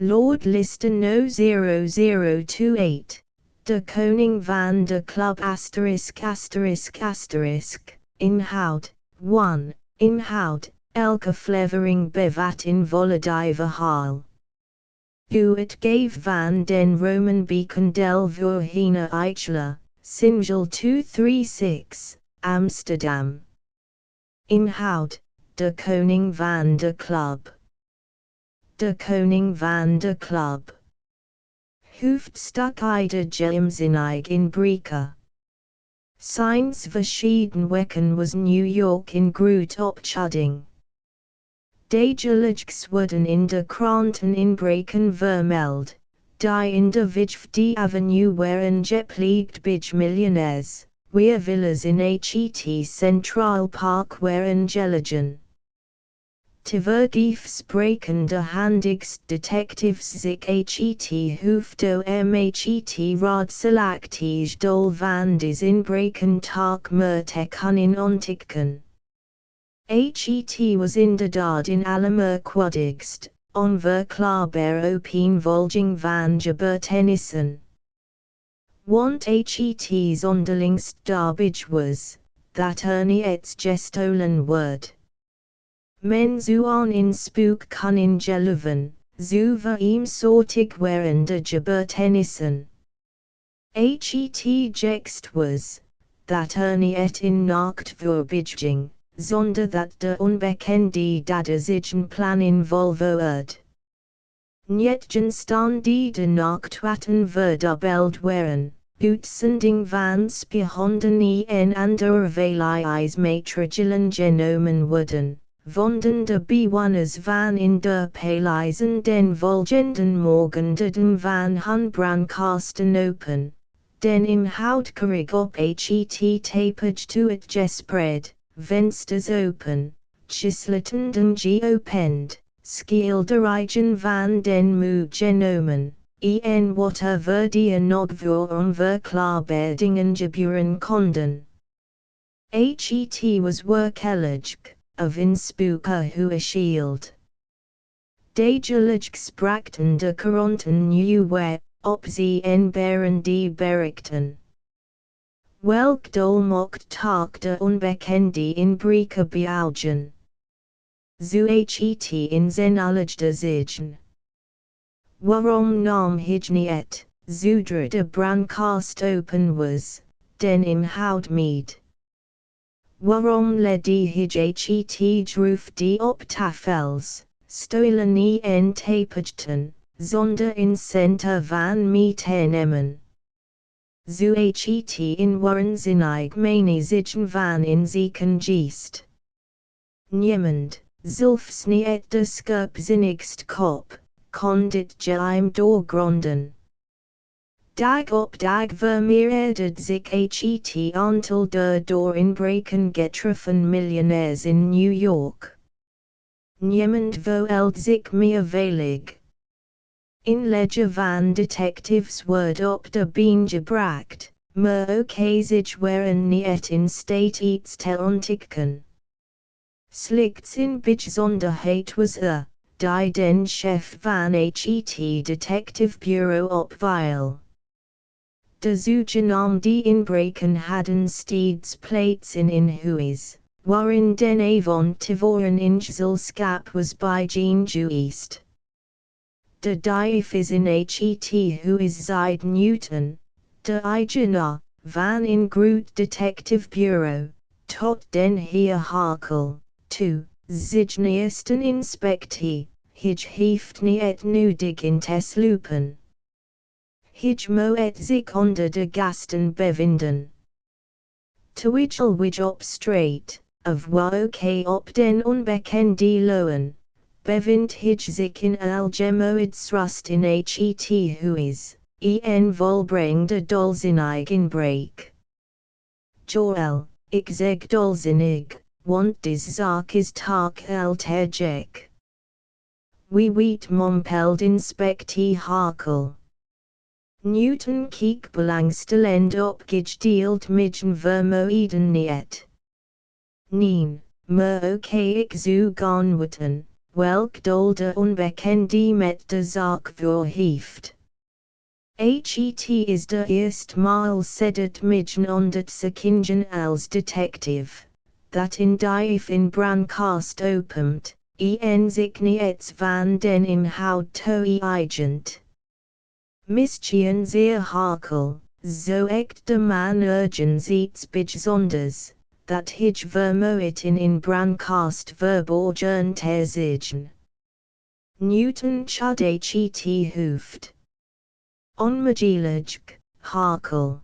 Lord Lister no 0028. De Koning van de Club inhoud, 1, inhoud, elke flevering bevat in volatile verhaal. Het gave van den Roman beacon del Voorheen Eichler, Singel 236, Amsterdam. Inhoud, de Koning van de Club. De Koning van de Club. Hoofdstuk de Geheimzinnig in Breke. Sinds verschieden weken was New York in groot opschudding. Dagelijks worden in de kranten inbreken vermeld, die in de Vijfde Avenue waren gepleegd bij miljonairs, weer villas in het Central Park waren gelegen. Tevergeef spreken de handigst detectives zich het hoofdo het raadselachtig dol van des inbreken tak te kunnen ontdekken. Het was inderdaad in allermerkwaardigst, onverklaarbaar opeenvolging van gebeurtenissen. Want het zonderlingst daarbij was, dat niet gestolen werd. Men zou in spook kunnen geloven, zo vereensoortig waren de gebeurtenissen. Het gekst was, dat niet in nacht voorbijging, zonder dat de onbekende dader zich een plan involveerd. Niettegenstand die de nacht watten verdubbeld waren, uitzending van spionnen en andere veiligheidsmaatregelen genomen worden, vonden de bewoners van in de paleizen den volgenden morgen de deuren van hun brandkasten open, den inhoud keurig op het tapage to het gespreid, vensters open, gesloten en geopend, schilderijen van den muur genomen, en whatever die nog voor onverklaarbaar dingen gebeuren konden. Het was werkelijk, of in spooker hoe shield. Dagelijks spraken de kranten nieuwe, op ze en beren die berichten. Welk doel mocht tak de onbekende in Breke beaugen? Zo het in zijn allegde zigen. Waarom nam hij niet, zodra de brandkast open was, den inhoud meed? Waarom ledde hij het roof die op tafels, stoelen en tapagten, zonder in center van mee te nemen? Zo het in waanzinnig menezigen van in zieken geest. Niemand, zelfs niet de scherpzinnigst kop, kon dit geheim doorgronden. Dag op dag vermeerderd zich het aantal de door inbreken getroffen miljonairs in New York. Niemand voelt zich meer veilig. Inleggen van detectives wordt op de been gebracht, maar ook zich waren niet in staat iets te ontdekken. Slechts in bijzonderheid was die den chef van het detective bureau opviel. De zogenaamde inbreken hadden steeds plaatsen in huis, waarin den avond tevoren in gezelschap was bijeen geweest. De diefs in het huis zeid Newton, de eigenaar, van in groot detective bureau, tot den heer Harkel, toe, zich neersten inspectie, hij heeft niet nodig in te slopen. Hij moet zich onder de gasten bevinden. Terwijl op straat, of waar ook hij op den onbekende loon, bevindt hij zich in algemoed rust in het huis, en volbrengt de dolzinnig inbreek. Joel, ik zeg dolzinnig, want des zaak is tak te gek. Wie weet mompeld inspectie Harkel. Newton keek belangstellend op gedeeld midden vermoeden niet. Neen, maar ook ik zou gaan moeten, welk dolde onbekende met de zaak verheft. Het is de eerst maal sedert midden ondert sekingen als detective, dat in dief in brandkast opent, en zich niets van den inhoud toe-eigent. Mischien zeer hakel, zo echt de man urgens iets bijzonders, dat hij vermoeit in brandkast verborgen te zeggen. Newton chud het hoofd. Onmogelijk, hakel.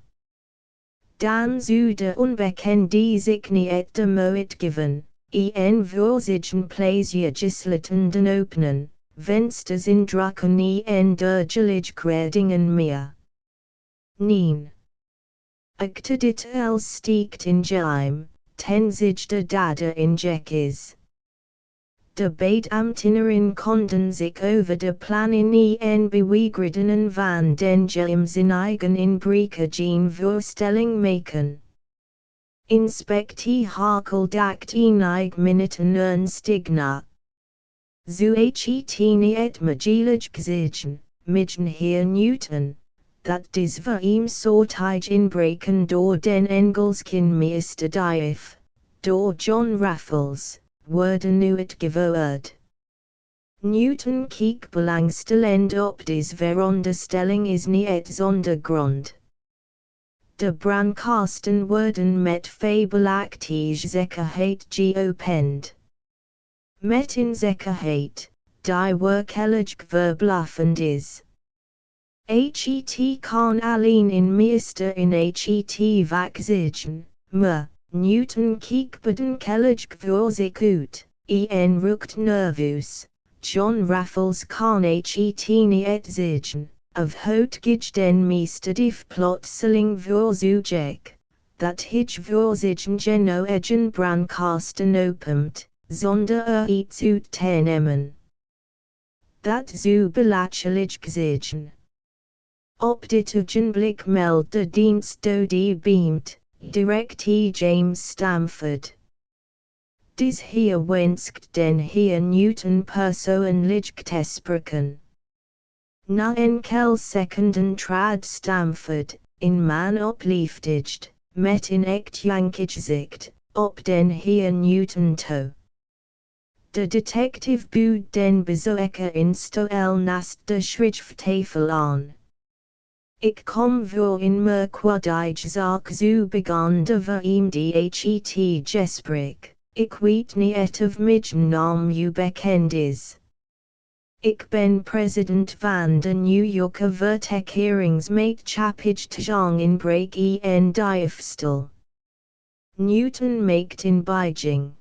Dan zou de onbekende zich niet de moeite geven, en voorzigen plezier gesloten openen, vensters in drukken en dergelijke meer. 9. Acte dit als steekt in geheim, tenzij de dader in gek is. De beidambtenaren konden zich over de plannen en beweegredenen van den geheim zijn eigen inbreken geen voorstelling maken. Inspectie hakel dacht enig minuten ernstig na. Zo het niet mogelijk gezegd, midden heer Newton, dat des vereem soortig inbreken door den Engelskin meester dief, door John Raffles, worden nooit gevoerd. Newton keek belangstellend op des veronderstelling is niet zonder grond. De brandkasten worden met fabelachtige zekerheid geopend. Met in zekerheid, die werkelijk verbluffend is. Het kan alleen in meester in het vak zeggen, maar Newton keek bedenkelijk voor zich uit, en rukt nerveus. John Raffles kan het niet zeggen, of hout gij den meester dief plotseling voorzugek, dat hij voorzigen egen brandkasten opent, zonder iets uit te nemen. Dat zou belachelijk zeggen. Op dit ogenblik meldt de dienstdode beamt, directie James Stamford. Des hier wenskt den heer Newton persoonlijk te spreken. Na enkele seconden trad Stamford, in man opliefdigd, met in echt jankgezicht, op den heer Newton toe. De detective bood den bezoeker in stoel naast de schrijftafel aan. Ik kom voor in merkwaardige zaak zo begon de vreemde het gesprek, ik weet niet of mijn naam u bekend is. Ik ben president van de New Yorker Vertekeringsmaatschappij in Break en Diefstal. Newton maakt in Beijing.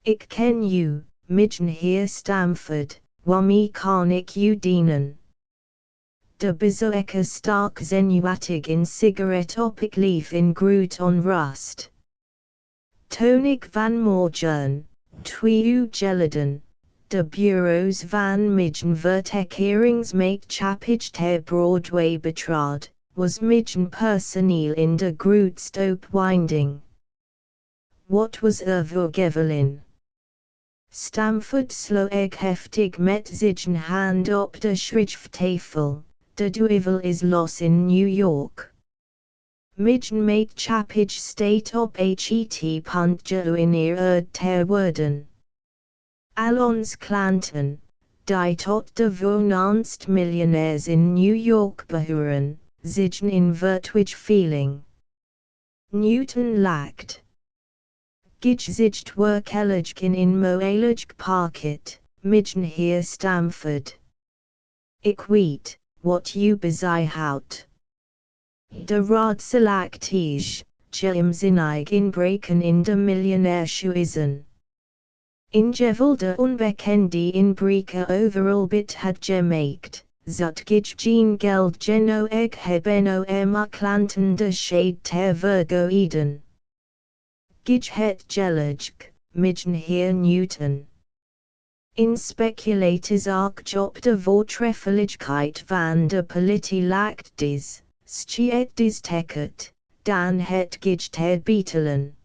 Ik ken u, midden heer Stamford, waarmee kan ik u dienen? De bezoeker stak zenuwachtig in sigaret op ik lief in groot onrust. Tonig van morgen, 2 uur geleden, de bureaus van midden Vertekeringsmaatschappij te Broadway betrad, was midden personeel in de grootste opwinding. Wat was voorgevallen? Stamford sloeg heftig met zijn hand op de schrijftafel. De duivel is los in New York. Midden maatschappij staat op het punt geüneerd te worden. Al ons klanten, die tot de voornaamste miljonairs in New York behoren, zitten in vertwijfeld feeling. Newton lacht. Gij werkelijk in moeilijk parket, midden heer Stamford. Ik weet, wat u bezighoudt. De raadselachtige, geheimzinnig inbreken in de miljonairshuizen. Ingeval de onbekende inbreker overal bit had gemaakt, zat gij geen geld genoeg hebben om klanten de shade te vergooien. Gij het gelijk, midden heer Newton. In speculators ook op de voortreffelijkheid van de politie lacht des, stiet des tekort, dan het gij te betalen.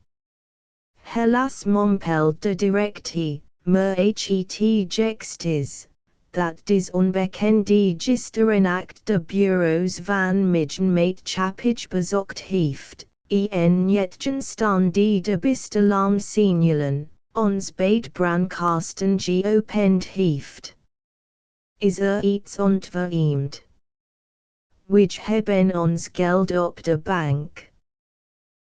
Helaas mompelt de directie, mer het gestis, dat dis onbekende gisteren act de bureaus van midden met chapage bezocht heeft, en jetjen staan de bistelam signalen, ons beet brandkasten geopend heeft. Is iets ontverheemd? Which hebben ons geld op de bank?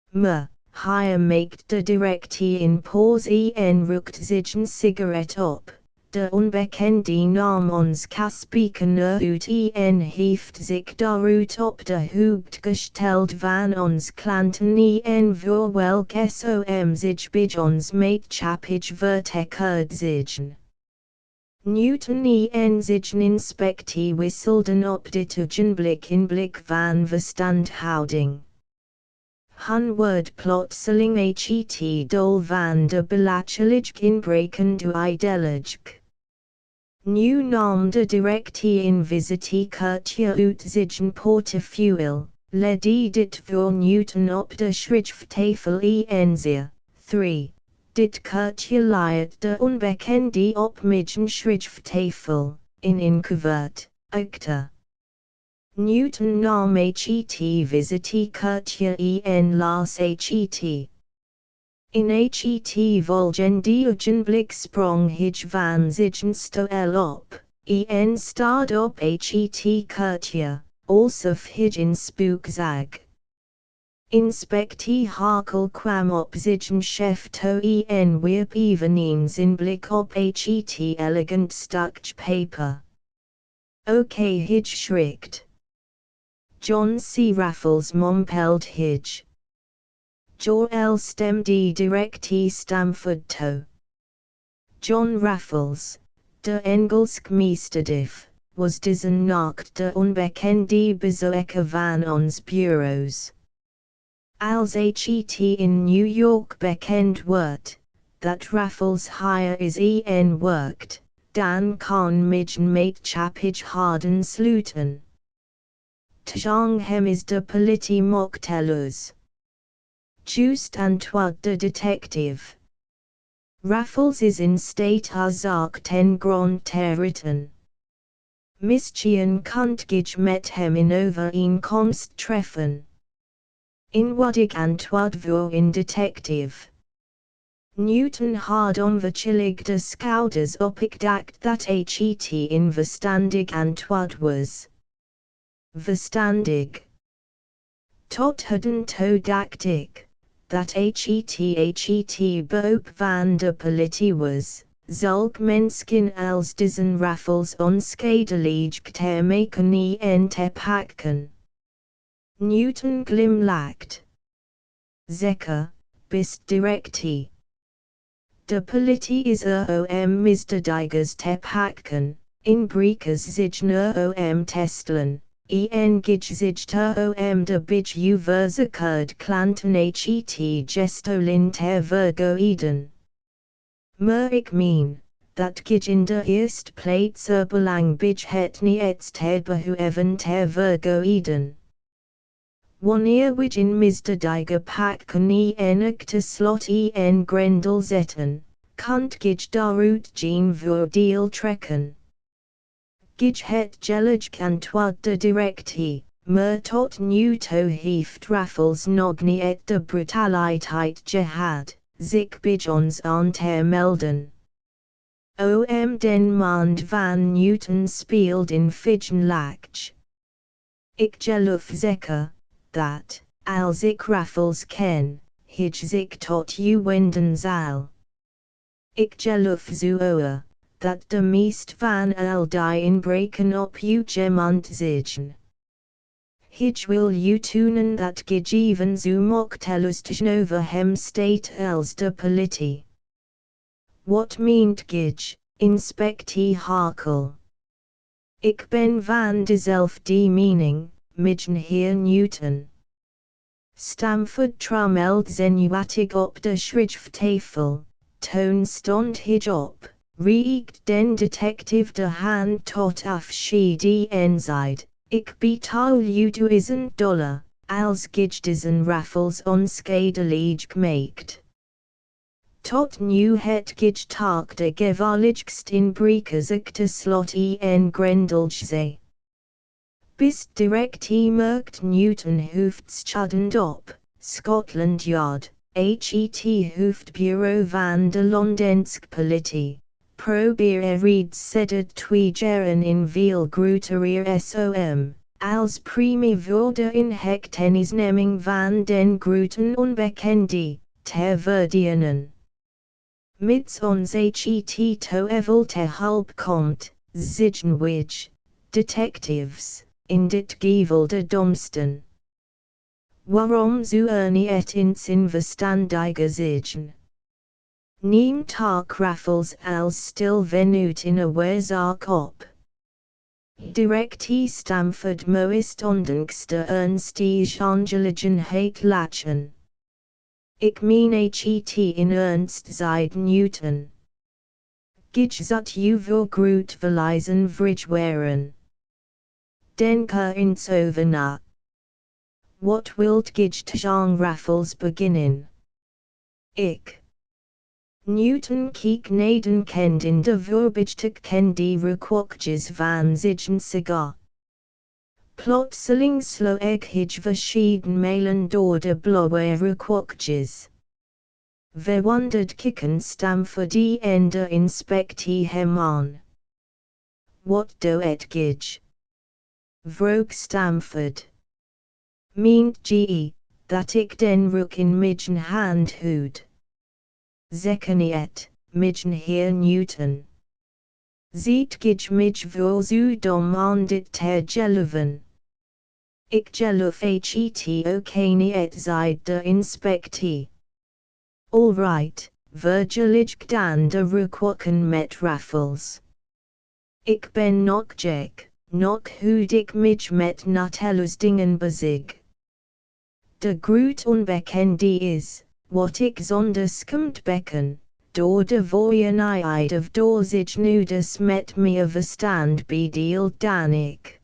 Me, hier maakt de directie in pause en rukt zich een sigaret op. De onbekende nam ons kaspieken uit en heeft zich daaruit op de hoogte gesteld van ons klanten en voor welke som zich bij ons met chapage vertekerd zigen. Newton en zich inspectie wisselden op dit ogenblik in blik van verstandhouding. Han wordt plotseling het dol van de belachelijk inbreken duidelijk. Nu nam de directie in visite Kurtje uit zijn portefeuille, legde dit voor Newton op de schrifttafel en zeer. 3. Dit Kurtje leidt de onbekende op midden schrifttafel, in incuvert, acte. Newton nam het visite Kurtje en las het. In het volgende ogenblik sprong hij van zijn stoel op, en staarde op het Kurtje, alsof hij in spook zag. Inspectie Harkel kwam op zijn chef toe en wierp eveneens in blik op het elegant stukje paper. Oké, hij schrikt. John C. Raffles mompelde hij. Joel stemde directie Stamford toe. John Raffles, de Engelsk meesterdief, was deze nacht de onbekende bezoeker van ons bureaus. Als het in New York bekend wordt, dat Raffles hier is en werkt, dan kan midden met chapage harden sluiten. Tjang hem is de politie mochtellus. Juist antwoord de detective. Raffles is in state zaak ten grond te ritten. Misschien kunt gij met hem in overeenkomst treffen. In wat ik antwoord voor in detective. Newton had onverschillig de schouders op. Ik dacht dat het in verstandig antwoord was. Verstandig. Tot heden toe dacht ik dat het beroep van de politie was, zulk mensen als deze Raffles onschadelijk te maken en te pakken. Newton glimlacht. Zeker, best directie. De politie is om misdadigers te pakken, inbrekers zich om testelen. En gij zich om de bij u verzekerd klanten het gestolen te vergooien. Maar ik meen, dat gij in de eerste plaats belang bij het niet te behoeven te vergooien. Wanneer wij in misdadiger pakken en ik te slot en grendel zetten, kunt gij daaruit geen voordeel trekken. Gij het gelijk antwoord de directie, maar tot nu toe heeft Raffles nog niet de brutaliteit gehad, zich bij ons aan te melden. Om den mond van Newton speelde in fidgen lach. Ik geloof zeker, dat, als ik Raffles ken, hij zich tot u wenden zal. Ik geloof zo dat de meest van al die inbreken op u gemond zigen. Hij wil u tonen dat gij even zo mochtellus tegenover hem staat als de politie. Wat meent gij, inspectie Harkel? Ik ben van dezelfde mening, mijnheer Newton. Stamford trommelt zenuwachtig op de schrifttafel, toen stond hij op, reikt den detective de hand tot afscheid en zeide, ik betaal u $1000, als gij deze Raffles onschadelijk maakt. Tot nu het gij tak de gevaarlijkst inbrekers slot en grendelgze. Bist direct merkt Newton hoofdstad op, Scotland Yard, het hoofdbureau van de Londensk politie. Probeer reeds sedert tweegeren in veel groeterier som, als prime voorde in hechtenisneming van den groeten onbekende, ter verdienen. Mits ons het to evel te hulp komt, zigenwij, detectives, in dit geval de domsten. Waarom zu het ins verstandige zigen? Neem tak raffles als stil venut in a weerzaak op. Direct Stamford moest ondankste ernstige angeligen het lachen. Ik meen het in ernst zeid Newton. Gij zat u voor groot verliezen vrij waren. Denk eens over na. Wat wilt gij tjan raffles beginnen? Ik. Newton keek naden kend in de voorbijstuk kendi requokjes van zigen sigar. Plotseling sloeg hij verschieden malen door de blauwe requokjes. Verwonderd kikken Stamford en de inspectie hem aan. Wat doet gij? Vroeg Stamford. Meent ge, dat ik den rook in mijn hand houd? Zeker niet, mijn heer Newton. Ziet gij mij voor zu dom aan dit ter geloven? Ik geloof het ook niet, zeid de inspectie. All right, vergelijk dan de requoken met raffles. Ik ben nog gek, nog hoed ik mij met natelloos dingen bezig. De groot onbekende is, wat ik zonder schumt bekken, door de vooreenheid of door zich nu dus met meer verstand bedeeld dan ik.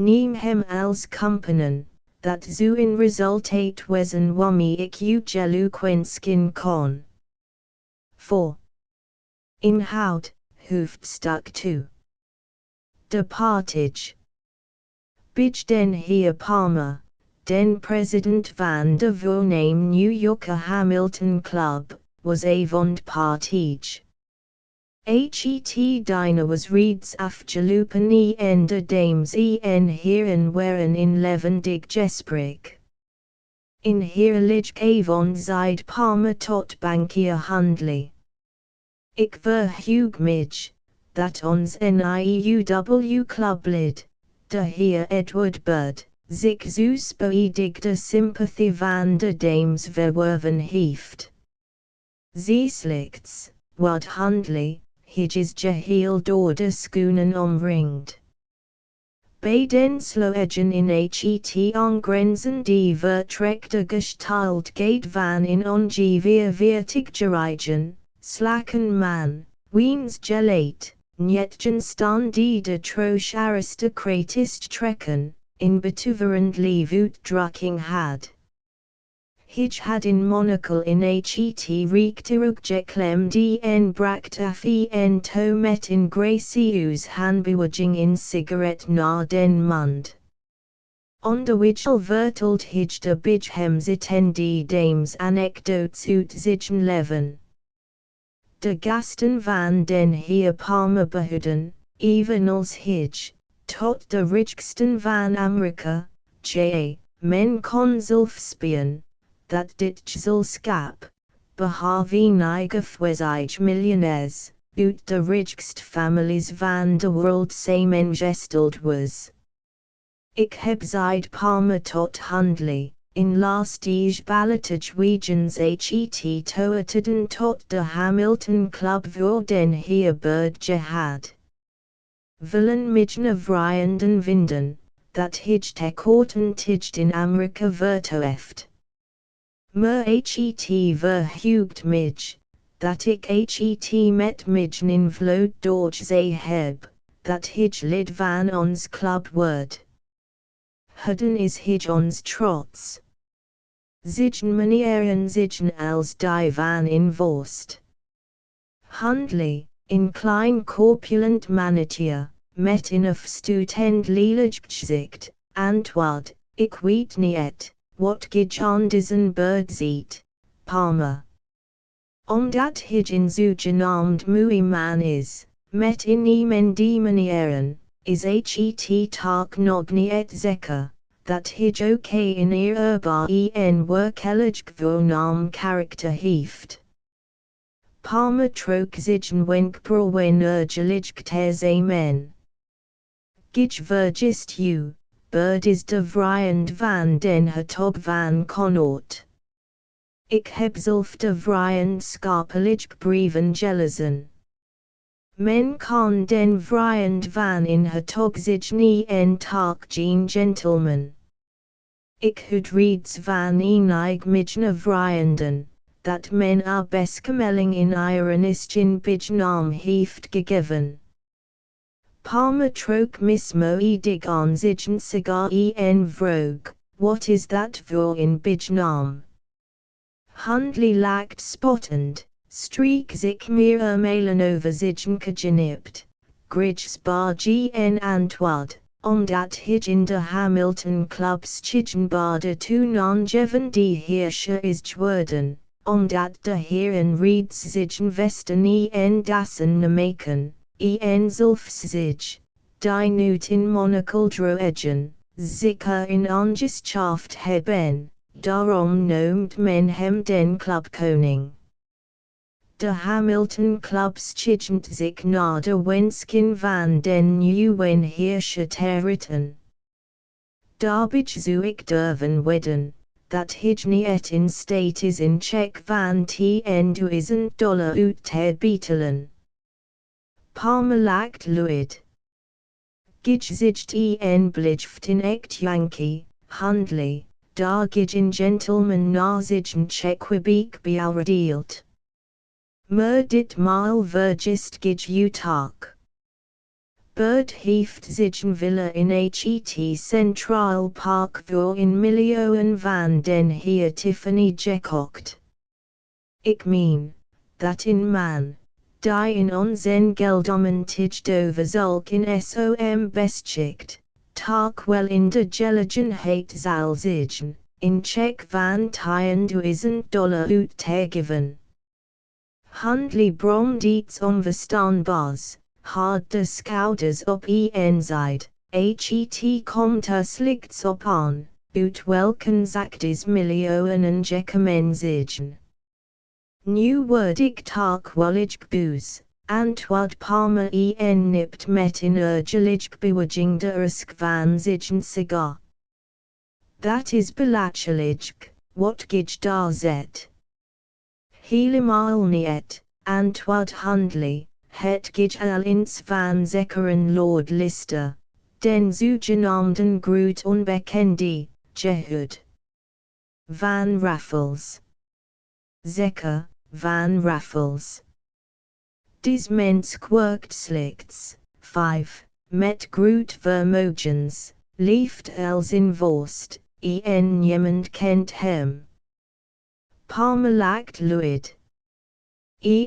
Neem hem als compagnon, dat zo in resultate wezen waarmee ik u gelukwensken kon. 4. Inhoud, hoofdstuk 2. Departage. Bij den heer Palmer, den president van de voornaam New Yorker Hamilton Club, was partage. Het diner was reeds afgelopen en de dames en heren waren in levendig gesprek. In heerlijk avond zeid Palmer tot bankier Handley. Ik verheug mij, dat ons NIUW clublid, de heer Edward Bird, zich zo spoedig de sympathie van de dames verworven heeft. Zie slechts, wat Handley, is geheel door de schoenen omringd. Bij den sloegen in het ongrenzen die vertrekte gestalte van in ongeveer 40 gerigen, slaken man, wiens gelaat, netjen staan die de troch aristocratist trekken, in betoverend lief uitdrukking had. Hij had in monocle in het reekterug geklemd en bracht af en toe met in gracieus handbeweging in sigaret naar den mond. Onderwijl vertelt hij de bij hem zittende dames anekdotes uit zijn leven. De gasten van den heer Palmer behouden, evenals hij, tot de rijksten van Amerika, men kon zelf spien, dat dit gezelschap, behalve enige fwezige miljonairs, uit de rijkst families van de wereld samengesteld was. Ik heb zeid Palmer tot Handley, in lastige ballotage wegens het toetreden tot de Hamilton Club voor den heer Bird gehad. Willen mij vrienden vinden, dat hij te korten tijd in Amerika vertoeft. Maar het verheugt mij, dat ik het met mij in vloed doorgezien heb, dat hij lid van ons club wordt. Heden is hij ons trots. Zijn manieren zijn als die van invorst. Hundley, in klein corpulent mannetje, met in of student lelijk gezicht, antwoord, ik weet niet, wat gij anders een bird ziet, Palmer. Omdat hij in zogenaamd mooi man is, met in hem die manieren, is het tak nog niet zeker, dat hij ook in een werkelijk voornaam karakter heeft. Palmer trok zijn wenkbrauwen ergelijk tezamen. Gij vergist u, bird is de vrijend van den hertog van Connaught. Ik heb zelf de vrijend schappelijk brieven gelezen. Men kan den vrijend van in hertog zich niet en tak geen gentleman. Ik houd reeds van enig mijne vrijenden, dat men beskemeling in ironischen bijnaam heeft gegeven. Palmer trok mismo edig aan zijn cigar en vroeg, wat is dat voor een bijnaam? Hundley lacht spottend, streek zich meer mailen over zijn genipt, grigsbar en antwoord, omdat hij in de Hamilton Clubs Chichenbaarde toen aangeven die heerscher is geworden, omdat de heren reeds zijn vesten en dassen nemaken, en zelfs zich, die nu in monocle droegen, zeker in aangeschaft hebben. Daarom noemt men hem den clubkoning. De Hamilton Clubs schijnt zich naar de wensken van den nieuwen heerscher te richten. Daarbij zou ik durven wedden, dat hij niet in staat is in check van $10,000 uit te betalen. Palmer lacht luid. Gij zegt en blijft in echt Yankee, Hundley. Daar gij een gentleman naar zijn checkweek beoordeelt. Maar ditmaal vergist gij u tak. Bird heeft zijn villa in het Central Park voor een miljoen van den heer Tiffany gekocht. Ik meen, dat een man, die in onzen geldommentig over zulk in som beschikt, tak wel in de gelegenheid zal zijn, in check van $10,000 uit te geven. Hundley bromt iets onverstaanbaars, had de schouders op een zijde, het komt slechts op aan, uit welken zak des miljoenen gekomen zijn. Nu word ik tak wellig boos. Antwoord Palmer en nipt met een ergelijk beweging de rusk van zijn sigaar. Dat is belachelijk, wat gij daar zet. Helemaal niet, antwoord Hundley, het gij al eens van zekeren Lord Lister, den zogenaamden groot onbekende, gehoord. Van Raffles. Zeker, van Raffles. Des mens quirkt slechts, 5, met groot vermogens, leeft els in vorst, en niemand kent hem. Palmer lacht luid.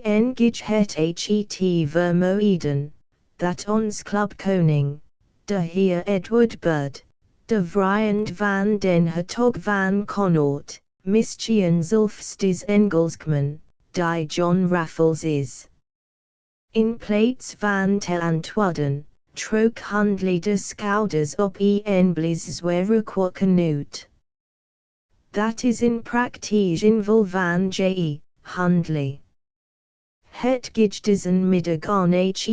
En gij het vermoeden, dat ons clubkoning, de heer Edward Bird, de vrijend van den hertog van Connaught, misschien zelfs des Engelsman, die John Raffles is. In plaats van te antwoorden, trok Hundley de schouders op en blies zwaar uit. Dat is in praktisch inval van J.E. Hundley. Het gij een middag aan het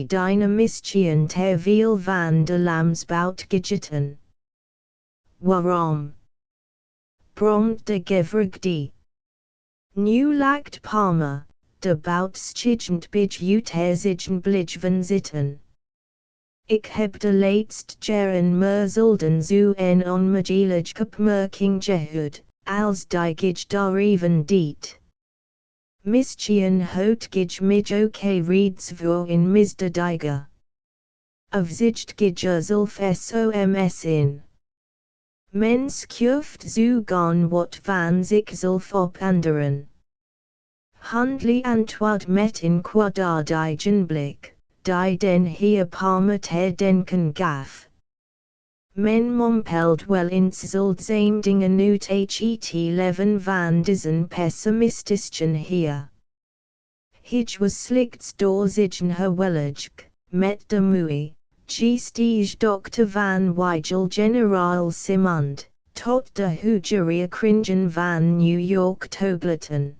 dynamischen ter veel van de lamsbout gegeten. Waarom? Bromt de gevraagde. Nu lacht Palmer. De bout schijnt bij u te zijn blijven zitten. Ik heb de laatste jaren meer zelden zo'n onmogelijke opmerking gehoord, als die gij daar even deed. Misschien houdt gij mij ook reeds voor een misdadiger. Of zegt gij zelf soms in. Men skjuft zu gaan wat van zichzelf op anderen. Handly antwoord met in kwaadaardigen blik, die den heer Palmer te denken gaf. Men mompeld wel eens zeldzame dingen uit het leven van diesen pessimistischen heer. Hij was slechts door zijn gewellig, met de moei, geestige dokter van Weigel generaal Simond, tot de hugerie kringen van New York toegelaten.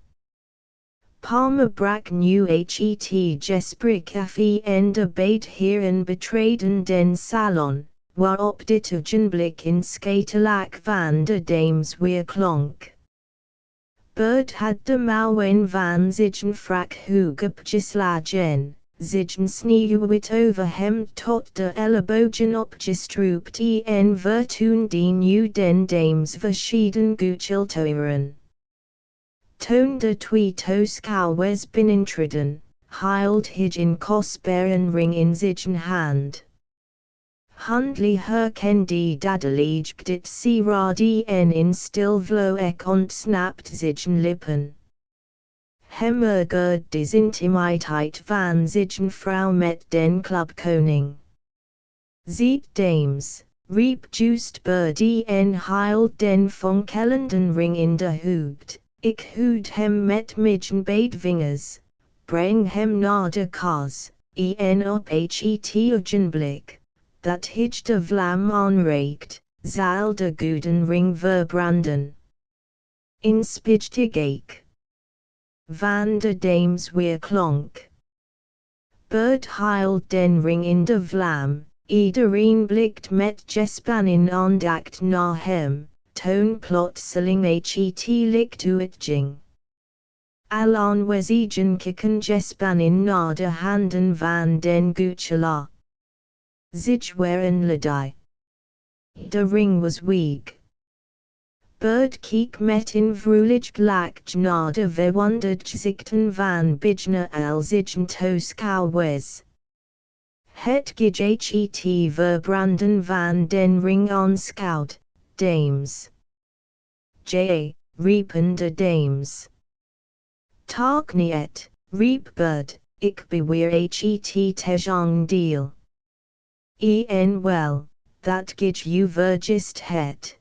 Palmer brak nu het gesprek af en de beide heren betreden den salon, waarop dit ogenblik in skatelijk van de dames weer klonk. Bird had de mouwen van zijn frak hoog opgeslagen, zijn sneeuwwit over hem tot de ellebogen opgestroopt en vertoon die nu den dames verschieden goedchiltoeren. Toon de twee toeschouwers binnentreden, hield hij een kostbare ring in zijn hand. Handly herkende dadelijk dit sieraad en in stilvloek ontsnapt zijn lippen. Hemmergerd des intimiteit van zijn vrouw met den koning. Ziet dames, riep juist Birdie en hield den fonkelenden ring in de hoed. Ik hoed hem met mijn beide vingers, breng hem naar de kast, en op het ogenblik, dat hij de vlam aanreikt, zal de gouden ring verbranden. Inspijtig van de dames weer klonk. Bird hield den ring in de vlam, iedereen blikt met gespannen aandacht naar hem. Toon plotseling het licht uitging. Allan was egen kikken gespannen naar de handen van den goedchelaar. Zij waren ladai. De ring was weak. Bird keek met in vrolijk lach naar de verwonderd gezichten van bijna al zijn toeschouwers. Het het verbranden van den ring aanschouwd. Dames. J. Riepen de dames. Tak niet, riep Bird, ik beweer het tegen deel. En wel, dat gij u vergist het.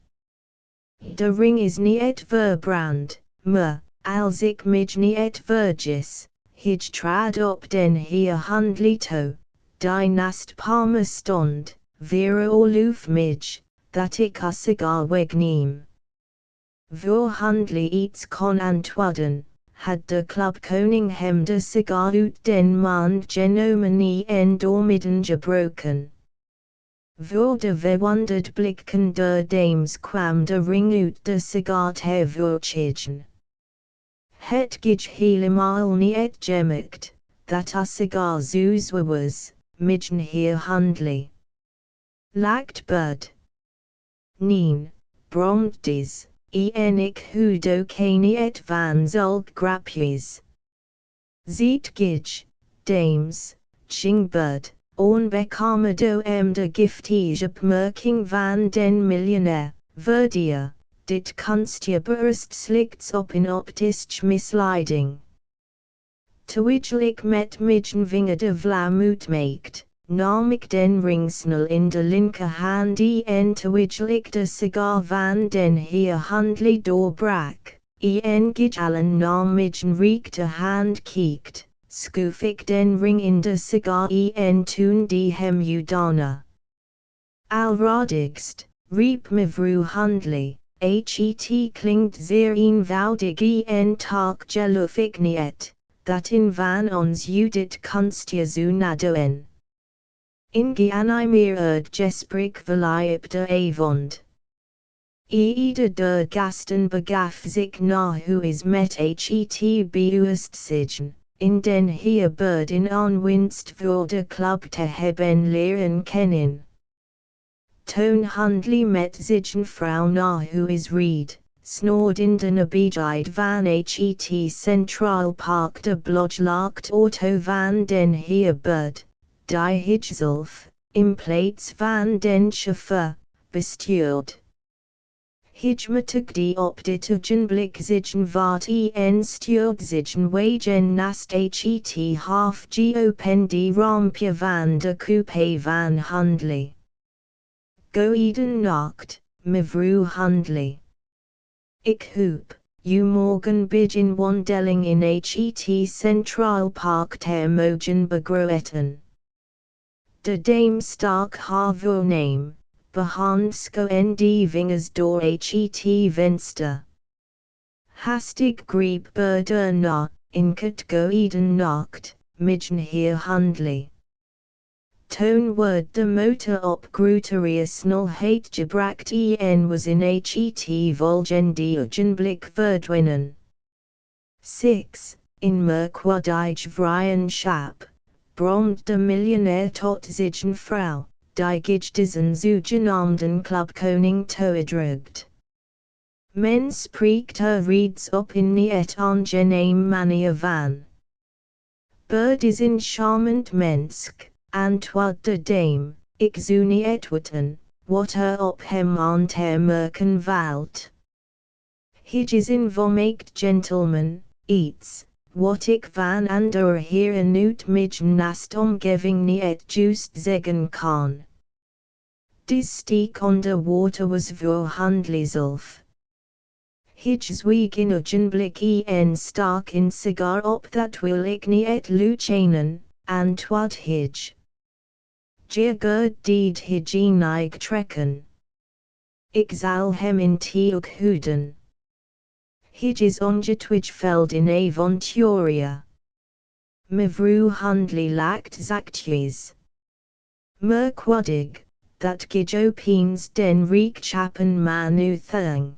De ring is niet verbrand, maar, als ik mij niet vergis, hij trad op den heer Handly toe, die naast Palmer stond, veroorloof mij, dat ik a sigaar wegneem. Voor Handly iets kon antwoorden, had de koning hem de sigaar uit den mond genomen en doormidden gebroken. Voor de verwonderd blikken der dames kwam de ring uit de sigaar tevoorschijn. Het gij helemaal niet gemerkt, dat a sigaar zo zwaar was, midden heer Handly. Lacht Bird. Neen, bromt dis, en ik houd ook niet van zulk grapjes. Ziet gij, dames, ging Bird, onbekomen de giftige opmerking van den miljonair, verdier, dit kunstje berust slechts op een optische misleiding. Terwijl ik met mijn vinger de vlam uitmaakt, nam ik den ring snel in de linkerhand en terwijl ik de sigaar van den heer Handly doorbrak, en gij allen naar mijn rechterhand kijkt, schoof ik den ring in de sigaar en toen die hem udana. Alradigst, riep mevrouw Handly, het klinkt zeer eenvoudig en tak geloof ik niet, dat in van ons dit kunstje zo nadoen. Ingaan meer het gesprek verliep de avond. Ieder der gasten begaf zich naar huis met het bewustzijn, in den heer Bird in aanwinst voor de club te hebben leren kennen. Toon Handly met zijn vrouw naar huis reed, snoord in de nabijheid van het Central Park de blodgelakte auto van den heer Bird, die hij zelf, in plaats van den chauffeur, bestuurde. Hijmatugdi opditogen blikzigen vart en stuurdzigen wagen nast het half geopendi rampje van de coupe van Hundley. Goeden nacht, mevrouw Hundley. Ik hoop, u morgen begin wandeling in het Centraal Park ter mogen begroeten. De dame stak haar voorneem, behandsko en die vingers door het venster. Hastig greep na, in het goeden nacht, midden heer Hundley. Toen word de motor op groterie snelheid gebracht en was in het volgende blik verdwenen. 6. In merkwaardig vriendschap, bromt de miljonair tot zijn vrouw, die gijdizen zogenaamden club koning toedrugt. Men spreekt reeds op in het aangenaam manier van. Bird is een charmant mensk. Antwoord de dame, ik zou niet weten, wat op hem aan te merken valt. Hij is een volmaakt gentleman, iets, wat ik van andere heren uit midden naast omgeving niet juist zeggen kan. De steek on de water was voor Hundley zelf. Hij zweeg in ogenblik en stak een sigaar op dat wil ik niet luchenen, antwoord hij. Gerd deed hygienic trekken. Ik zal hem in teug houden. Hij is ongetwijfeld in avonturia. Mevrouw Hundley lacht zachtjes. Merkwaardig, dat geopens den rechtschapen man uithang.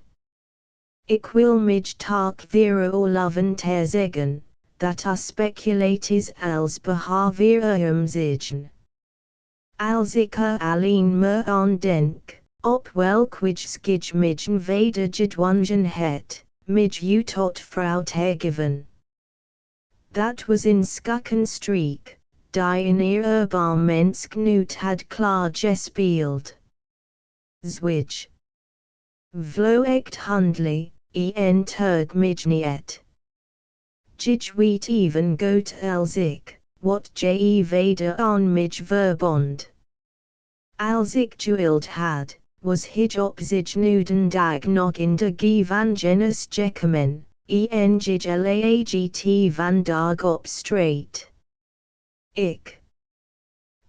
Ik wil mij tak veroorloven te zeggen, dat speculators als behavior zeggen. Als ik alleen maar aan denk, op welk gij midden weder gedwongen het, mij u tot vrouw te geven. Dat was in Skukkenstreek, die een eerbaar mens nu had klaar gespeeld. Zwitch. Vloekt Hundley, en tug mij niet. Gij weet even goed als ik, wat je weder aan mij verbond. Als ik gewild had, was hij op zich nuden dag nog in de gevangenis gekomen, en gelaagt vandaag op straat. Ik.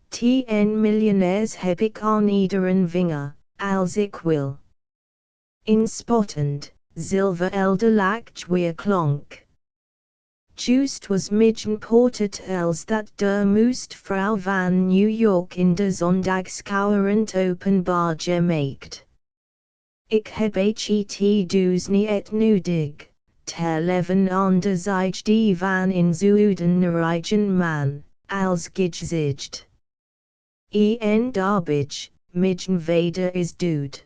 10 miljonairs heb ik aan iederen vinger, als ik wil. Inspottend, zilver elde lacht weer klonk. Juist was midden portet als dat de moest vrouw van New York in de zondagskouwerend openbaar gemaakt. Ik heb het dus niet nodig, te leven aan de zij die van in zuiden rijden man, als gij en daarbij, midden weder is dood.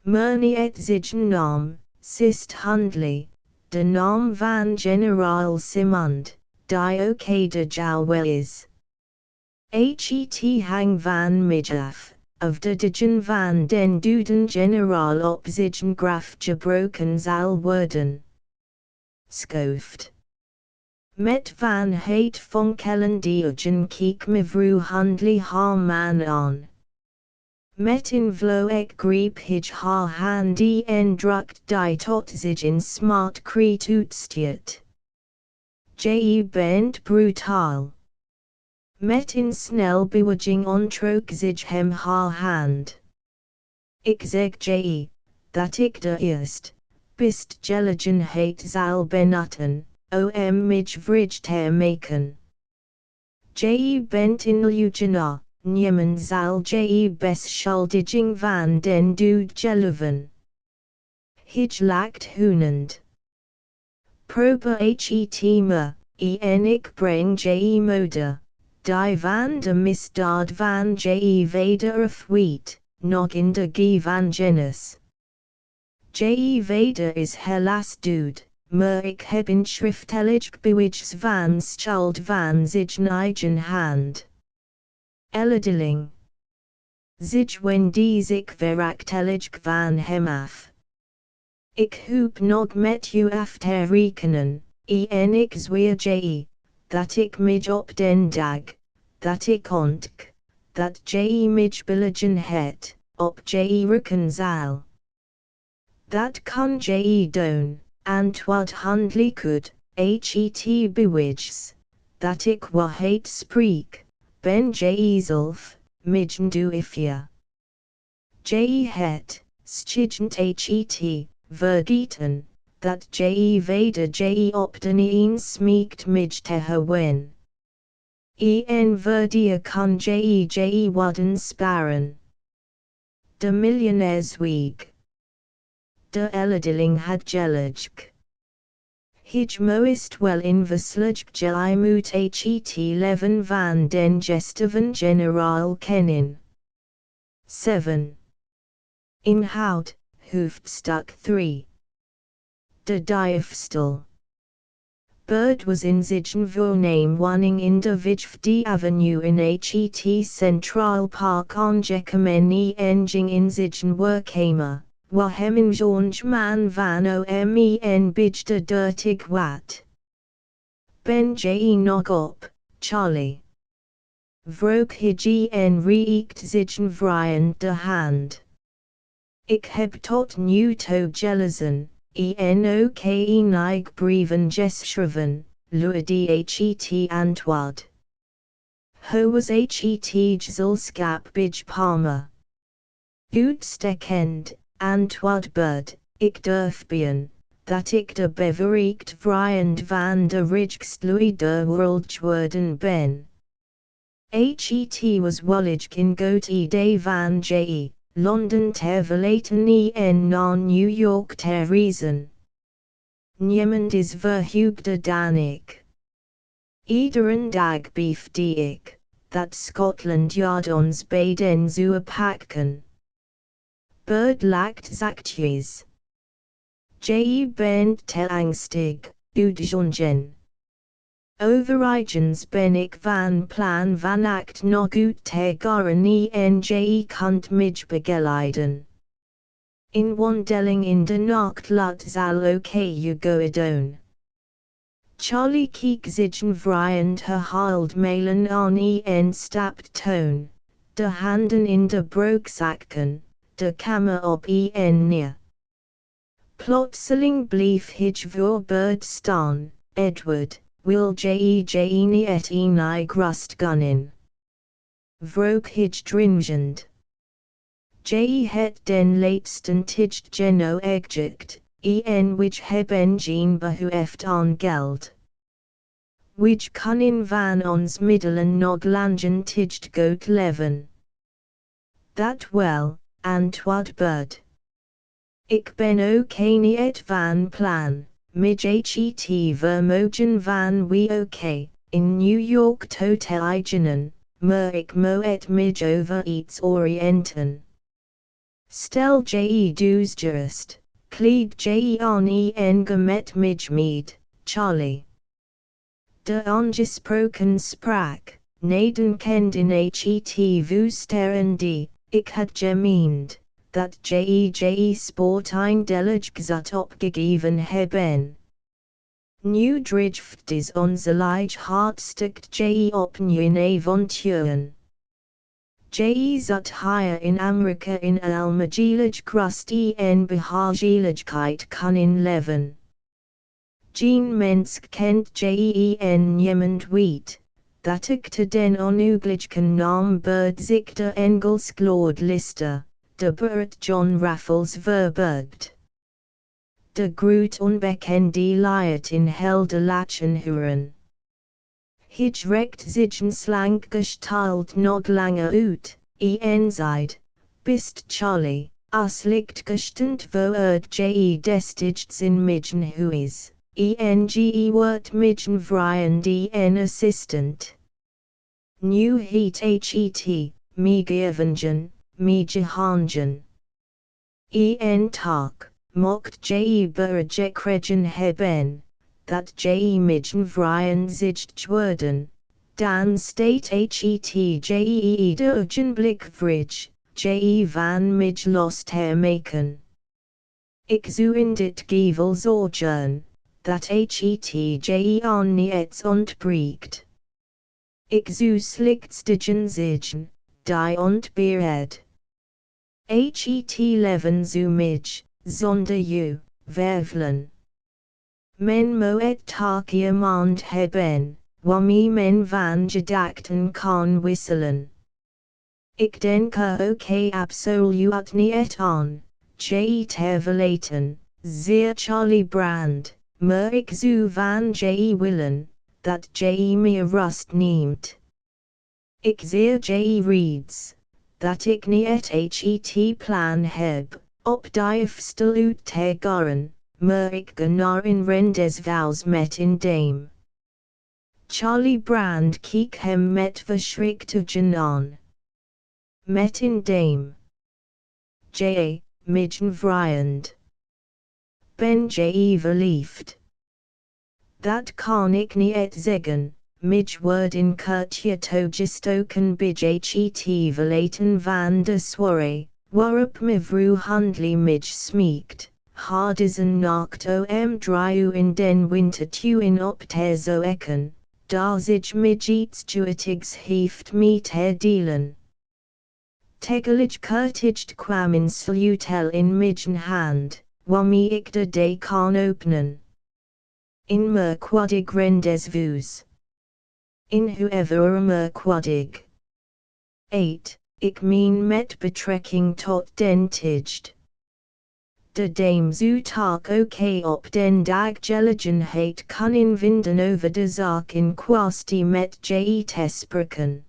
Niet zijn naam, sist Hundley. De naam van generaal Simond, die ook de jouwe is. Het hang van midjaf, of de degen van den duden generaal op zijn graf gebroken zal worden. Schoft. Met van het fonkelen diogen keek mevrouw Hundley haar man aan. Met in vloek greep hij haar hand en drukt die tot zich in smart kreet uitstuurt. Je bent brutal. Met in snel beweging ontrok zich hem haar hand. Ik zeg je, dat ik de eerst, best gelegenheid zal benutten, om mij vrij te maken. Je bent in Lugena. Niemen zal je beschuldiging van den dood geloven. Hij lacht hoonend. Probe het me, en ik breng je moeder, die van de misdaad van je weder afweet, nog in de gevangenis. Je weder is helaas dood, maar ik heb een schriftelijk bewijs van schuld van zijn eigen hand. Eldeling. Zich die zich verachtelijk van hem af. Ik hoop nog met u af te rekenen, en ik zweer je, dat ik mij op den dag, dat ik ontk, dat je mij billigen het, op je reken zal. Dat kan je doen, and wat handly could, het bewigs, dat ik waarheid spreek, ben je zelf, midden doe ifje. Je het, schijnt het, vergeten, dat je weder je op den een smeekt mij te gewen. En verdier kan je worden sparen. De miljonairsweek. De elledeling had gellijk. Hij moest wel investelijk je moet het leven van den gesteven generaal kennen. 7. Inhoud, hoofdstuk 3. De diefstal. Bird was in zijn voornaam woning in de 5e Avenue in het Central Park aangekomen en ging in zijn werkkamer, waar hem een jongeman van en bijde 30 wat. Ben je nog op, Charlie? Vroeg hij en reikte zijn vriend de hand. Ik heb tot nu toe gelezen, ook enig brieven geschreven, luidde het antwoord. Hoe was het gezelschap bij Palmer? Uitstekend, antwoord Bird, ik durf bien, dat ik de bewerkt vriend van de rijkst lui der wereld geworden ben. Het was wollig in goed idee van je. London te verlaten en naar New York te reizen. Niemand is verheugder dan ik. Iederen dag beefde ik, dat Scotland Yard ons bij den zou pakken. Bird lacht zachtjes. Je bent te angstig, uitjongen. Overigens ben ik van plan vannacht nog uit te gaan en je kunt mij begeleiden. In wandeling in de nacht laat zal je go doen. Charlie keek zijn vriend herhaald mailen aan en stapt toon, de handen in de broekzakken, de kamer op en neer. Plotseling bleef hij voor Bird staan, Edward. Wil je niet enig rust gunnen? Vroeg hij dringend. Je het den laatsten tijd geno egjikt, en which hebben geen behoeft aan geld. Which kunnen van ons middelen nog langen tijd goed leven. Dat wel, antwoord Bird. Ik ben ook niet van plan. Mij het vermogen van wie ook, in New York tot eigenen, maar ik moet mij over iets oriënten. Stel je dus gerust, kleed je aan en gemet mij meet, Charlie. De aangesproken spraak, nadenkend in het woesteren die, ik had gemeend, dat je sport eindelijk zat opgegeven hebben. Nu drift is onze lijk hartstikt je op nieuwe avonturen. Je zat hier in Amerika in almagelig krust en behageligheid kunnen leven. Geen mens kent je en niemand weet, dat ik te den onugelijken naam Bird zich de Engels gloed liste. De Bert John Raffles verbergt. De groot onbekende liet in helder lachen huren. Hij rekt zijn slank gestalt nog langer uit, en zeid, bist Charlie, as licht gestent voort je destichts in midden huis, en wordt midden vriend en assistent. Nu het, me gevengen. Me gehangen. En tak, mocht je bergekregen hebben, dat je midden vriend zicht worden, dan staat het je de ogenblik vrij, je van mij los te maken. Ik zu in dit gevel zorgen, dat het aan niet ontbreekt. Ik zu slechts stigen zigen, die ontbered. Het leven zu mij, zonder u, wervelen. Men moet tak iemand hebben, waarmee men van gedachten kan wisselen. Ik denk ook absoluut niet aan, je te verlaten, zeer Charlie Brand, maar ik zou van je willen, dat je me rust neemt. Ik zeer je reeds, dat ik niet het plan heb, op die afstel te gaan, maar ik ga naar een rendezvous met een dame. Charlie Brand keek hem met verschrikkingen aan. Met een dame. J. Midden vrijend. Ben je verliefd? Dat kan ik niet zeggen, mij wordt een keertje toegestoken bij het verlaten van de soirée, waarop mevrouw Handley mij smeekt, haar deze nacht om 3 uur in den winter in op te zoeken, daar zich mij iets juitigs heeft mee te delen. Tegelijkertijd kwam een sleutel in mijn hand, waarmee ik de deur kan openen. In merkwaardig rendezvous. In hoeverre merkwaardig. 8. Ik meen met betrekking tot den tijd. De dame zou tak ook op den dag gelegenheid kunnen vinden over de zaak in kwestie met je te spreken.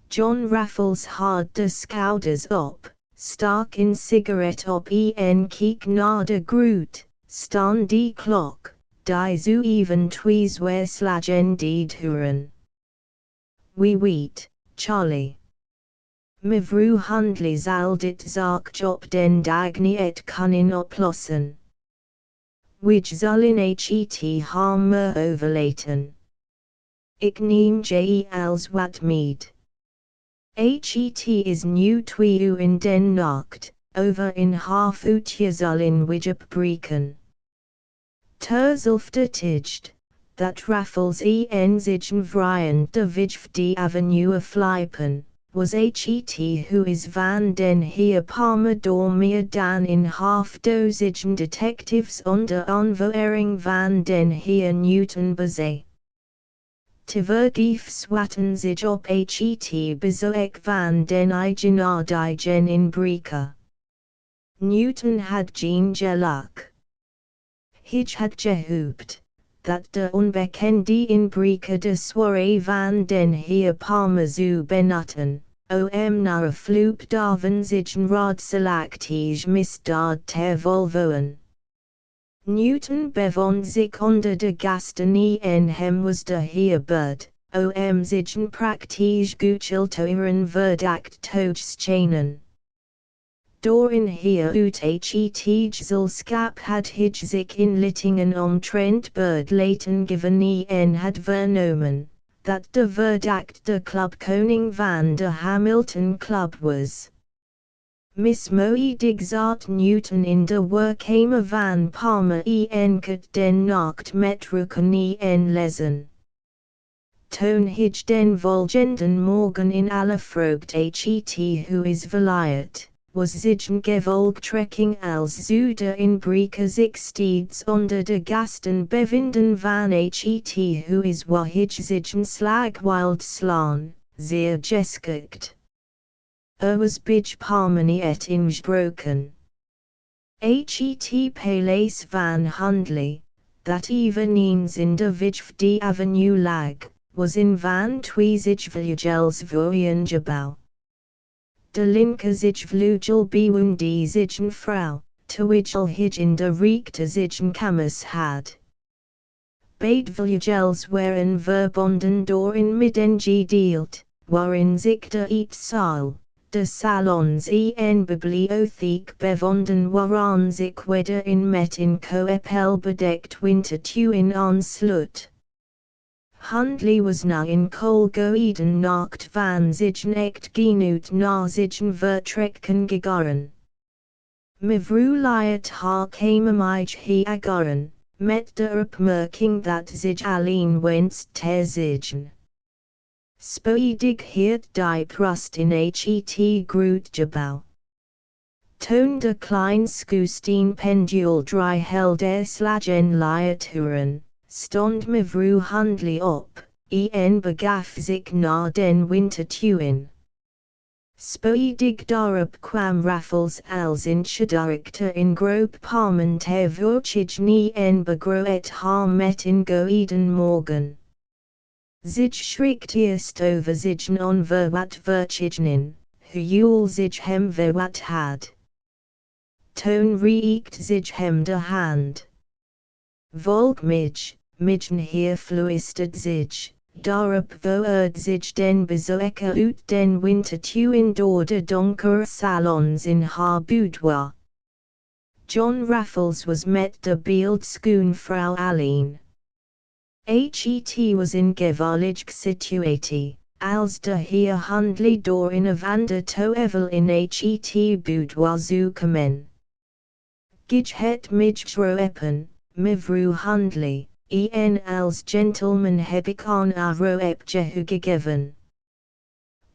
John Raffles had de schouders op, stak een sigaret op en keek naar de groot, staan die klok, die zo even 2 slagen deed horen. We weet, Charlie. Mevrouw Handley zal dit zaak op den dag niet kunnen oplossen. Wij zullen het haar maar overlaten. Ik neem je als wat meid. Het is nu 2 uur in den nacht, over een half uurtje zullen wij opbreken. Terzelfde tijd, dat Raffles en zigen vrijend de 5e Avenue aflijpen, was het who is van den heer Palmer door meer dan een half dozen detectives onder aanvoering van den heer Newton bezet. Tevergeefs swatten zich op het bezoek van den eigenaardigen inbreker. Newton had geen geluk. Hij had gehoopt, dat de onbekende inbreker de soirée van den heer Palmer zou benutten, om naar afloop daarvan zich raadselachtig misdaad te volvoeren. Newton bevond zich onder de gasten en hem was de heer Bird, om zich praktisch goedschuldigen verdacht toeschenen. Door een heer uit het gezelschap had hij zich inlichtingen omtrent Bird laten geven en had vernomen, dat de verdacht de club koning van de Hamilton Club was. Mismoedig zat Newton in de werkkamer van Palmer en Kurt den nacht met roken en lezen. Toen hij den volgenden morgen in alle vroegte het who is verliet, was zich gevolgtrekking als zou de inbreker zich steeds onder de gasten bevinden van het who is waar hij zich slag wild slaan, zeer geschikt. Was bij Palmer niet ingebroken. Het paleis van Handley, dat eveneens in de 5e Avenue lag, was in van 2 vleugels voor een gebouw. De linker vleugel bewoonde zich een vrouw, terwijl hij in de rechter kamers had. Beide vleugels waren verbonden door een middengedeelte, waarin zich de eetzaal, de salons en bibliotheek bevonden waaraan zich weder in met een koepel bedekt wintertuin aansloot. Handley was na een koolgoeden nacht van zich echt genoeg naar zich vertrekken gegaan. Mivru liat ha kamamij he agaran, met de opmerking dat zich alleen wenst te zigen. Spoedig heert die prust in het groot gebouw. Toon de klein schoesteen pendule dry held slagen liat huren, stond mevrouw handly op, en begaf zich na den wintertuin. Spoedig daarop kwam Raffles als in chadarakter in groep palmen te voortje en begroet ha met in goeden morgen. Zich schrikt eerst over zich non wat verchignen, huul zich hem wat had. Toon reikt zich hem de hand. Volk midgen hier fluistert zich, daarop voert zich den bezoeker uit den wintertuin door de donkere salons in haar boudoir. John Raffles was met de beeldschoonvrouw alleen. Het was in gevaarlijk situatie, als de heer handly door een van de toevel in het boudoir zoeken. Gij het midgroepen, mevrouw handly, en als gentleman heb ik aan haar roepje gegeven.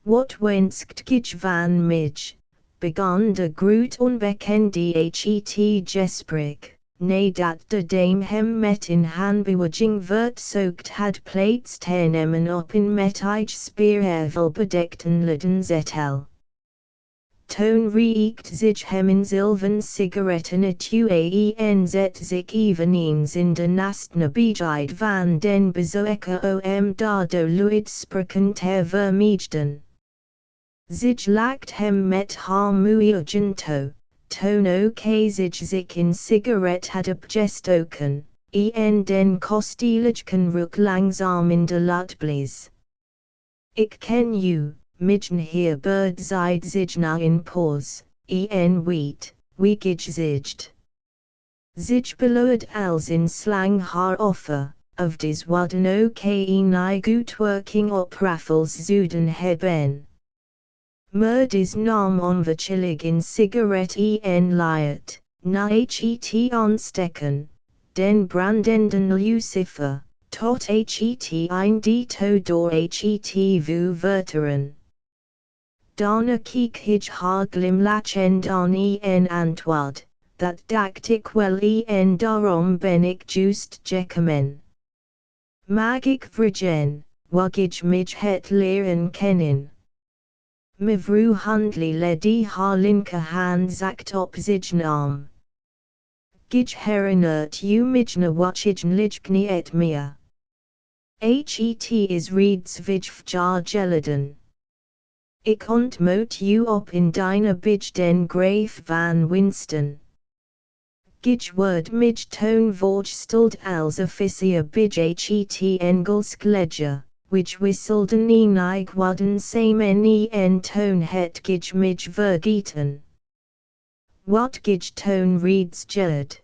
Wat wenst gij van mij, begon de groot onbekende het gesprek, nadat de dame hem met in handbeweging verzocht had plaats te nemen op een met speerhevel bedekten ledenzetel. Toon reikt zich hem in zilven sigaretten en zet zich eveneens in de naastnabijheid van den bezoeker om daardoor luidspreken te vermijden. Zich lakt hem met haar muurgento, toon ook zich in sigaret had opgestoken, en den kostelijken rook langzaam in de lucht blies. Ik ken u. Midgen hier birdzijde zich na in pause, en weet, wie gij zigt. Zich beloed als in slang haar offer, of des wadden ook een goed working op Raffles zuden hebben. Maar des nam onverchillig in sigaret en liet, na het aansteken, den brandenden lucifer, tot het einde door het vu verteren. Daarna keek hij haar glimlachend aan en antwoord, dat dacht ik wel en daarom ben ik juist gekomen. Mag ik vragen, waar gij mij het leren kennen? Mevrouw handly led haar linkerhand zacht op zijn arm. Gij herinnert u mij watchigen lichknie et meer. Het is reeds 5 jaar geleden. Ik ontmoet u op in diner bij den Graaf van Winston. Gij wordt mij toon voorgesteld als officier bij het Engelsk leger, which wisselden enig wadden samen en toon het gij mij vergeten. Wat gij toon reeds gered.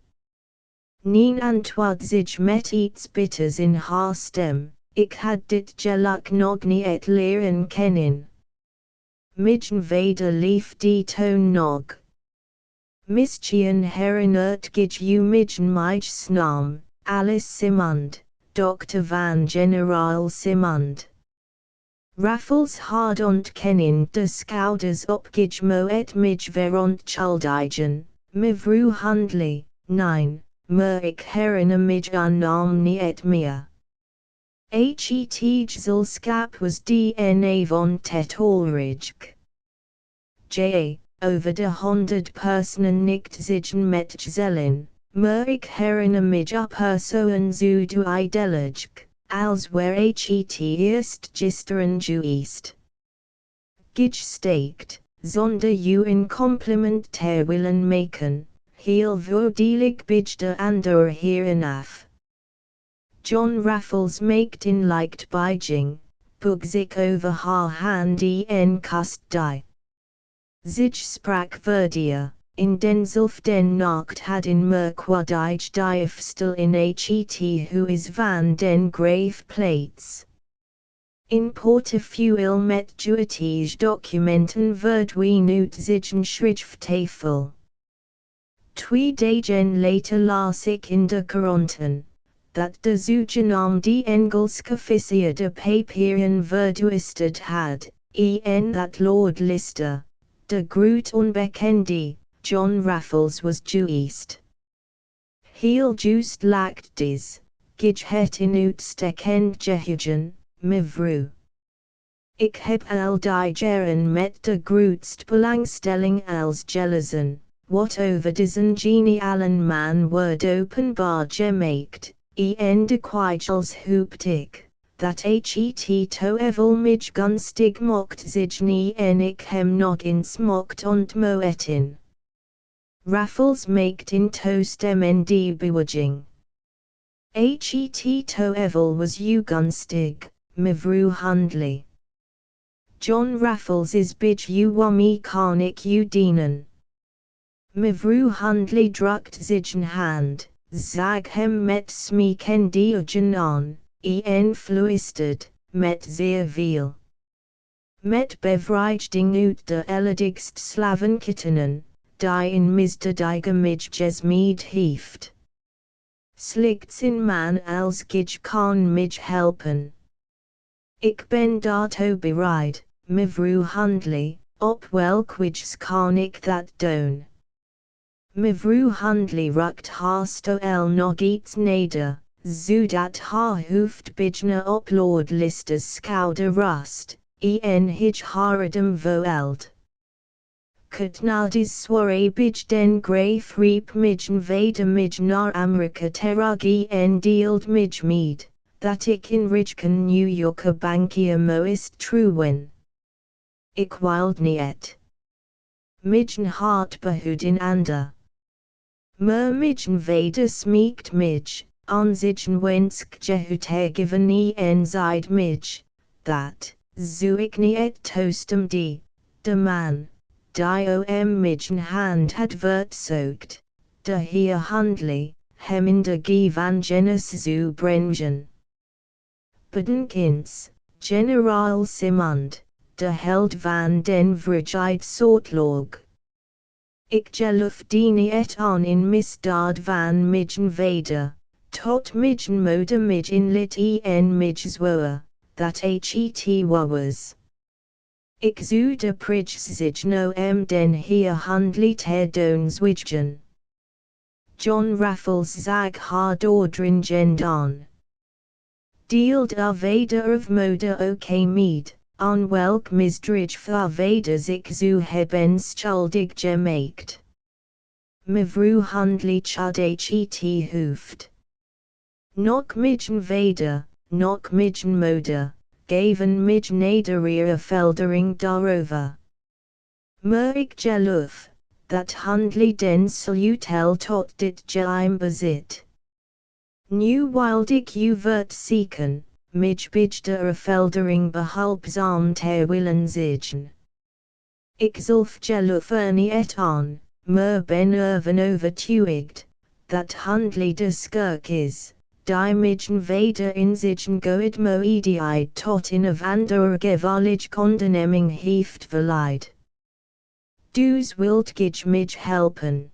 Nien antwoord zich met iets bitters in haar stem, ik had dit geluk nog niet leren kennen. Midgen weder lief die toon nog. Misschien herinnert gij u midgen mij naam, Alice Simond, dokter van generaal Simond. Raffles hard ontkenning de schouders op gij moet mij verontschuldigen, mevrouw handly, nein, maar ik herinner mij aan naam niet meer. Het gezelschap was DNA van Tetolrijk. Over de 100 personen nikt zichen met gezellen, maar ik herinner mij op persoon zo duidelijk, als waar het eerst gisteren geweest. Gij steekt, zonder u een compliment te willen maken, heel voordelig bij de ander heren af. John Raffles maakt in licht buiging, boog zich over haar hand en kust die. Zich sprak verdier, in denzelfden nacht hadden merkwaardig diefstal in het huis van den Graaf plaats. In portefeuille met juetige documenten verdween uit zijn schrifttafel. 2 dagen later las ik in de kranten, dat de zogenaamde Engelske officier de papieren verduisterd had, en dat Lord Lister, de groot onbekende, John Raffles was juist. Heel juist lakt dis, gij het in uitstekend geheugen, mevrouw. Ik heb al die jaren met de grootst belangstelling als gelezen, wat over deze geniale man wordt openbaar gemaakt, en de kwijtels hoopt ik, dat het toeval mij gunstig mocht zijn en ik hem nog eens mocht ontmoeten. Raffles maakt in toestemmende beweging. Het toeval was u gunstig, mevrouw Handley. John Raffles is bij u waarmee kan ik u dienen. Mevrouw Handley drukt zijn hand, zag hem met smekende ogen aan, en fluistert, met zeer veel. Met bevrijding uit de ellendigst slavenkettenen, die in misdadige gesmeed heeft. Slechts een man als gij kan mij helpen. Ik ben daartoe bereid, mevrouw Handley, op welk wijze kan ik dat doen? Mevrouw Handley rukt haar stoel nog iets neder, zodat haar hoofd bijna op Lord Lister's schouder rust, en hij haar adem voelt. Kurt Matull's soirée bij den Graaf riep mij weder mij naar Amerika terug en deelt mij med, dat ik in Richken New Yorker bankier moest trouwen. Ik wilde niet. Mijn hart behouden ander. Maar mijn weder smeekt mij, aan zijn wensk gehouden en zeid mij, dat, zo ik niet toestemde, de man, die mijn hand had verzoekt, de heer Handley, hem in de gevangenis zou brengen. Bedenkens, generaal Simond, de held van den vrijheidsoorlog. Ik geloofde niet aan in misdaad van mijn weder, tot mijn moeder mij inliet en mij zwoer, dat het was. Ik zou de prijs den heer Handley ter doen zwigen. John Raffles zag haar doordringend aan. Deelt weder of moeder ook med, aan welk misdrijf vaders ik zou hebben schuldig gemaakt. Mevrouw Handley chad het hoofd. Nog mijn weder, nog mijn moeder, gaven mij nederige veldering daarover. Maar ik geloof, dat Handley den sluitel tot dit geheim bezit. Nu wilde ik u verzeker, mij bij de veldering behulpzaam ter willen zijn. Ik zelf geloof niet aan, maar ben ervan overtuigd, dat Handley de schurk is, die mijn weder in zijn goedmoedigheid tot in of andere gevallige condemning heeft verleid. Dus wilt gij mij helpen?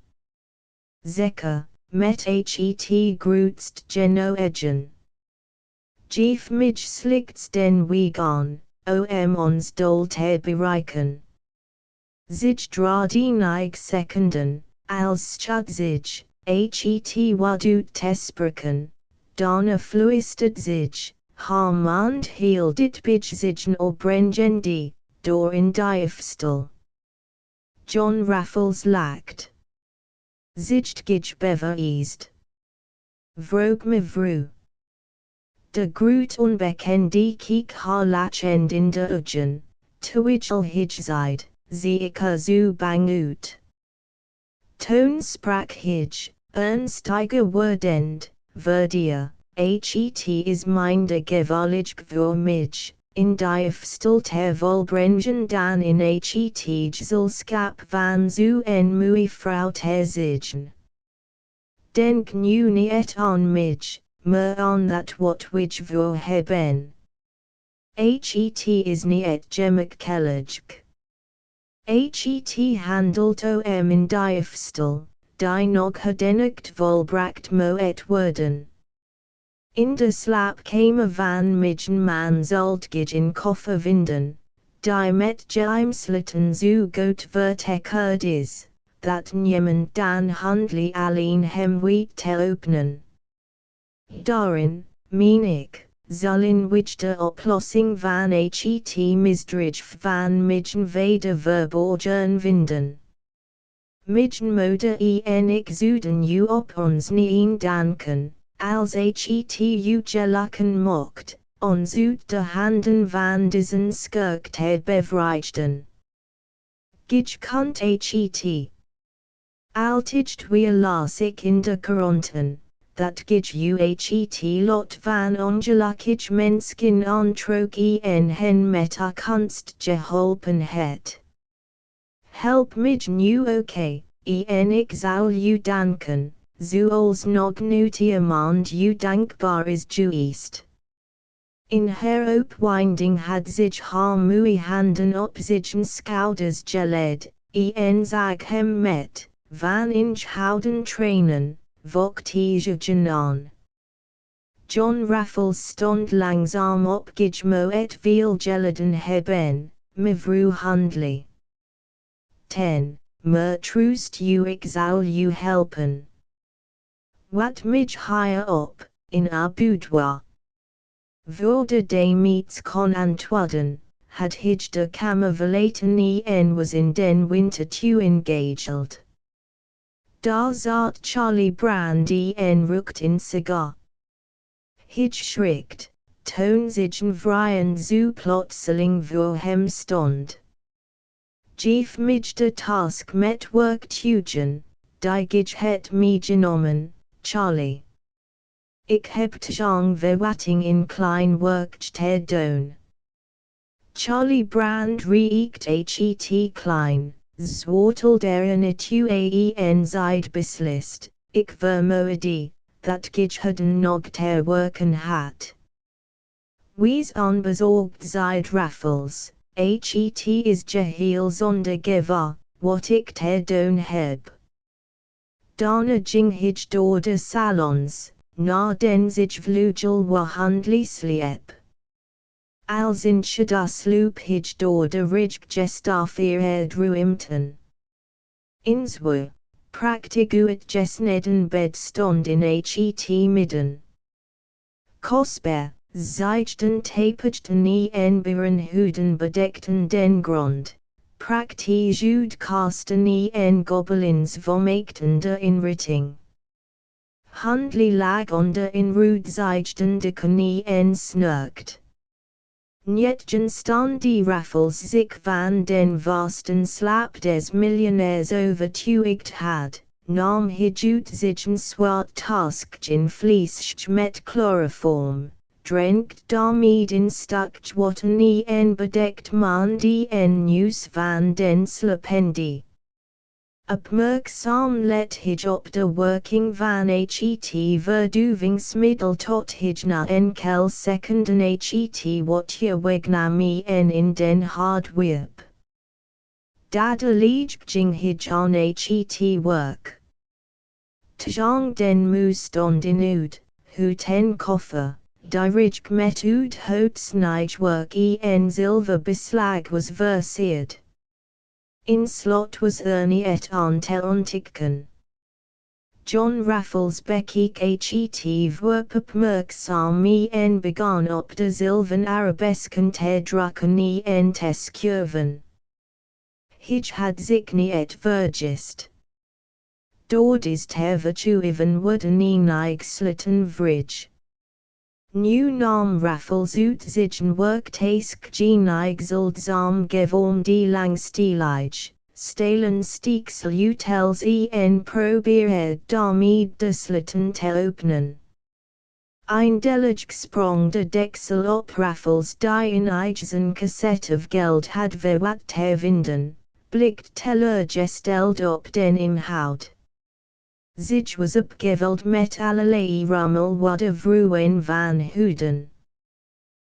Zeker, met het grootst genoegen. Geef mij slechts den weg aan, om ons doel te bereiken. Zich draait 9 seconden, als schud zich, het wat uit te spreken, daarna fluistert zich, haar mond heel dit bij zich opbrengende, door in diefstal. John Raffles lacht. Zich gij bevereased. Vroeg mevrouw. De groot onbekende keek haar lachend in de ogen, terwijl hij zeid, zie ik er zo bang uit. Toen sprak hij, ernstiger wordend, verdier, het is minder gevaarlijk voor mij, in diefstal ter volbrengen dan in het gezelschap van zo en mevrouw te zijn. Denk nu niet aan mij, maar aan dat wat wij voor hebben. Het is niet gemakkelijk. Het handelt in diefstal, die nog gedenkt volbracht moet worden. In de slaap came van midden man zultgij in koffer vinden, die met geheimslitten zo goed vertekerd is, dat niemand dan handly alleen hem weet te openen. Daarin, meen ik, zullen wij de oplossing van het misdrijf van midden weder verborgen vinden. Midden mode ik zouden u op ons neen danken, als het u gelukken mocht, ons uit de handen van diesen schurk te bevrijden. Gij kunt het. Altijd weer las ik in de kranten, dat gij u het lot van ongelukkig mensken ontrook en hen met a kunst geholpen het. Help mij nu ook, en ik zal u danken, zoals nog nooit iemand u dankbaar is geweest. In her opwinding had zich haar moe handen op zijn schouders gelegd, en zag hem met, van inhouden trainen, vochtige aan. John Raffles stond langzaam op moet veel geleden hebben, mevrouw Handley. 10. Maar troost u ik zal u helpen. Wat mij higher op, in our boudoir. Voor de meets kon antwoorden, had hij de kamer verlaten en was in den winter toe engaged. Daar zat Charlie Brandy en rookte een sigaar. Hij schrikt, toen zich vrijen zo plotseling voor hem stond. Geef mij de task met werktuigen, die gij het meegenomen, Charlie. Ik heb te verwachting in klein werk te doen. Charlie Brand reikt het klein, zworteld naartoe en zeid beslist, ik vermoedde, dat gij heden nog te werken had. Wees onbezorgd zeid Raffles, het is geheel zonder gevaar, wat ik te doen heb. Daarna ging hij door de salons, naar den zich vleugel waar handly sliep. Als in shada sloop hij door de rig gestaffeerd ruimten. Inswo, prachtig uit gesneden bed stond in het midden. Kostbaar, zijden tapijten en berenhoeden bedekten den grond, prachtig uitkasten en gobelins vermaakten de inrichting. Handly lag onder in roedzijden de knie en snurkt. Nietgen staan die Raffles zich van den vasten slaap des miljonairs overtuigd had, nam hij uit zijn zwart taskjen vlees met chloroform, drenkt daarmee in stuk water en bedekt man die en nieuws van den slapendie. Opmerkzaam let hij op de werking van het verduvingsmiddel tot hij na enkele seconden het watje wegnam en in den hard wierp. Dadelijk ging hij aan het werk. Tjang den moe stond in ud, hoed en koffer, die met ud hout snijwerk en zilver beslag was versierd. In slot was het aan te ontdekken. John Raffles bekeek het voorwerp opmerkzaam en begon op de zilveren arabesken te drukken en te schurven. Hij had zich niet vergist. Doordat te vertuiven worden enig slitten vridge. Nu nam Raffles uit zijn werktask genig zeldzam gevormde langstilige, stalen steeksel utils en probeerde daarmee de slitten te openen. Eindelijk sprong de deksel op Raffles die in zijn cassette of geld had verwacht te vinden, blikt teleurgesteld op den inhoud. Zich was opgevuld met allerlei rommel wat de vrouwen van hoeden.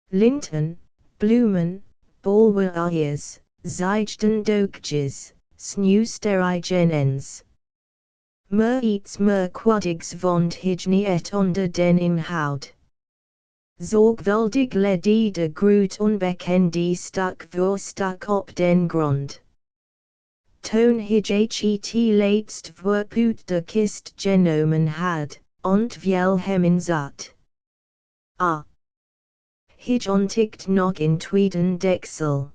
Linten, bloemen, bolwerjes, zijden doekjes, snuisterigens. iets merkwürdigs vond hij niet onder den inhoud. Zorgvuldig led de groot onbekende stuk voor stuk op den grond. Toen hij het laatst werp uit de kist genomen had, ontviel hem in zat. Hij ontdekt nog in tweeden deksel.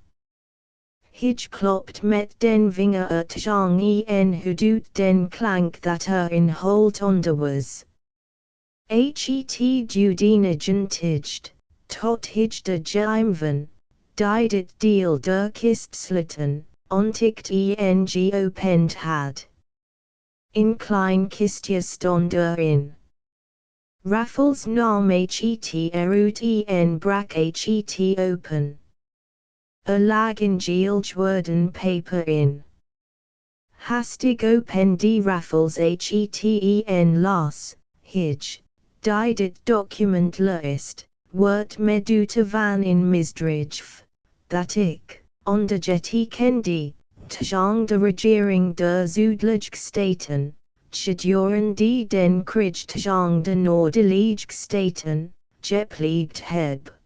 Hij klopt met den vinger tegen en houdt den klank dat in hold onder was. Het duurde tot hij de geheim dit deel der kist sluiten, ontdekt en opend had. In klein kistje stond erin. Raffles nam het eruit en brak het open. Lag in worden paper in. Hastig opende Raffles het en las, hij, dit document leest, wordt meduta van in misdrijf, dat ik, onderjet kende, tegen de regering der Zuidelijke Staten, gedurende den Krieg tegen de Noordelijke Staten, gepleegd heb.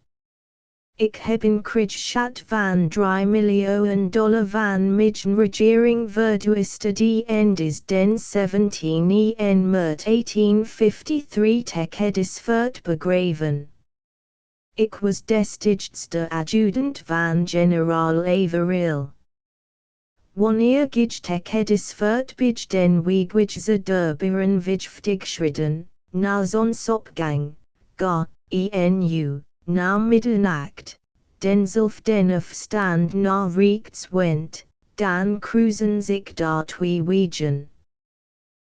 Ik heb een krijgsschat van $3 miljoen van mijn regering verduisterd en is den 17 en maart 1853 tekedisfert begraven. Ik was destijds adjudant van generaal Averil. Wanneer gij tekedisfert bij den wegweg der beren vijftigschritten, na zonsopgang, ga, enu. Na middernacht, denzelfden afstand na rechts went, dan cruisen zich daar twee wegen.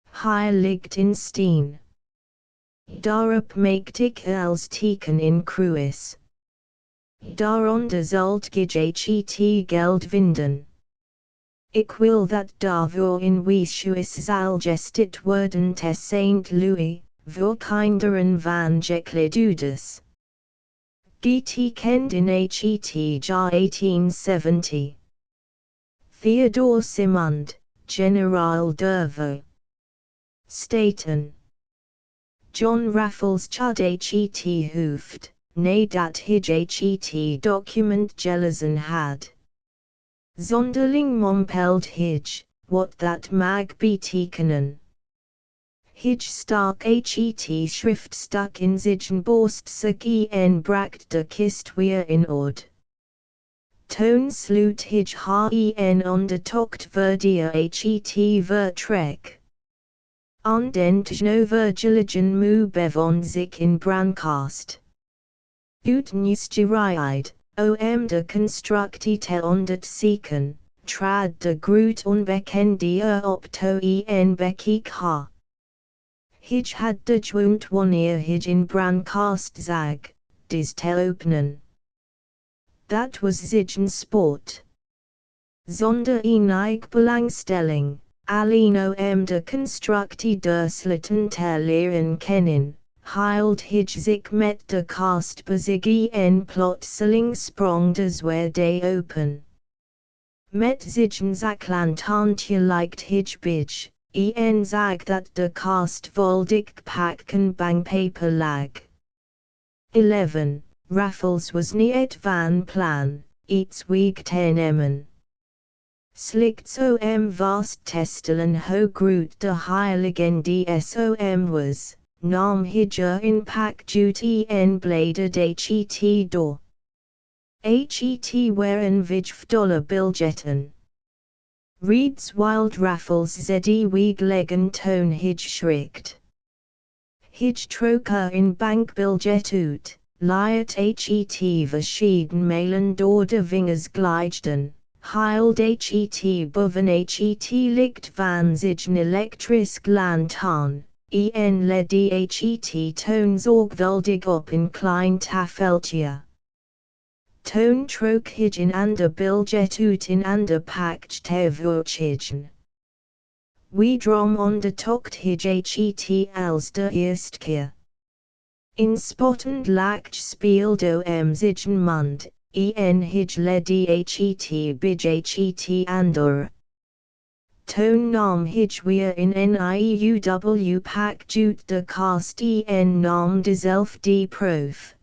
Hij ligt in steen. Daarop maakt ik als teken in kruis. Daaronder zult gij het geld vinden. Ik wil dat daarvoor in weeshuis zal gestit worden te St. Louis, voor kinderen van gekledudes. Gt kend in het jaar 1870. Theodore Simond, General Dervo. Staten. John Raffles chad het hoofd, nadat hij het document gelezen had. Zonderling mompelt hij, wat dat mag betekenen. Hij stak het schriftstuk in zijn borst en bracht de kist weer in orde. Toen sloot hij haar en ondertocht verdier het vertrek. Aan den tegenovergelegen mu bevond zich in brandkast. Uit nieuwsgierigheid, om de constructie te onderzoeken, trad de groot onbekende op toe en bekeek haar. Hij had de junt wanneer hij in brandkast zag, des te openen. Dat was zijn sport. Zonder enig belangstelling, alleen om de constructie der slitten te leren kennen, hield hij zich met de kast bezig en plotseling sprong de deur open. Met zijn zaklantantje lijkt hij bij. En zag dat de kast vol dik pakken bankpaper lag. 11. Raffles was niet van plan, iets weg te nemen. Slechts vast testelen hoe groot de heiligende som was, nam hij in pak duty en bladerde het door. Het waren $5 biljetten. Reeds wild Raffles zeddy weeg leggen toon hij schrikt. Hij trok in bankbiljet uit, liet het verschieden malen door de vingers glijden, hield het boven het licht van zijn elektrisch lantaarn, en ledde het toon zorgvuldig op een klein tafeltje. Toen trok hij een ander biljet uit een ander pakje te voortschrijven. Wederom ondertocht hij het als de eerste keer. In spottend lacht speelde zijn mond, en hij ledde het bij het ander. Toon nam hij weer in nieuw pak jut de kast en nam dezelf die proef.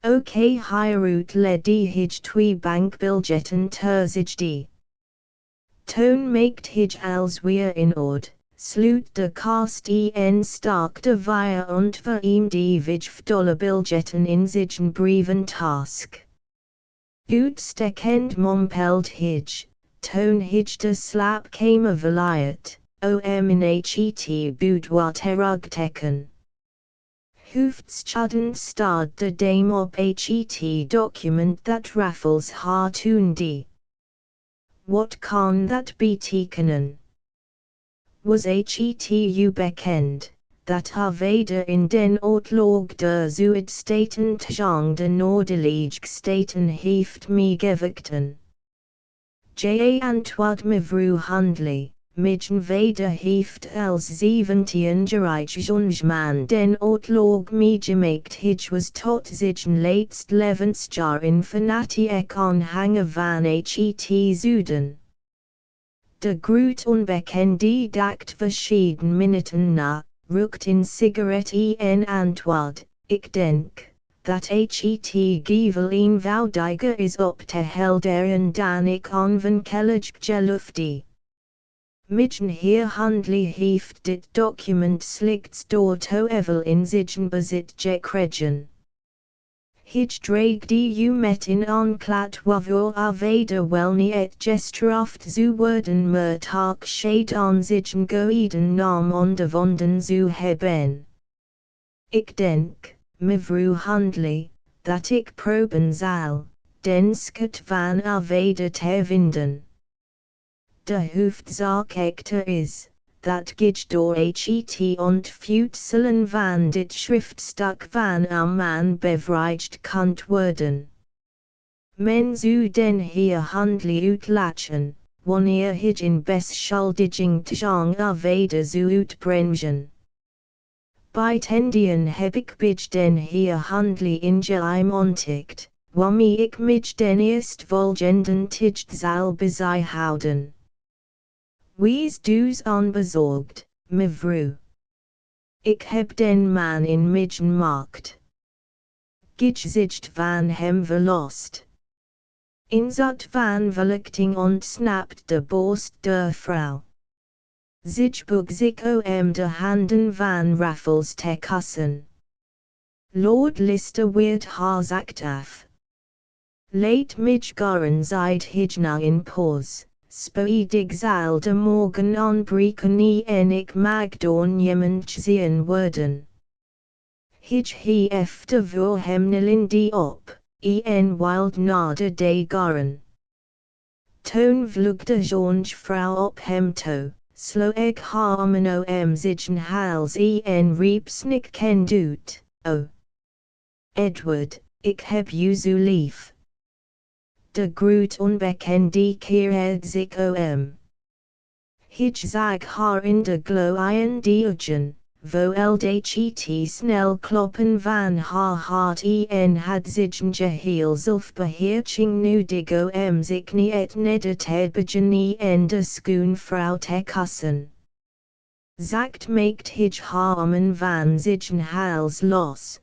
Ok hierut le die hij twee bankbiljetten terzij die. Toon maakt hij als weer in ord, sluit de kast en stak de via ontver die $5 biljetten in zijn brieven task. Uitstekend mompeld hij. Toon hij de slaapkamer verliet, in het boudoir terugtrekken. Hoofdstudent staat de dame op het document dat Raffles haar toonde. Wat kan dat betekenen? Was het bekend, dat haar vader in den oorlog der Zuidstaten tegen de Noorderlige Staten heeft meegevochten? Antwoord mevrouw Handley, mijn vader heeft als 17-jarig jongman den oorlog meegemaakt. Hij was tot zijn laatst levensjaar in fanatiek aanhanger van het zuiden. De groot onbekende dacht verschieden minuten na, rookte een sigaret en antwoord, ik denk dat het gevel eenvoudiger is op te helderen dan ik aanvankelijk geloofde. Mijnheer Handley heeft dit document slechts door toeval in zijn bezit gekregen. Hij dreigde met een aanklacht waarvoor haar vader wel niet gestraft zou worden, maar tak shade aan zijn goeden naam ondervonden zou hebben. Ik denk, mevrouw Handley, dat ik proben zal, den schat van haar vader te vinden. De hoofdzaak echter is, dat gij door het ontfutselen van dit schriftstuk van haar man bevrijd kunt worden. Men zou den heer Handley uitlachen, wanneer hij in beschuldiging tegen haar vader zou uitbrengen. Bijtendien heb ik bij den heer Handley in geheim ontdekt, waarmee ik mij den eerstvolgenden tijd zal bezighouden. Wees dus onbezorgd, mevrouw. Ik heb den man in mijn macht. Gij zijt van hem verlost. In zat van verlichting ontsnapt de borst der vrouw. Zich boog zich de handen van Raffles te kussen. Lord Lister weert haar zacht af. Laat mij gaan, zeid hij na een pause. Spoedig zal de morgen aanbreken en ik mag door niemand gezien worden. Hij heeft voor hem nilindi op, en wild nader de garen. Toen vloog de jonge vrouw op hem toe, sloeg haar armen om zijn hals en riep snikkend uit, O! Edward, ik heb je zo lief. De groot onbekende keerde zich om. Hij zag haar in de glooiende ogen, voelde het snel kloppen van haar hart en had zijn geheel zelfbeheersing nodig om zich niet neder te buigen en de schoon vrouw te kussen. Zacht maakt hij haar armen van zijn hals los.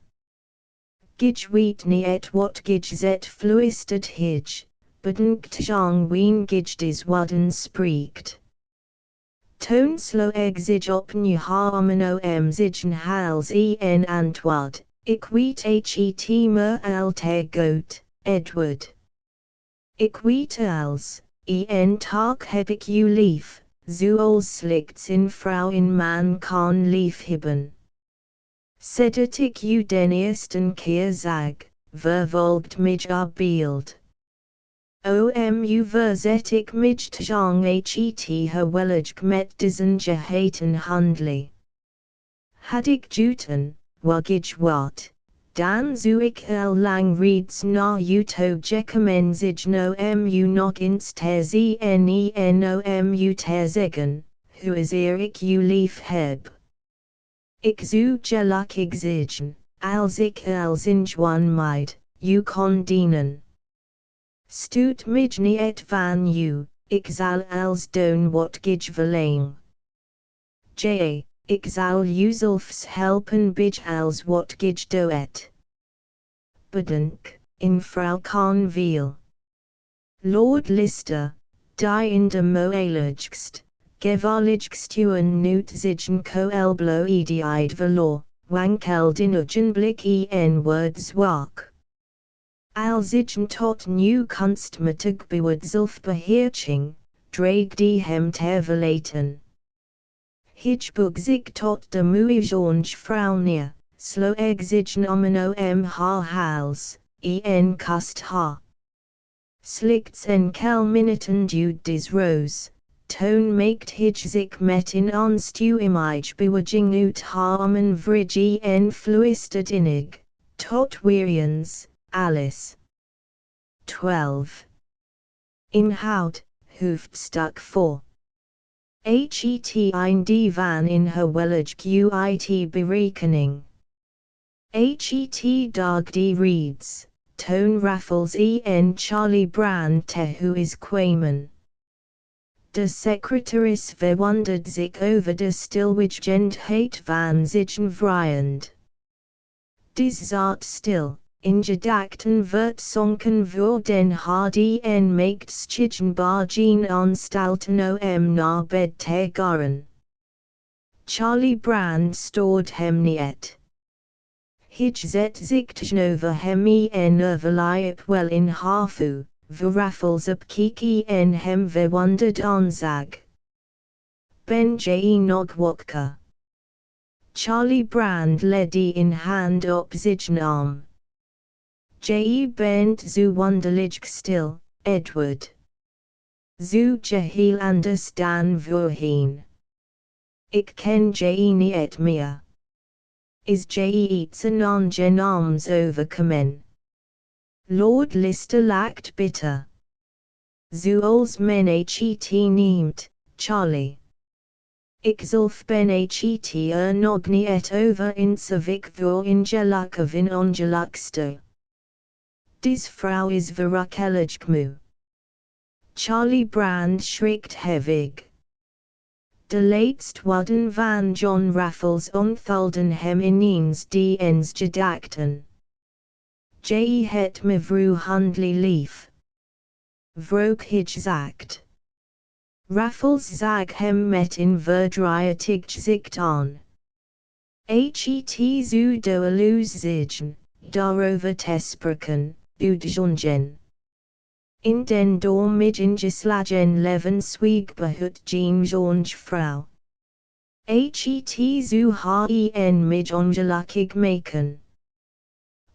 Gij weet niet wat gij zet fluistert hij, bedenkt tegen wien gij des woorden spreekt. Toen sloeg zich opnieuw haar armen om zijn hals en antwoord, ik weet het maar al te goed, Edward. Ik weet alles, en tak heb ik je lief, zoals slechts een vrouw een man kan liefhebben. Sedert ik je den eersten keer zag, vervolgt mij haar beeld. U verzet ik mij tegen het huwelijk met deze geheten Handley. Had ik juten, waar ik wat, dan zou ik al lang reeds naar u toe gekomen zijn u nog eens te zien en u te zeggen, hoezeer ik u lief heb. Ik zou gelukkig zijn, als ik als een meid, u kon dienen. Stoot mij niet van u, ik zal als doen wat gij verlang. J. Ik zal u zelfs helpen bij als wat gij doet. Bedank, in vrouw kan veel. Lord Lister, die in de moeilijkst, gevaarlijkst uwen nut zigen koelblo edijd verloor, wankeld in ogenblik en wordswak. Al zigen tot nu kunstmatig beword zelfbeheersching, dreig die hem ter verlaten. Hijbug zich tot de muijonge vrouw neer, slo zigen om haar hals, en kust haar. Slicks en minuten duwt des roos, toon maakt hij zich met in onstuimige beweging uit haar armen vrij en fluistert innig, tot weeriens, Alice. 12. Inhoud, hoofdstuk 4. Het een divan in gewellig uit berekening. Het dag die reads, Toon Raffles en Charlie Brand te huis kwamen. De secretaris verwondert zich over de stilweggendheid van zigen vrijend. Dis zat stil, in gedachten verzonken voor den hardy en maakt schijnbaar geen anstalten om naar bed te gaan. Charlie Brand stoort hem niet. Hij zet zich tegenover hem en overlijp wel in haar voet, Raffles op kiki en hem verwonderd aanzag. Ben je nog wakker? Charlie Brand led die in hand op zijn arm. Je bent zo wonderlijk stil, Edward. Zo geheel anders dan voorheen. Ik ken je niet meer. Is je iets onaangenaams overkomen? Lord Lister lacht bitter. Zoals men het neemt, Charlie. Ik zelf ben het nog niet over insewik voor ingeluk of in ongelukste. Dis vrouw is verrukkelijk moe. Charlie Brand schrikt hevig. De laatst woorden van John Raffles onthalden hem ineens die eens gedachten. Je het mevrouw handely lief. Vroeg hij zacht. Raffles zag hem met een verdrietig gezicht aan. Het zo doelloos zigen, daarover te spreken, uitjongen. In den door midden geslagen leven zwieg behut geen jonge vrouw. Het zo haar en mij ongelukkig maken.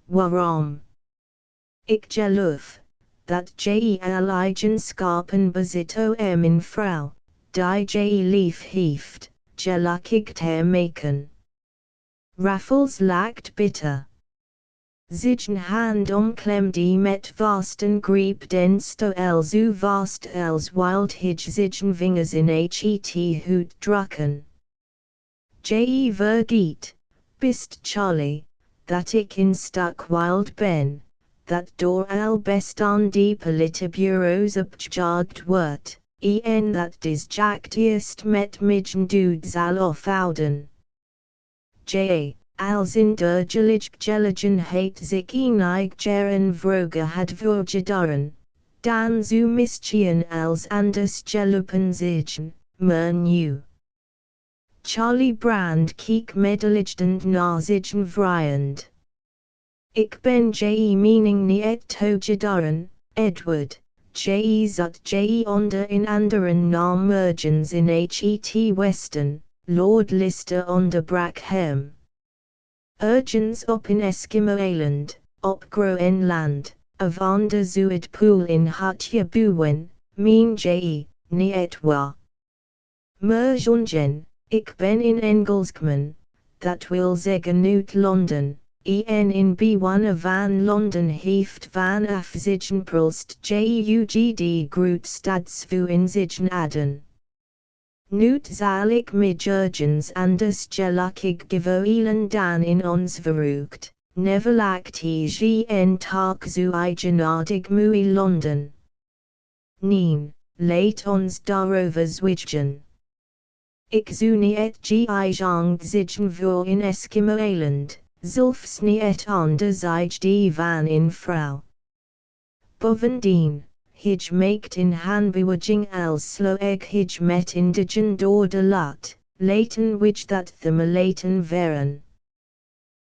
Waarom? Ik geloof, dat je eigenschappen bezit om een vrouw, die je lief heeft, gelukkig te maken. Raffles lacht bitter. Zijn hand omklemde met vasten greep den stoel zo vast als wild hij zijn vingers in het hoed drukken. Je vergeet, best Charlie, dat ik in stuk wild ben, dat door al bestaan die politiebureaus opgejaagd wordt, en dat des jactiest met midden dood zal ophouden. Je, als in der geligenheid zich enig jaren vroeger had voorgedaan, dan zo mischien als anders gelopen zigen, maar nu. Charlie Brand keek medelijdend naar zigen vrijend. Ik ben je mening niet toegedaan, Edward, je zat je onder in anderen naam ergens in het westen, Lord Lister onderbrak hem. Ergens op in Eskimo-eiland, op Groenland, van de Zuidpool in Hartje Boeien, meen je, niet waar. Maar jongen, ik ben in Engelsman, dat wil zeggen uit Londen, en in B1 van Londen heeft vanaf zigen prulst jugd groot stadsvu in zigen adden. Nut zal ik mij ergens anders gelukkig geworden dan in ons verrukt, neverlakt je en tak zo eigenaardig moe Londen. Neen, late ons daarover zwijgen. Ik zou niet geijang zitten voor in Eskimo-eiland, zelfs niet anders ik die van in vrouw. Bovendien, hij maakt in handbeweging als slow ik hij met indigen door de lat, laten which that the laten veren.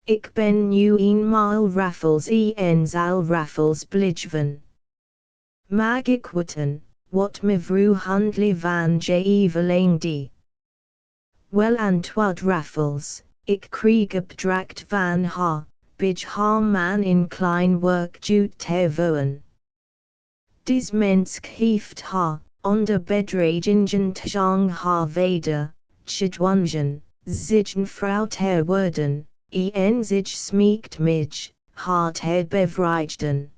Ik ben nu eenmaal Raffles zal Raffles blijven. Mag ik weten, wat mevrouw handle van je verlangde? Wel antwoord Raffles, ik kreeg opdracht van haar, bij haar man in klein werk uit te wonen. Des mens heeft haar, onder bedreigingen tegen haar weder, gedwongen, zich een vrouw te worden, en zich smeekt mij, haar te bevrijden.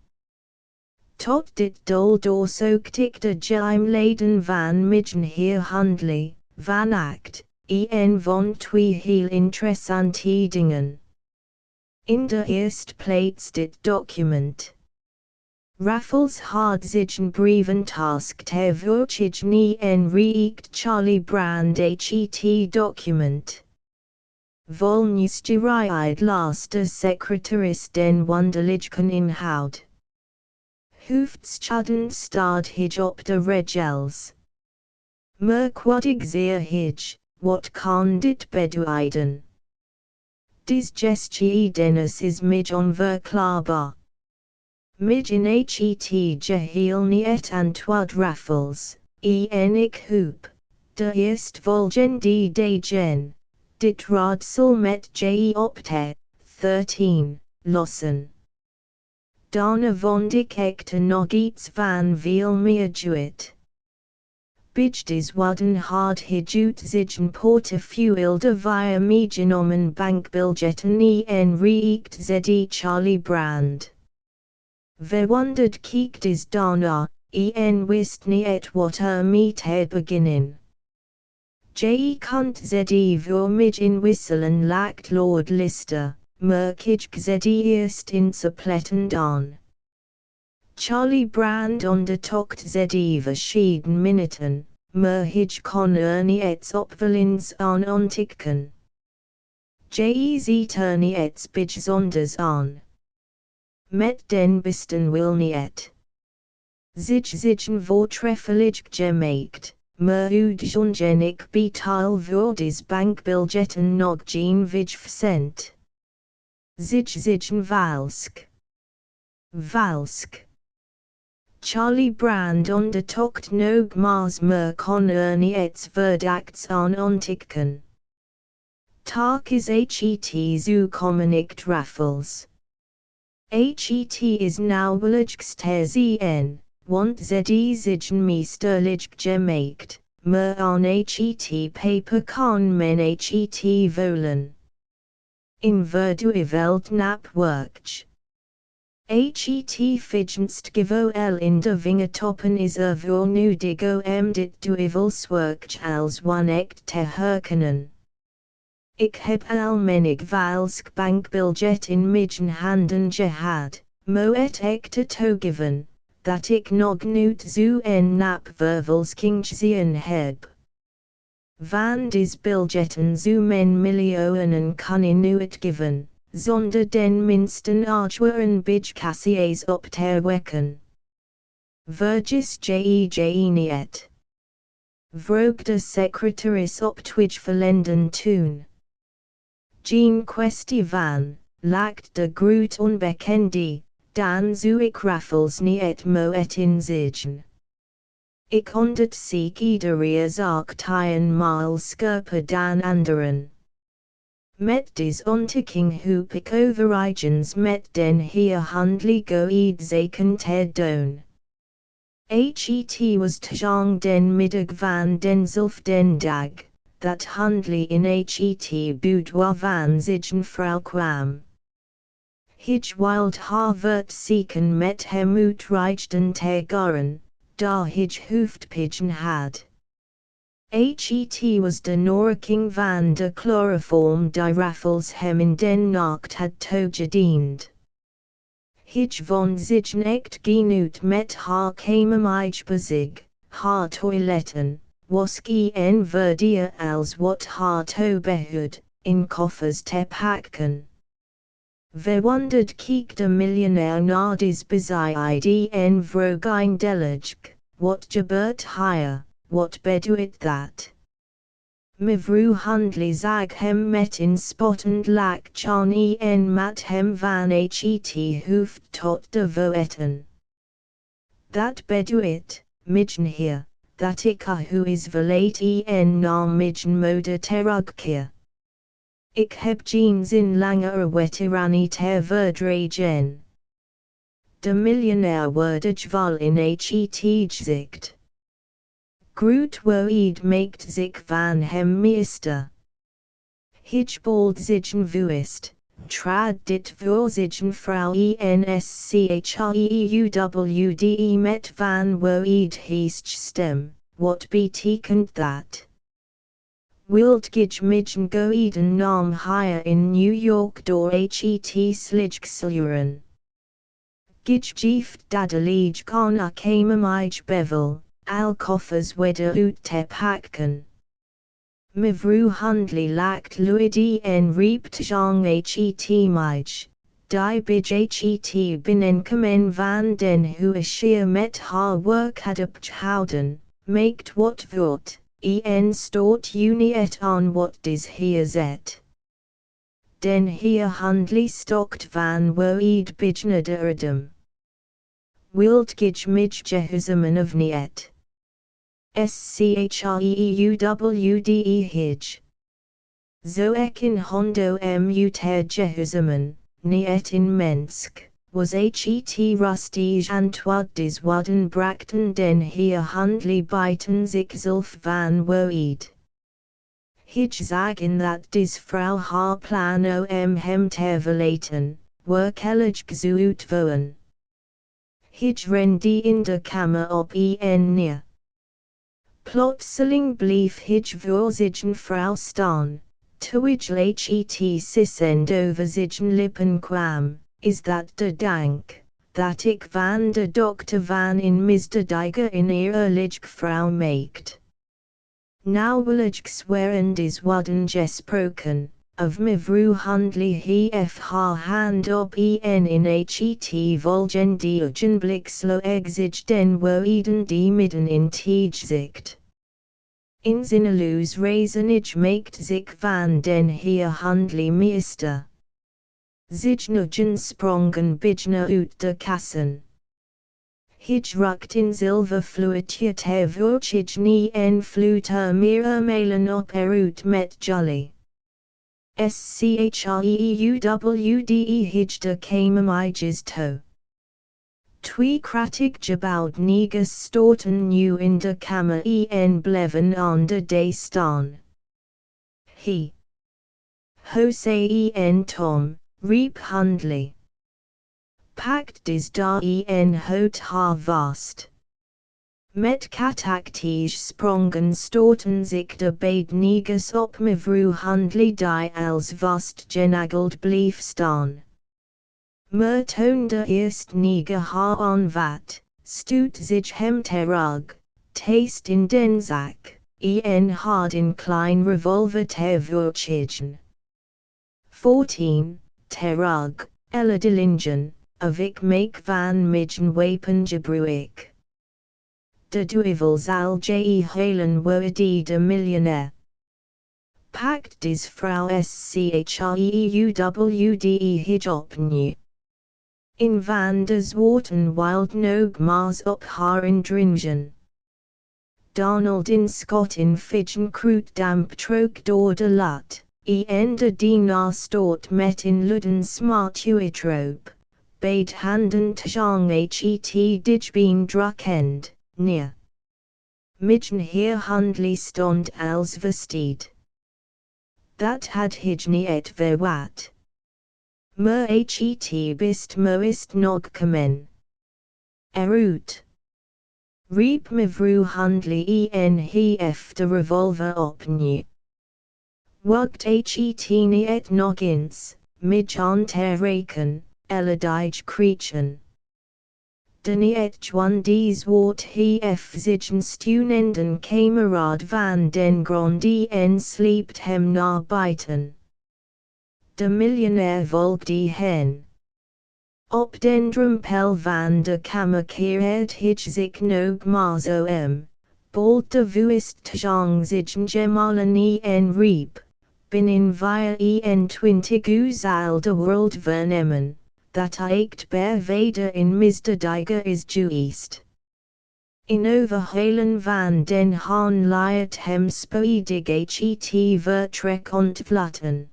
Tot dit doel doorzoekt ik de geheimheden van mijn heer handle, van acht, en van twee heel interessante dingen. In de eerste plaats dit document. Raffles had zich een brieventask te verzichten en reikt Charlie Brand het document. Volgens de laatste secretaris den wonderlijken inhoud. Hoofdstaden staat hij op de regels. Merkwaardig zeer hij, wat kan dit beduiden? Des gestie dennis is mij onverklaarbaar. Mij in het geheel niet antwoord Raffles, en ik hoop, de eerstvolgende dagen, dit raadsel met je op te, 13, lossen. Daarna vond ik echter nog iets van veel meer uit. Bijdes worden had hij uit zich een portefeuille via meegenomen bankbiljetten en reikt ze Charlie Brand. Verwonderd kijktes daarna, en wist niet wat mee te beginnen. Je kunt ze voor mij inwisselen laat Lord Lister, maar ik ze eerst in suppletten dan. Charlie Brand ondertocht ze verschieden minuten, maar hij kon niet opvallends aan ontdekken. Je ziet niet bijzonders aan. Met den besten wil niet. Zich voortreffelijk gemaakt, maar uitzonderlijk betaal voor des bankbiljetten nog geen 5 cent. Zich valsk. Valsk. Charlie Brand ondertocht nogmaals maar kon niet verdachts aan ontdekken. Tak is het zo communict Raffles. Het is nauwelijks te zien, want ze zich meesterlijk gemaakt, maar aan het paper kan men het voelen. In verduiveld napwerk. Het fidgenst gevoel in de vingertoppen is voor nodig dit duivelswerk als echt te herkennen. Ik heb al menig valsk bankbiljet in mijn handen gehad, maar het echte toegeven, dat ik nog nooit zo en napwervels zien heb. Van des biljetten zo men miljoenen kan uitgeven, zonder den minsten een bijkassiers op te wekken. Vergis je niet. Vroeg de secretaris op verlenden toen. Geen kwestie van, lacht de groot onbekende, dan zou ik Raffles niet moet inzigen. Ik onderzoek iedere zaak tienmaal scherper dan anderen. Met des ontdekking hoop ik overigens met den heer handle iets zeker te doen. Het was tegen den middag van denzelfden dag, dat handle in het boudoir van zijn vrouw kwam. Hij wilde haar verzieken met hem uitrijden te garen, daar hij hoofdpijn had. Het was de noorking van de chloroform die Raffles hem in den nacht had toegediend. Hij vond zich echt genoeg met haar kamemij bezig, haar toiletten, was en verdier als wat haar toebehud, in koffers te pakken. Verwonderd keek de miljonair naar des bezijde en vroeg eindelijk, wat gebeurt hier, wat bedoelt dat? Mevrouw Hundley zag hem met in spottend lach en mat hem van het hoofd tot de voeten. Dat bedoelt, mijnheer, dat ik u is verlaat en naar mijn moeder terugkeer. Ik heb geen zin langer veterani ter verdragen. De miljonair wordt geval in het gezicht. Groot woord maakt zich van hem meester. Hijbold zigen vuist, trad dit voorzigen vrouw enschreuwde met van woord heest stem, wat betekent dat? Wilt gij midden goeden naam hier in New York door het slijksluren? Gij geeft dadelijk kan mij bevel, al koffers weder uit te pakken. Mevrouw Hundley lacht luide en riep tegen het mij, die bij het binnenkomen van den huisheer met haar werk had opgehouden, maakt wat wordt. En stoort niet aan wat des heer zet. Den heer Hundley stokt van woord bijnederdem. Wilt gij mij gehuzamen of niet? Schreeuwde hij. Zo ik in hondo ter gehuzamen, niet in mensk, was het rustig antwoord des worden brachten den heer Hundley bijten zichzelf van woord. Hij zagen dat des vrouw haar plan om hem ter verlaten, werkelijk uitvoeren. Hij rende in de kamer op en neer. Plotseling bleef hij voor zijn vrouw staan, terwijl het sissend over zijn lippen kwam. Is dat de dank, dat ik van de dokter van in misdadiger in eerlijk vrouw maakt? Nou wil ik zweren des worden gesproken, of mevrouw Hundley hef haar hand op en in het volgende ogenblik sloeg zich den woorden die midden in het gezicht. In zinneloos rezenij maakt zich van den heer Hundley meester. Zijnegen sprongen bijna uit de kassen. Hij rukt in zilverfluitje ter voortje en fluit meermalen op eruit met jolly. Schreeuwde hij de kamermeisjes toe. Twee kratig gebouwd negers storten nu in de kamer en bleven aan de day staan. He. Jose en Tom, riep Hundley. Pakt des daar en houdt haar vast. Met katachtige sprongen storten zich de beide negers op mevrouw Hundley die als vast genageld bleef staan. Maar toen de eerste neger haar aanvat, stoot zich hem terug, taste in den zak, en had een klein revolver ter voortje. 14. Terug, elle delingen, of ik make van mijn wapen gebruik. De duivel zal je helen worden de miljonair. Pakt des vrouw schreeuwde hij opnieuw. In van des woorden wild nogmaals op haar indringen. Donald in Scott in Fidgen kroet damp trok door de lat, en de dienaar stort met in luden smart uitroep, beid handen tegen het dichtbeen drukkend, neer. Mijnheer Hundley stond als versteed. Dat had hij niet verwacht. Maar het bist moest nog komen. Eruit. Riep mevrouw Hundley en hef de revolver opnieuw. Wagt het niet nog eens, mij aan te reken, elle die kriechen. Daniet Juan dies wat he zich stunenden kamerad van den grond en sleept hem naar buiten. De miljonair volgt die hen. Op den drempel van de kamer keert zich nogmaals bold de vuist zich gemalen en riep, binnen 24 uur zal de world vernemen, dat echt bervede in misdadiger is geweest. In overhalen van den haan liet hem spoedig het vertrek ontvluchten.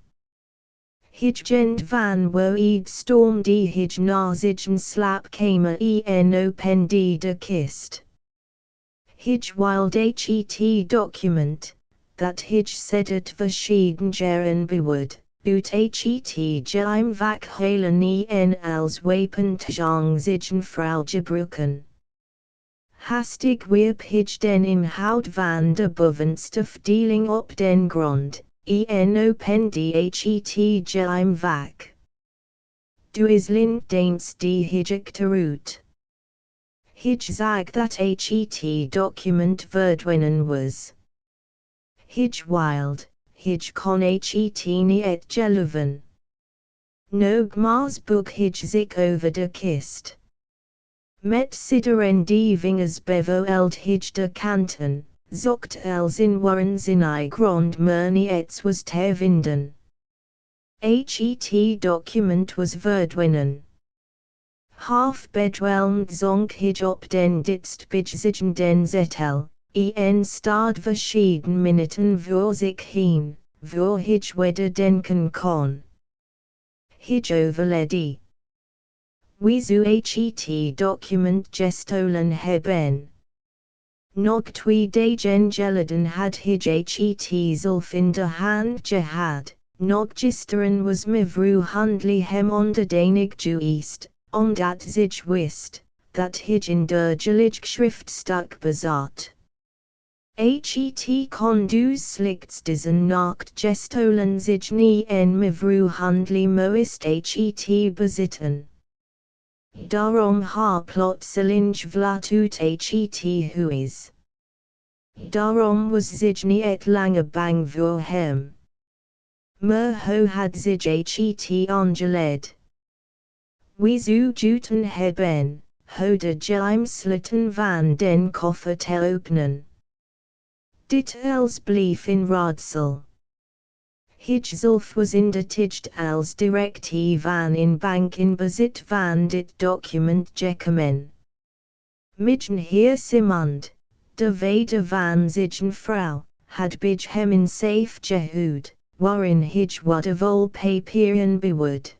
Gent van woed storm die naar zijn slaapkamer en opende de kist. Wild het document, dat sedert verschieden jaren bewoed, uit het geheim vak halen en als wapen tegen zijn vrouw gebruiken. Hastig wierp den inhoud van de bovenste verdeling op den grond, en opende het geheim vak. Du is lintdeens die teruit. Zag dat het document verdwenen was. Wild, kon het niet geloven. Nogmaals boog zich over de kist. Met sideren die vingers bevoeld de kanten, zocht els in warren zijn grond niet was te vinden. Het document was verdwenen. Half bedwelmd zonk op den ditst den zetel, en staard verschieden minuten voor zich heen, voor weder denken kon. Overledde. Wieso het document gestolen hebben. Nog 2 dagen geleden had het zelf in de hand gehad, nog gisteren was mevrouw handel hem onder denig geweest, omdat zich wist, dat in dergelijk schriftstuk bezat. Het kon dus slechts deze nacht gestolen zich niet en mevrouw handel moest het bezitten. Daarom haar plotseling vlat uit het huis. Daarom was zich niet langer bang voor hem. Maar hoe had zich het aangeled? Wieso juten hebben, hoe de geheimsluiten van den koffer te openen. Dit els bleef in raadsel. Zelf was inderdaad als directie van in bank in bezit van dit document gekomen. Mijnheer Simond, de vader van zijn vrouw, had bij hem in safe gehouden, waarin wat of al papieren bewoed.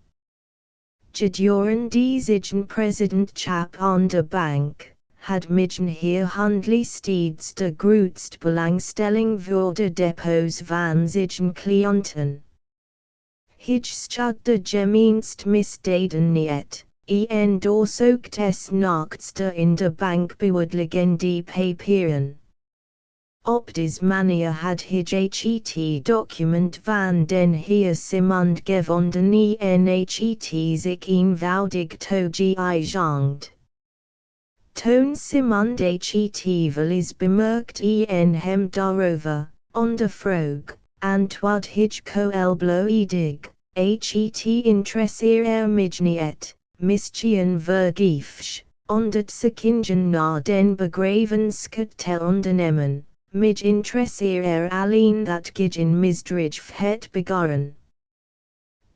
Gedurende die zijn president chap aan de bank, had mijnheer handel steeds de grootste belangstelling voor de depots van zijn cliënten. Schat de gemeenst misdaden niet, en doorzoekt des nachts de in de bank bewoedligende papieren. Op deze manier had het document van den heer Simond gevonden en het zich eenvoudig toegeëigend. Toen Simond het wel is bemerkt en hem daarover, ondervroeg, antwoord koelbloedig, het interesseer mij niet, misschien vergeefs, omdat ze kinderen naar den begravenschap te ondernemen. Mij interesseer alleen dat in misdrijf het begaren.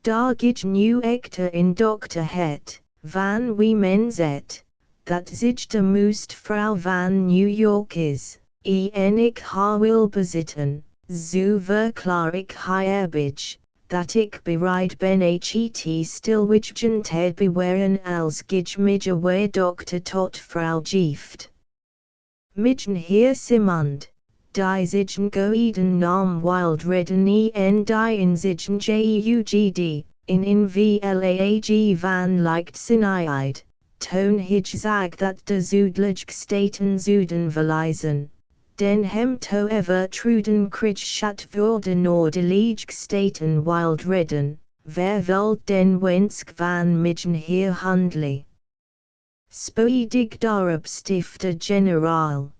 Daar nu echter in dokter het, van wie men zet, dat zich de moest vrouw van New York is, en ik haar wil bezitten, zo verklaar ik eerbiedig, dat ik bereid ben het stilwidgen te bewaren als mij weer dokter tot vrouw geeft. Mijnheer Simond, die zich goeden naam wild redden en die in zich geugd, in vlaag van lijkt sinheid, toon zag dat de zuidelijke staten zouden verliezen, den hem to evertruden schat voor de noordelijke staten wild redden, vervuld den wensk van mijnheer handel. spoedig daarop stifter generaal.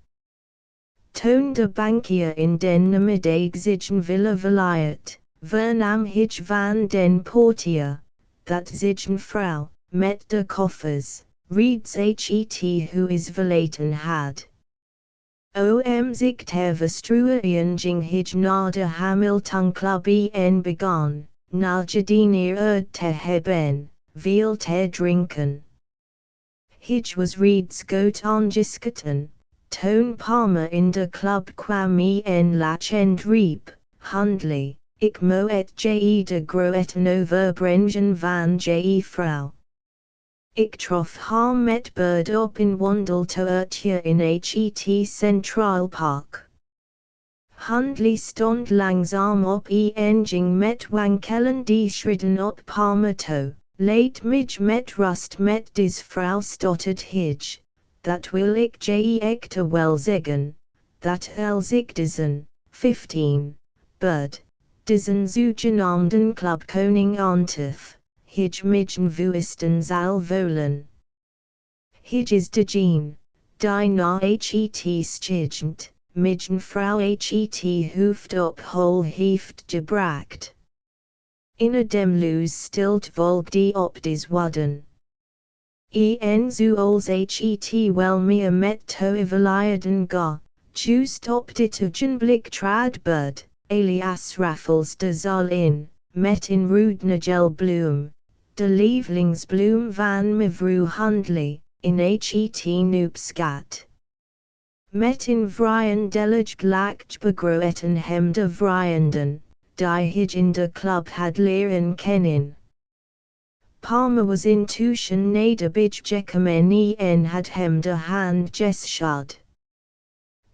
Toon de bankier in den namiddag zigen villa valiat, vernam hij van den portier, that zigen vrouw, met de koffers, reeds het who is verlaten had. Zich ter verstruering hij naar de Hamilton Club en begon, na gedieneerd te hebben, veel te drinken. Hij was reeds goed aangeschoten. Toon Palmer in de club kwam en lach en riep, handly, ik moet je de groeten overbrengen van je vrouw. Ik trof haar met bird op in wandeltoertje in het Central Park. Handly stond langzaam op en ging met wankelen die schritten op Palmer toe, leed mij met rust met des vrouw stotterd hij. Dat wil ik je echter wel zeggen, dat als ik dizen, 15, bird, dizen zogenaamden club koning aantif, hij midgen vuisten zal volen. Hij is degene, die na het schijnt, midgen vrouw het hoofd op hol heeft gebracht. In demloos stilt volk die op des wadden. Zoals het wel meer met toeverleiden ga, juist op dit ogenblik trad bird, alias Raffles de zaal in, met in Rudnagel bloem, de lievelingsbloem van mevrouw Handley, in het noopskat. Met in vrijen delig lacht begroeten hem de vrijenden, die hij in de club had leren kennen. Palmer was intuition nederbij gekomen en had hem de hand geschud.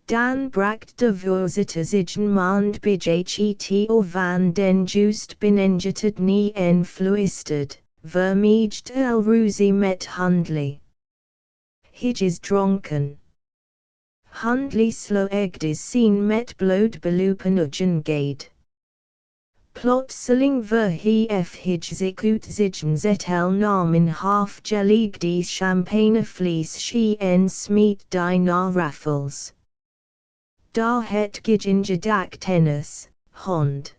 Dan bracht de voorzitter zigen maand bij het o van den juist binnengetted en fluisterd, vermeed el ruzie met Handley. Hij is dronken. Handley sloegdes zien met bloed belopen ugengate. Plotseling verhef hij zich uit zigen zetel namen half gelig die champagne vlees en smeet die na Raffles. Daar het gedag tennis, hond.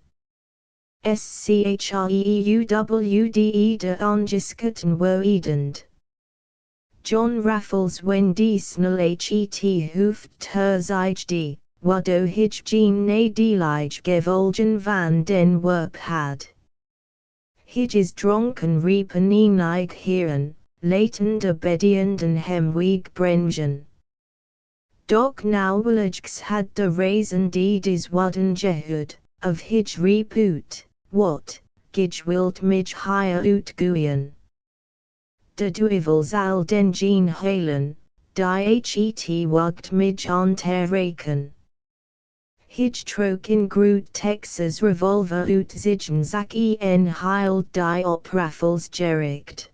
Schreeuwde de aangeschoten woedend. John Raffles when die snel het hoofd terzijde, waardoor hij geen nadelig gevolgen van den worp had. Hij is dronken riepen enig heren, laten de bedienden hem wegbrengen. Doch nauwelijks had de reizende des wadden gehoord, of hij riep uit, wat, gij wilt mij hier uitgooien. De duivel zal den geen halen, die het wagt mij aan te reken. Hij trok in groot Texas revolver uit zigen zak en hield die op Raffles gericht.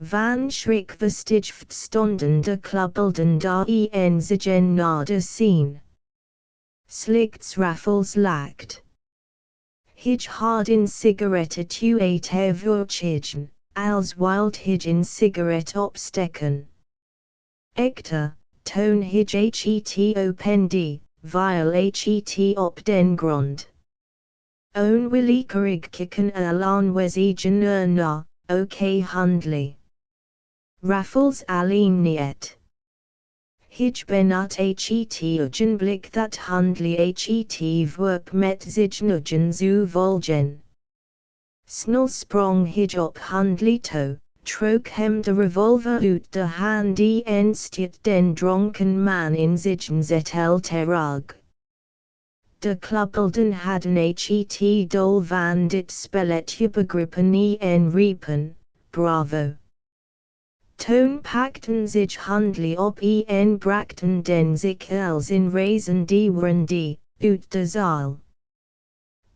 Van schrik verstijfd stonden de clubbelden daar en zigen naar de scene. Slechts Raffles lacht. Hij had een sigarette te voortjegen, als wild hij een sigaret opsteken. Echter, toon hij het opende, weil het op den grond. Onwillekeurig kikken aan was egen na, oké Handley. Raffles alleen niet. Hij benat het ogenblik dat Handley het worp met zigen ugen zu volgen. Snel sprong hij op Handley toe, trok hem de revolver uit de hand en stiet den dronken man in zigen zetel terug. De clubbelden hadden het dol van dit spelletje begrippen en riepen, bravo. Toon pakten zich Handley op en brachten den zich els in reizen die waren die, uit de zaal.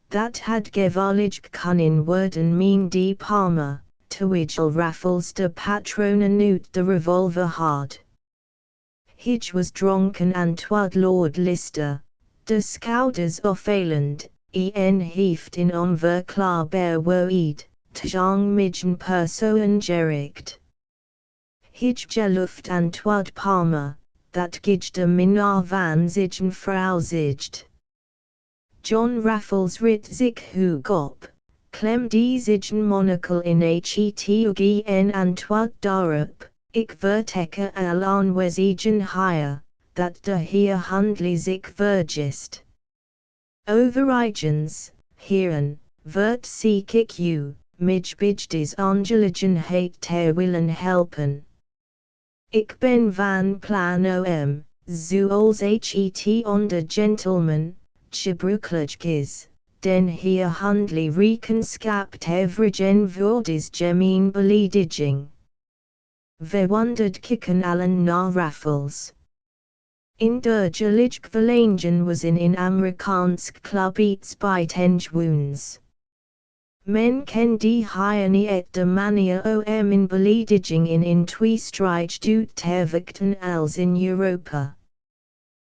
Dat had gewallig kunnen worden mijn die Palmer, terwijl Raffles de patronen uit de revolver had. Hij was dronken en twadloord Lister, de schouders ophalend, en heeft in onverklaarbaar woede, tjong midden persoon gericht. Hij geluft en twad palmer, dat gij de minnaar van zigen vrouw zigt. John Raffles rit zich hoog op, klem die zigen monocle in het ugi en twad daarop, ik verteke alan wezigen higher, dat de heer handly zich vergist. Overigens, heren, vert seek ik u, mij bijdes angeligen het ter willen helpen. Ik ben van plan om, zoals het onder gentlemen, gebruikelijk is, den heer handly rekenskap te vragen voor des gemeen belediging. Verwonderd kikken allen naar Raffles. In der gelig verlangen was in Amerikaansk club iets bij ten woens. Men ken die hier niet de manier om in belediging in tweestrijd uit te vechten als in Europa.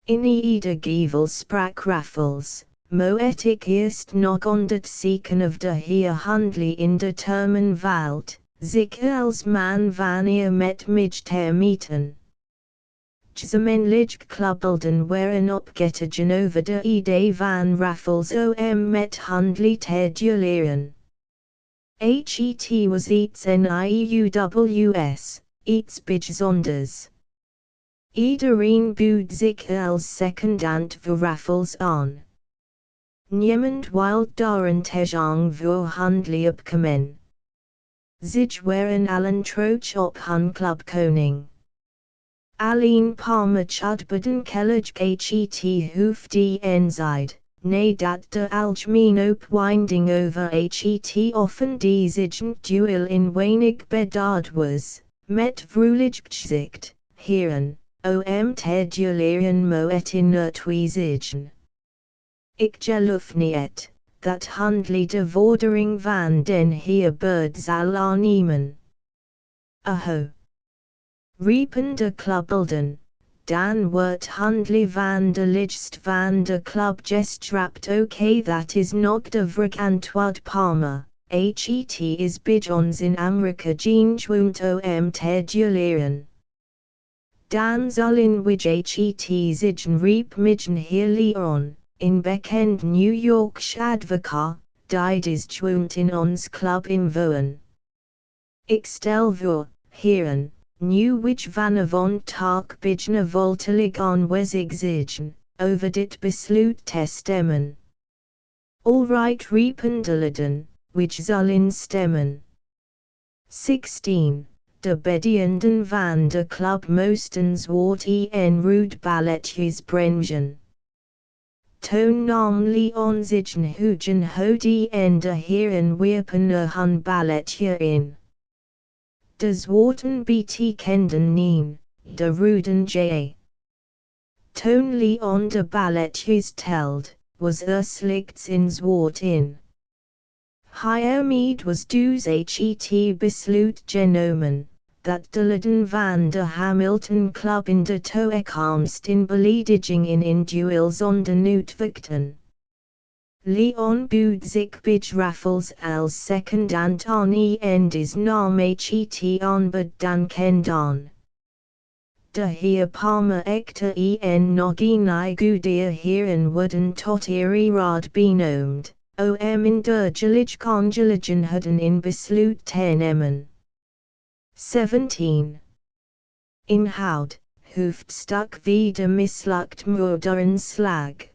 In ieder geval sprak Raffles, moet ik eerst nog onderzoeken of de heer handly in de termen valt, zich als man wanneer met mij te meten. Gemeentlich klubbelden waren opgetogen over de idee van Raffles om met handly te duelleren. Het was iets nieuws, iets bijzonders. Iedereen bood zich als secondant voor Raffles aan. Niemand wilde daarentegen voor handly opkomen. Zij waren allen trots op hun club koning. Alleen Palmer chudbeden kelig het hoofd die enzijde, nee dat de algemeen opwinding over het offen die zigen duel in weinig bedaard was, met vrolijk gezicht, heren, om te duelleren moet in twee zigen. Ik geloof niet, dat handly de vordering van den heer Bird zal aannemen. Aho! Riepen de klubbelden, dan wordt handly van de lichtst van de club gestrapt oké dat is nog de vraag antwoord Palmer, het is bijons in Amerika geen gewoont om te duelleren. Dan zullen wij het zigen riep midden hier on, in bekend New York's advocaat, die des gewoont in ons club inwoon. Ik stel voor, heren, nu wij vanavond tak bijna voltelig aanwezig zijn, over dit besluit te stemmen. All right riepen de leden, wij zullen stemmen. 16. De bedienden van de club moestens woord en rude balletjes brengen. Toon namely on zigen hugen hodi en de heren wierpen hun balletje in. De zwarten bt kenden neen, de ruden j. Toonly on de balletjes teld, was slechts in zwart in. Hiermede was dus het besluit genomen, dat de leden van de Hamilton Club in de toekomst in belediging in duels zonden uitvechten. Leon bood zich bij Raffles als secondant aan en is naam het aanbod dan kendan. De heer Palmer echter en nog een goede heren worden tot raad benoemd, om in der geligen hadden in besluit te nemen. 17. Inhoud, hoofdstuk wie de mislukt moorderenslag.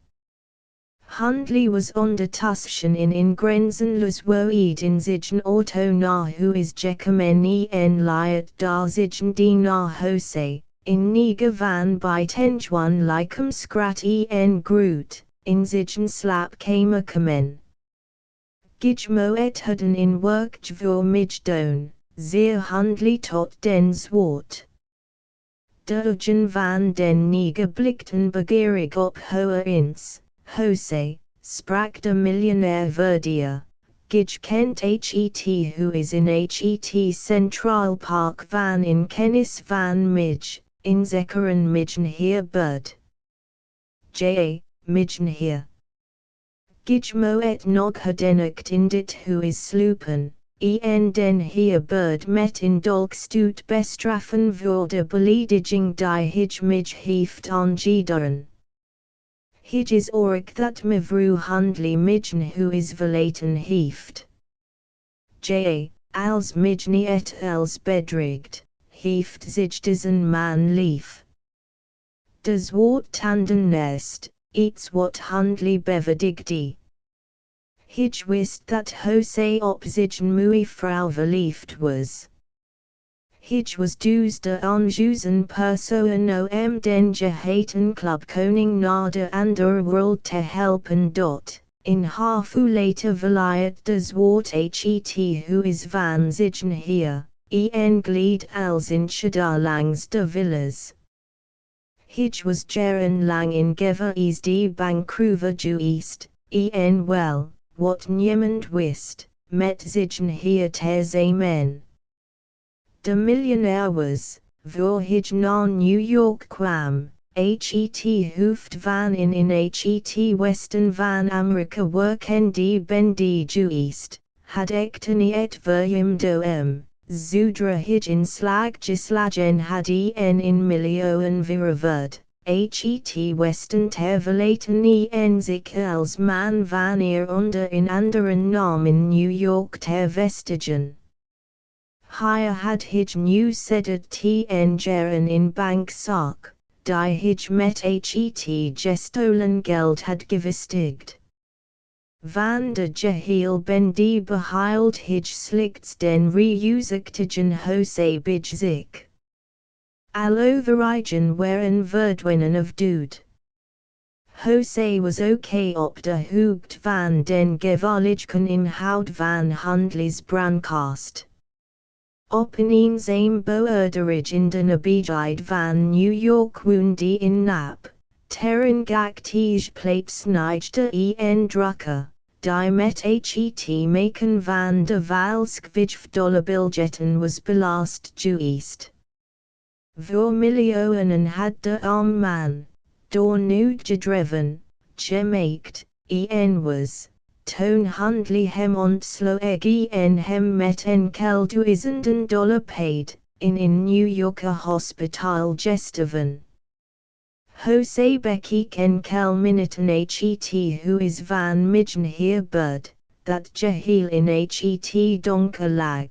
Handly was ondertussen in grenzenloos woede in zigen auto naar huis gekomen en liet daar zigen die naar Jose, in negen van bij tenjuan lichaam scrat en groet, in zigen slaapkamer komen. Gij hadden in werk voor mij doen, zeer handly tot den zwart. De ogen van den negen blikten begeerig op hoer ins. Jose, sprak de miljonair verdier, gij kent het who is in het Central Park van in kennis van mij, in zekeren midden heer Bird. J. Midden heer. Gij moet nog gedenkt in dit who is sloepen, en den hier bird met in dolk stoot bestraffen voor de belediging die hij mij heeft aangedaan. Hij is ork dat mevrouw handly midgen who is verlaten heeft. J. Als midgni et els bedrigt, heeft zich diesen man lief. Des woord tanden nest, iets wat handly beverdigdi. Hij wist dat Jose op zich moe vrouw verliefd was. Hij was dus de aangewezen persoon om den geheten club koning naar de andere world te helpen dot, in haar later verliet des woord het who is van zigen hier, en glid als in langs de villas. Hij was lang in geweest die bankruver geweest, en wel, wat niemand wist, met zigen hier te zemen. De miljonair was, voor hij naar New York kwam, het hoofd van in het westen van Amerika werken die ben die geweest, had echter het verjumd zodra hij in slag geslagen had in miljoen verwerverd, het westen ter verlaten en zich als man van onder in anderen naam in New York ter vestigen. Hier had hij nu sedert jaren in bankzak, die hij met het gestolen geld had gevestigd. Van de geheel ben die behield hij slechts den reuzigtigen Jose bij zich. Al overigen waren verdwenen of dood. Jose was op de hoogte van den gevaarlijken inhoud van handels brandkast. Openings een beurderij in de nabijheid van New York woonde in nap, terengachtige plaats nigde en drukker, die met het maken van de $5 was belast geweest. Voor miljoenen had de arm man, door nood gedreven, gemaakt, en was, toen handly hem ontsloeg en hem met enkel $1000 paid, in New Yorker hospitaal gesteven. Jose bekijk enkel minuten het who is van midgen hier bird, dat geheel in het donker lag.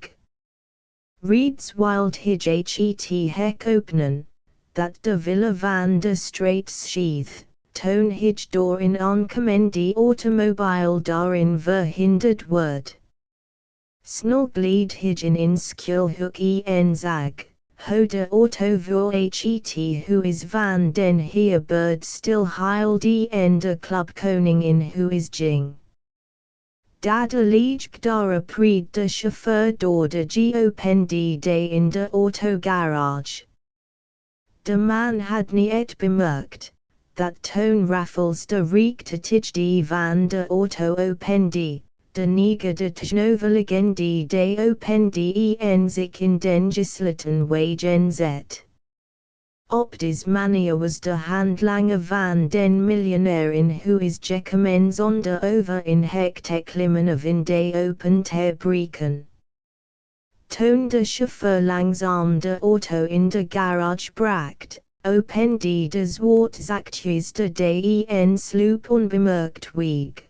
Reeds wild hij het hek openen, dat de villa van de straits sheath, toon hij door in aankomen die automobile daarin verhinderd wordt. Snel gled hij in schuilhoek en zag, hoe de auto voor het who is van den hier bird stil hield en de club koning in who is ging. Dada lieg daar pred de chauffeur door de geopende de in de autogarage. De man had niet bemerkt, dat toen Raffles de reekte van de auto opende, de neger de tegenoverliggende de opende en zich in den gesleten wagen zet. Op des manier was de handlanger van den miljonair in who is gekomen zonder over in hek te klimmen of in de open te breken. Toen de chauffeur langzaam de auto in de garage bracht, opende des woord zachtjes de en sloop onbemerkt weg.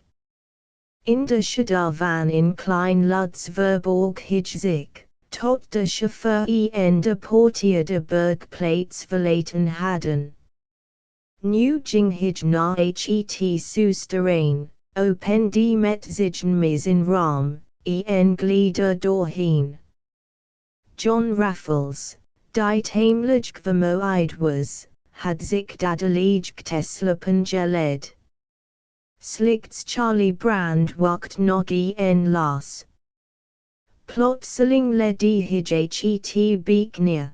In de schedar van in klein Lutz verborg hij zich, tot de chauffeur en de portier de bergplaats verlaten hadden. Nu ging hij naar het sousterrain, opende met zigen mis in raam, en gled doorheen. John Raffles, die tamelijk vermoeid was, had zich dadelijk te slapen gelegd. Slechts Charlie Brand wacht nog en las. Plotseling led hij het beek neer.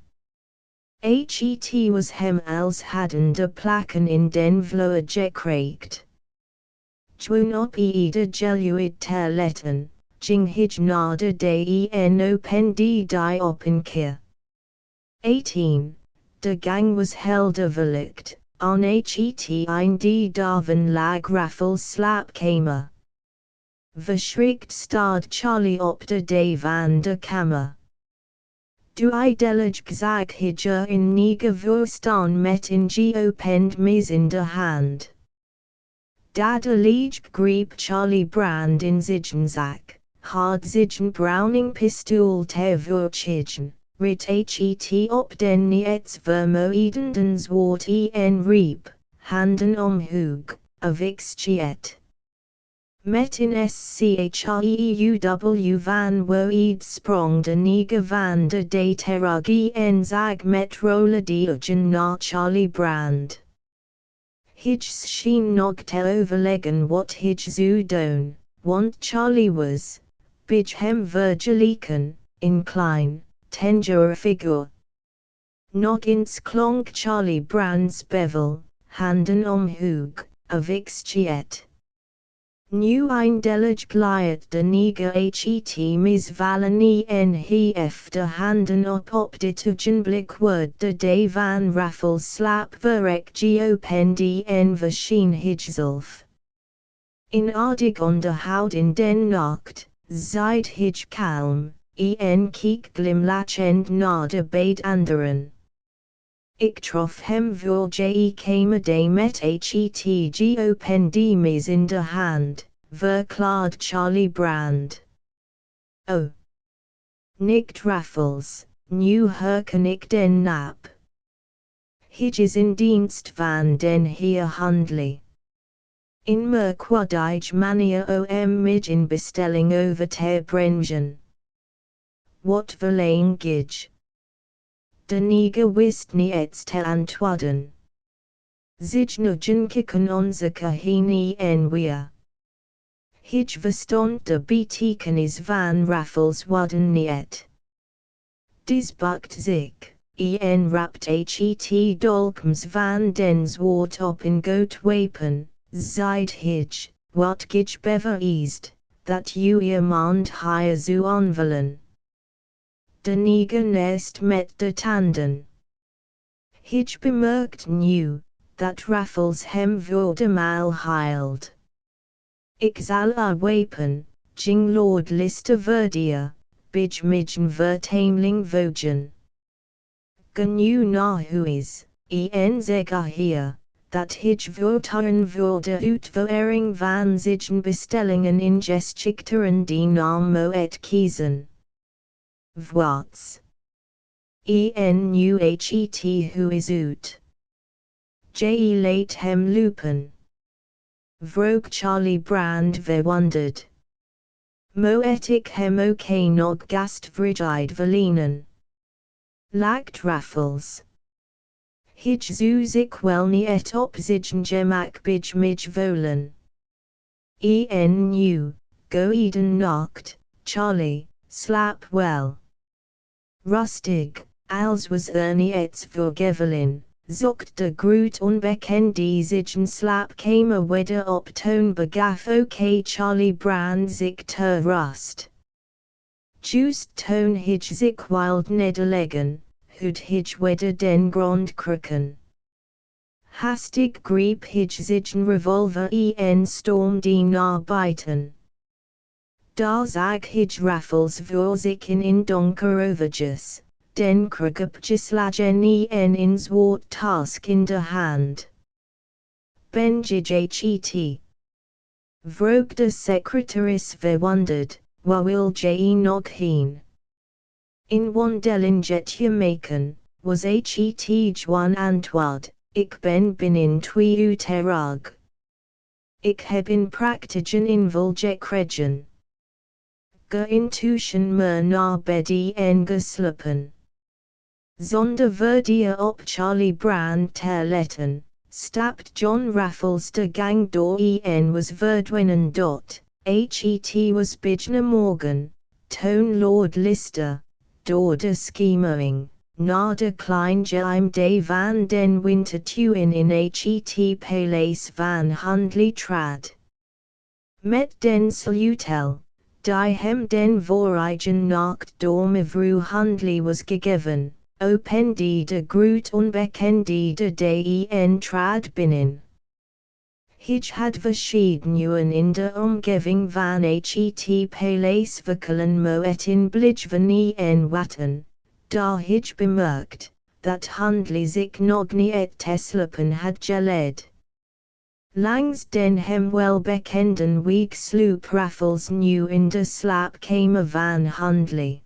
Het was hem als hadden de plakken in den vloer gekreekt. Toen op de geluid te letten, ging hij naar de en opende die op een keer. 18. De gang was helder verlicht, aan het einde daarvan lag Raffles slaapkamer. verschrikt stared Charlie op de day van de kamer. Du idelig zag hidger in nige voorstaan met in geopend mes in de hand. Dadelijk greep Charlie brand in zijn zak, had zijn Browning pistool ter voortjigen, rit het op den niets vermoedenden zwart en riep, handen omhoog, avixtiet. Met in schieeuw van woed sprong de nige van de day terug en zag met rolle diergen naar Charlie brand. Hij scheen nog te overleggen wat hij zou doen, want Charlie was, bij hem vergeleken, in klein, tengere figuur. Nog eens klonk Charlie brand's bevel, handen omhoog, avixtiet. Nu eindelijk gliet de nige het misvallen en hef de handen op dit ogenblik wordt de day van Raffles slap verrek geopend en verscheen hijzelf. In aardig onderhoud in den nacht, zeid hij kalm, en keek glimlachend naar de beide anderen. Ik trof hem voor je kamer met het geopend mes in de hand, verklaard Charlie brand. Oh! Nikt Raffles, nu herken ik den nap. Hij is in dienst van den heer Handley. In merkwaardige manier om mij in bestelling over te brengen. Wat verleen gij? De nige wist niets te antwoorden. Zij nugen kikken onze kahini en weer. Hij verstond de betekenis van Raffles woorden niet. Dis bukt zich, en rapt het dolkens van den zwart op een goot wapen, zeid hij, wat gij bevereist, dat je mond hier zou aanvallen. De nige nest met de tanden. Hij bemerkt nu, dat Raffles hem voor de maal hield. Ik zal wapen, ging Lord Lister verdier, bij midden vertameling vogen. Genu naar huis, en zeg hier, dat hij voortouwen voor de uitvoering van zijn bestellingen in geschikteren die naam moet kiezen. Wat? En nu het huis uit. Je laat hem lopen. Vroeg Charlie brand verwonderd. Moet ik hem ook nog gastvrijheid verlenen? Lacht Raffles. Hij zou zich wel niet op zijn gemak bij mij voelen. En nu, goeie nacht, Charlie, slaap wel. Rustig, als was niets voorgevallen, zocht de groot onbekende zijn slaapkamer weer op toen begaf ook Charlie brand zich ter rust. Juist toen hij zich wild nederleggen, hoed hij weer den grond krukken. Hastig greep hij zijn revolver en stormde naar buiten. Daar zag hij Raffles voor zich in donker overjas, den krukkeslagen en in zwart task in de hand. Ben je het? Vroeg de secretaris verwonderd, waar wil je nog heen? In wandelingetje maken, was het gewoon antwoord, ik ben binnen 2 uur terug. Ik heb in praktijen inval gekregen. Intuition me naar bed en geslopen. Zonder verdier op Charlie brand te letten, stapt John Raffles de gang door en was verdwenen het was bijna morgen, toen Lord Lister, door de schemering, naar de klein geheim day van den wintertuin in het paleis van Handley trad. Met den slutel, die hem den vorigen nacht door mevrouw Handley was gegeven, opende de groot onbekende de day en trad binnen. Hij had verschiedenen in de omgeving van het paleis verkelen moet in blijven en watten, daar hij bemerkt, dat handel zich nog niet te slapen had geled. Langs den hem welbekenden weg sloop Raffles nu in de slaapkamer van handel.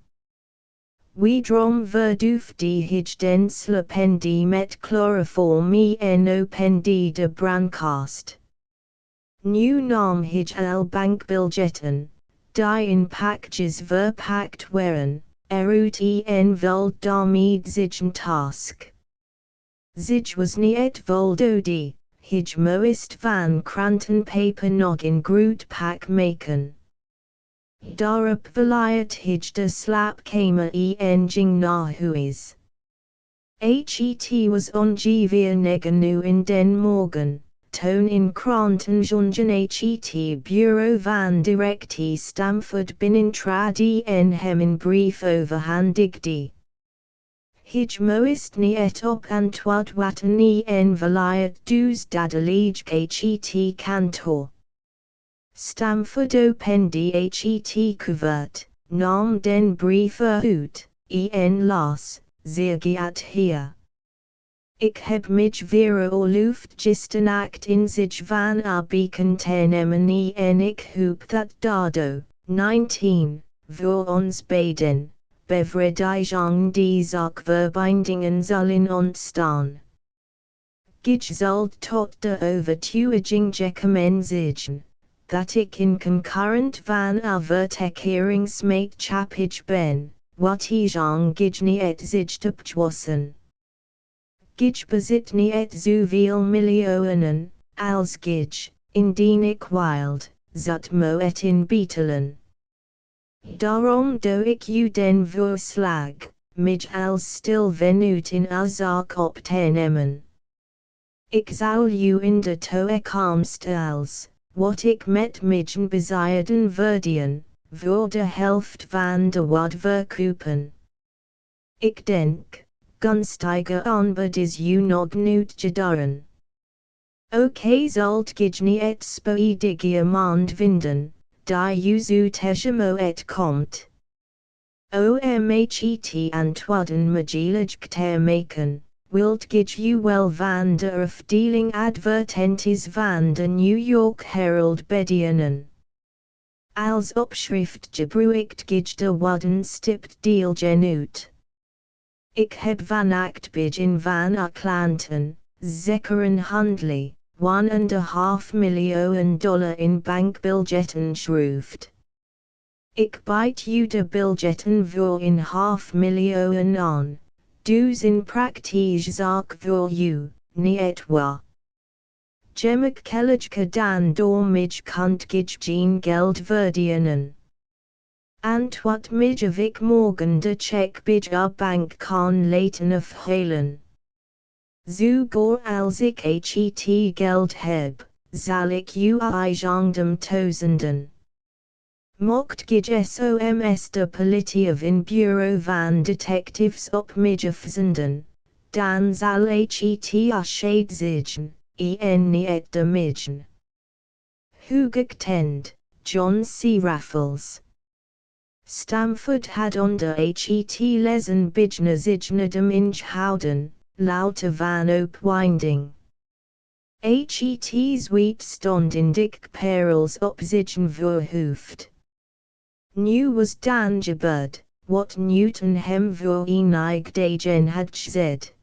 Wederom verdufte hij den slapende met chloroform en opende de brandkast. Nu nam hij al bankbiljetten, die in pakjes verpakt waren, eruit en vulde daarmee zijn task. Zij was niet voldoende, hij moest van krantenpaper nog in groot pak maken. Daarop verliet hij de slaapkamer en ging naar huis. Het was ongeveer 9 uur in den morgen, toen in kranten jongen het bureau van directie Stamford binnentrad en hem een brief overhandigde. Hij moest niet op antwoord wachten en verliet dus dadelijk het kantoor. Stamford opende het cuvert, nam den brief uit, en las, zeer geacht heer. Ik heb mij veroorloofd gisteren in zich van arbeken te nemen en ik hoop dat daardoor, 19, voor ons beiden, bevrediging die zakverbindingen zullen ontstaan. Gij zult tot de overtuiging gekomen zijn, dat ik in concurrent van avertekeringsmaatschappij ben, wat hij gij niet zich te pwassen. Gij bezit niet zoveel miljoenen, als gij, indien ik wild, zat moet inbetelen. Daarom doe ik u den voorslag, mij als stilvenut in zaak op te nemen. Ik zal u in de toekomst als, wat ik met mij bezijden verdien, voor de helft van de wat verkopen. Ik denk, gunstiger aanbod is u nog niet gedaan. Ook zult gij niet spoedig iemand vinden, die u zo tegemoet komt. Het antwoorden magelig te maken, wilt gij u wel van de afdeling advertenties van de New York Herald bedienen. Als opschrift gebruikt gij de woorden stipt deel genut. Ik heb vannacht bij van klanten, zeker handel, $1,5 miljoen in bankbiljetten schroefd. Ik bied u de biljetten voor $1,5 miljoen aan, dus in praktische zaak voor u, niet waar. Gemakkelijker dan door mij kunt gij geen geld verdienen. Antwoord mij of ik morgen de check bij de bank kan laten afhalen. Zo gauw als ik het geld heb, zal ik u eigendom toezenden. Mocht gij soms de politie of een bureau van detectives op mij afzenden, dan zal het afscheid zijn, en niet de mijne. Hoe gekend, John C. Raffles. Stamford had onder het lezen bijna zich nedem ingehouden, louter van opwinding. Het zweet stond in dik perils op zijn voorhoofd. Nu was dan gebeurd, wat Newton hem voor enig dagen had gezegd.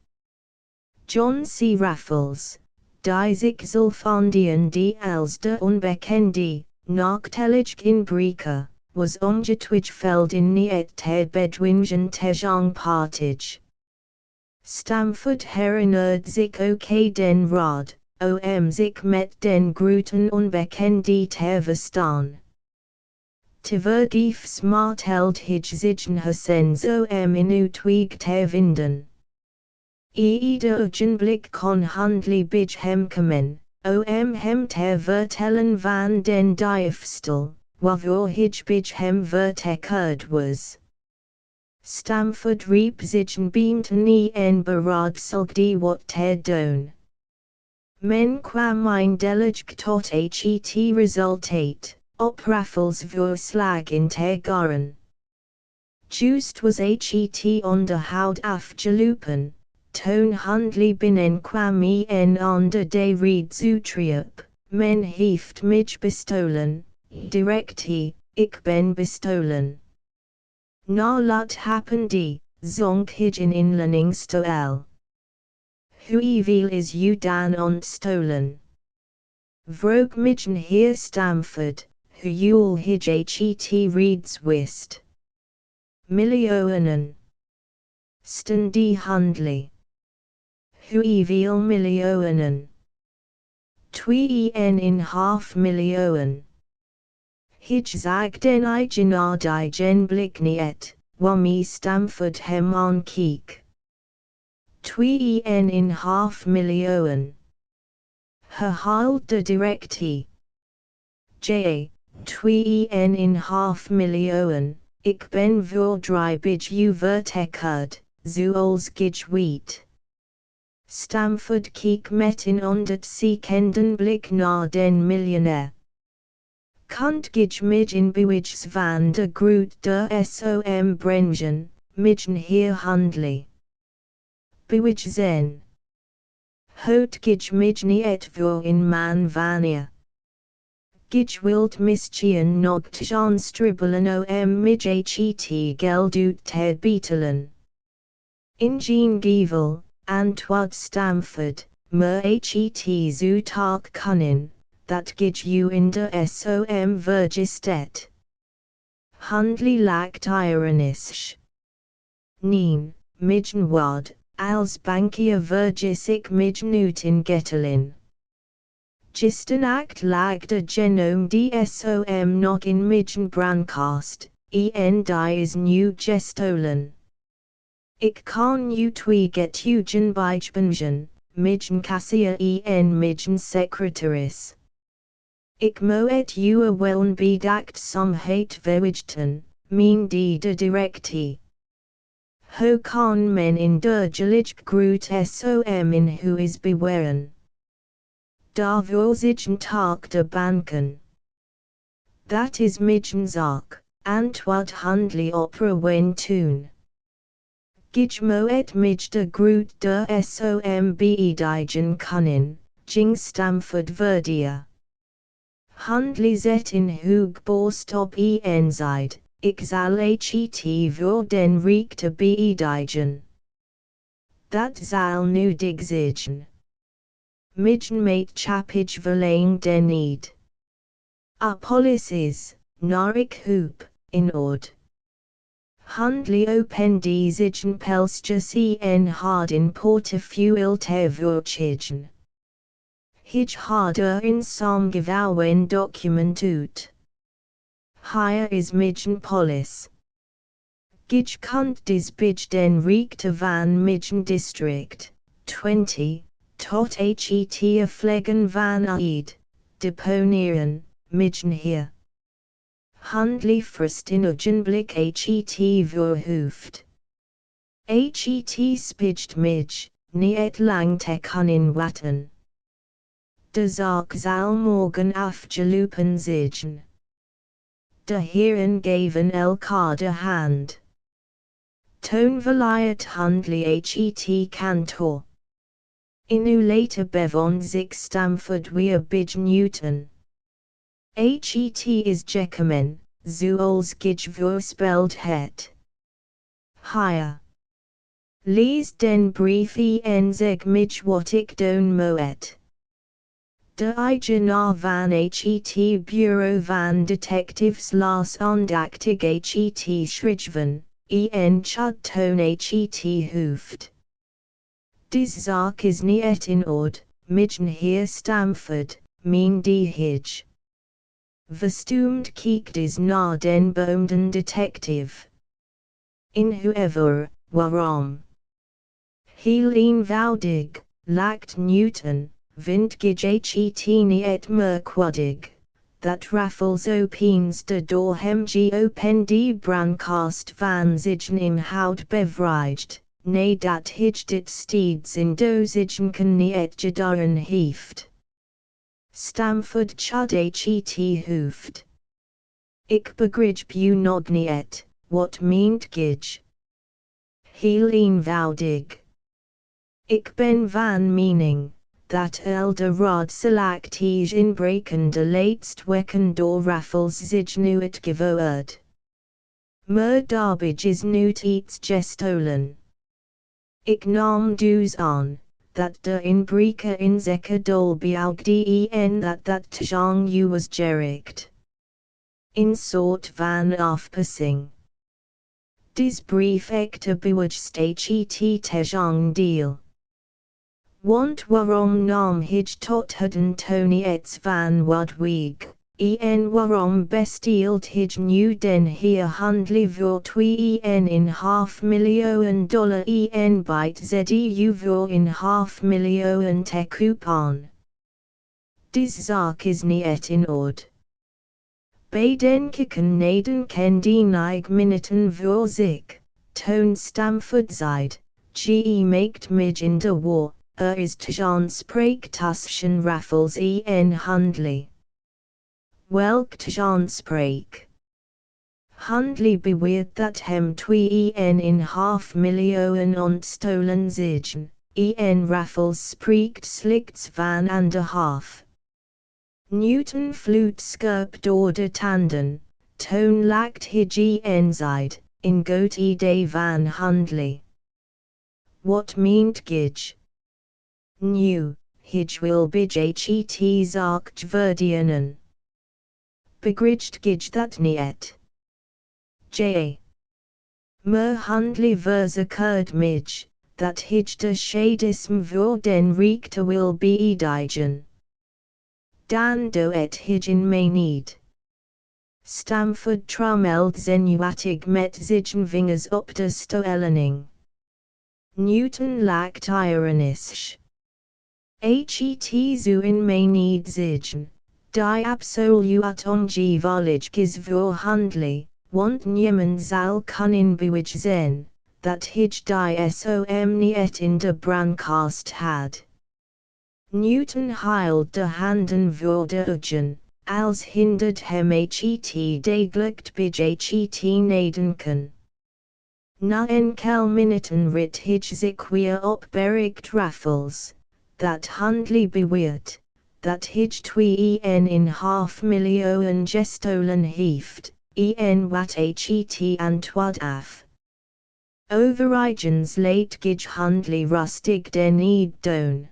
John C. Raffles, die zich zelfandien die als de onbekende, nachtelig inbreker, was ongetwijfeld in niet te bedwingen tegenpartig. Stamford herinnerde zich ook den raad, om zich met den groeten onbekende te verstaan. Tevergeefs martelt hij zich hersens om in uitweg te vinden. Ieder ogenblik kon handel bij hem komen, om hem te vertellen van den diefstal, waarvoor hij bij hem vertekerd was. Stamford riep zich beamte en beraadselgde wat te doen. Men kwam eindelig tot het resultate, op raffles voor slag in tegaren. Juist was het onderhoud afgelopen, toen handly binnen kwam en onder de reeds uitriep, men heeft mij bestolen, directie, ik ben bestolen. Na lot happen die, zonk hij in inleningstoel. Hoeveel is u dan ontstolen? Vroeg midden heer Stamford, hoeveel het reeds wist. Miljoenen. Stan die handly. Hoeveel miljoenen? 2,5 miljoen. Hij zag den eigenaardigen blik niet, waarmee Stamford hem aankeek. 2,5 miljoen. Herhaalt de directie. J. 2,5 miljoen. Ik ben verdrijvig u vertekerd, zoals gij weet. Stamford keek met een onderzoekenden blik naar den miljonair. Kunt gij mij in bewijs van de groot de som brengen, midden hier handly. Bewijzen. Houd gij mij niet voor een man wanneer. Gij wilt misschien nog gaan stribbelen om mij het geld uit te betalen. Indien geval, antwoord Stamford, maar het zo tak kunnen, dat gij u in de som vergistet. Handly lacht ironisch. Neen, midden wat, als bankier vergis ik midden uit in Gettelin. Gisten act lag de genome de som nog in midden brancast, en die is nu gestolen. Ik kan u twee getuigen bijbrengen, midden kassier en midden secretaris. Ik moet u wel bedachtzaamheid verwijten, mijn de directie. Hoe kan men in dergelijk groot som in huis bewaren? Daarvoor zitten tak de banken. Dat is midden zaak, antwoord handly opera toen. Gij moet mij de groot de som beedigen kunnen, ging Stamford verdier. Handly zet in hoog borst op en zijde, ik zal het voor den rechter beedigen. Dat zal nu dig zijn. Midden met chapage verlang den niet. Policies, naar ik hoop, in ord. Handly open die zigen pelstjes en harden portefeuille te verchigen. Hij harder in samgevouwen document uit. Hier is midden polis. Gij kunt dis bij den rechter van midden district, 20, tot het afleggen van eed, deponeren, midden hier. Handly first in ogenblik het verhoeft. Het spijt mij, niet lang te kunnen wachten. De zaak zal morgen afgelopen zijn. De heren geven elkaar de hand. Toen verliet handly het kantoor. In uw later bevond zich Stamford weer bij Newton. Het is gekomen, zoals gij voorspeld het. Hier. Lees den brief en zeg mij wat ik doen moet. De eigenaar van het bureau van detectives las aandachtig het schrijven, en chad toon het hoofd. Dis zaak is niet in orde, midden heer Stamford, mijn de hij. Verstoomd kijkt is naar den beoomden detective. In hoever, waarom? Heel eenvoudig, lacht Newton. Vind gij het niet merkwaardig, dat Raffles opens de door hem geopende brancast van zijn inhoud bevrijdt, nee dat hij dit steeds in dozigen kan niet gedaren heeft. Stamford chud het hoofd. Ik begrijp u nog niet, wat meent gij? Heel eenvoudig. Ik ben van mening, dat de rod select hij inbreken de laatst weken door Raffles zich nu het gewoerd. Maar daarbij is nu iets gestolen. Ik nam dus aan, dat de inbreker in zeker dolbeoogde en dat tjang u was gericht. In soort van afpassing. Dis brief echter bewust het tjang deel. Want waarom nam hij tot heden Tony ets van Wadwig, en waarom besteelt hij nu den hier handel voor $2.5 miljoen en byt ZEU voor $1.5 miljoen te coupon. Dis zaak is niet in orde. Bedenken naden ken die 9 minuten voor zich, Toon Stamford zeid, ge maakt mij in de war. Is tjan tussen Raffles en Handley. Welk tjan spreek? Handley beweert dat hem $2.5 miljoen ontstolen zijn, en Raffles spreekt slechts van $1.5. Newton fluit scherp door de tanden, Toon lacht hij en zeid, in goed idee van Handley. Wat meent gij? Nu, hij wil bij het zaak verdienen. Begrijpt gij dat niet? J. Maar Handley verzekert mij, dat hij de schadism voor den rechter wil beëindigen. Dan doet hij in mij niet. Stamford trommelt zenuwachtig met zijn vingers op de stoelning. Newton lacht ironisch. Het zo in mij niet zeggen, die absoluut ongevallig is voor Handley, want niemand zal kunnen bewijzen zijn, dat hij die som niet in de brandkast had. Newton hield de handen voor de ogen, als hindert hem het degelijk bij het nadenken. Na enkele minuten rit hij zich weer op bericht Raffles, dat Handley beweert, dat hij $2.5 miljoen gestolen heeft, en wat het antwoord af. Overigens laat gij Handley rustig den niet doen.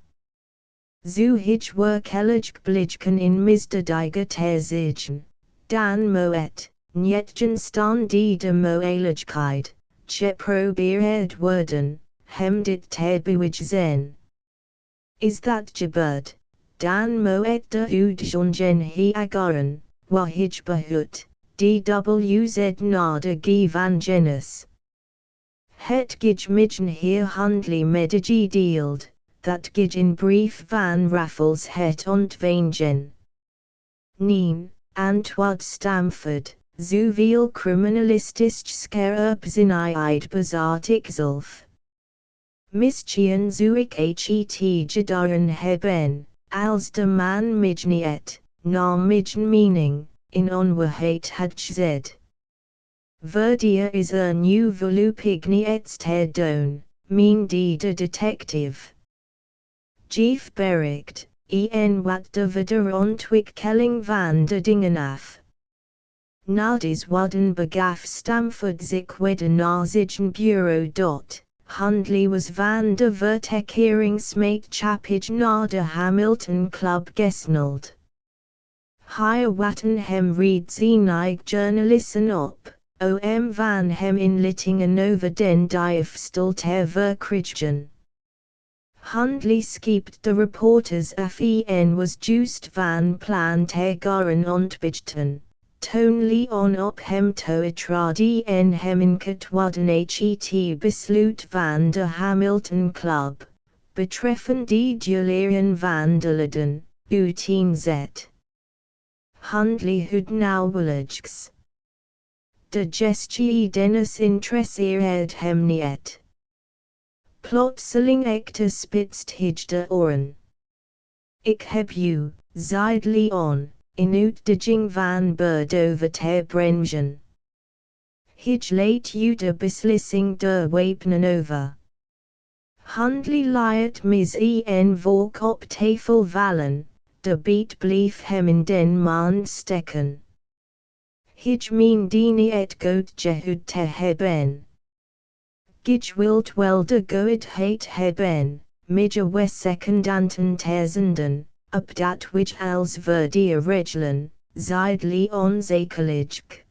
Zo hij werkelijk blijken in misdadiger te zeggen, dan moet, niet staan die de mogelijkheid, geprobeerd worden, hem dit te bewijzen. Is dat gebeurd, dan moet de uitzondering heageren, waar hij behoort, dwz naar de gevangenis. Het gij midden hier Handley medegedeeld, dat gij in brief van Raffles het ontvangen. Neen, antwoord Stamford, zoveel criminalistisch scherpzinnigheid bezat ik zelf. Misschien zou ik het gedaren hebben, als de man mij niet, naar mijn mening, in onwaarheid had gezet. Verdier is nu voorlopig niets te doen, meende de detective. Geef bericht, en wat de wederontwikkeling van de dingen af. Na des worden begaf Stamford zich weder naar zijn bureau. Handley was van de vertekeringsmaatschappij naar de Hamilton Club gesneld. Hij watten hem reeds enig journalisten op, om van hem inlichtingen over den diefstal te verkrijgen. Handley schept de reporters af en was juist van plan te gaan ontbijten. Toon Leon op hem toetrad en hem inketwadden het besluit van de Hamilton Club, betreffende delirium van de leden, uiteenzetting. Handley had nauwelijks. De gestie dennis interesseerde hem niet. Plotseling echter spitzt hij de oren. Ik heb u, zeid Leon, in uitdaging van Berdover te brengen. Hij laat u de beslissing der wapenen over. Handly liet mis en volk op tafel vallen, de beet blief hem in den maan stekken. Hij meende het goed gehad te hebben. Gij wilt wel de goedheid hebben, midje we secondanten te zenden, op dat which als verdier regelen, zeid Leon zekelig.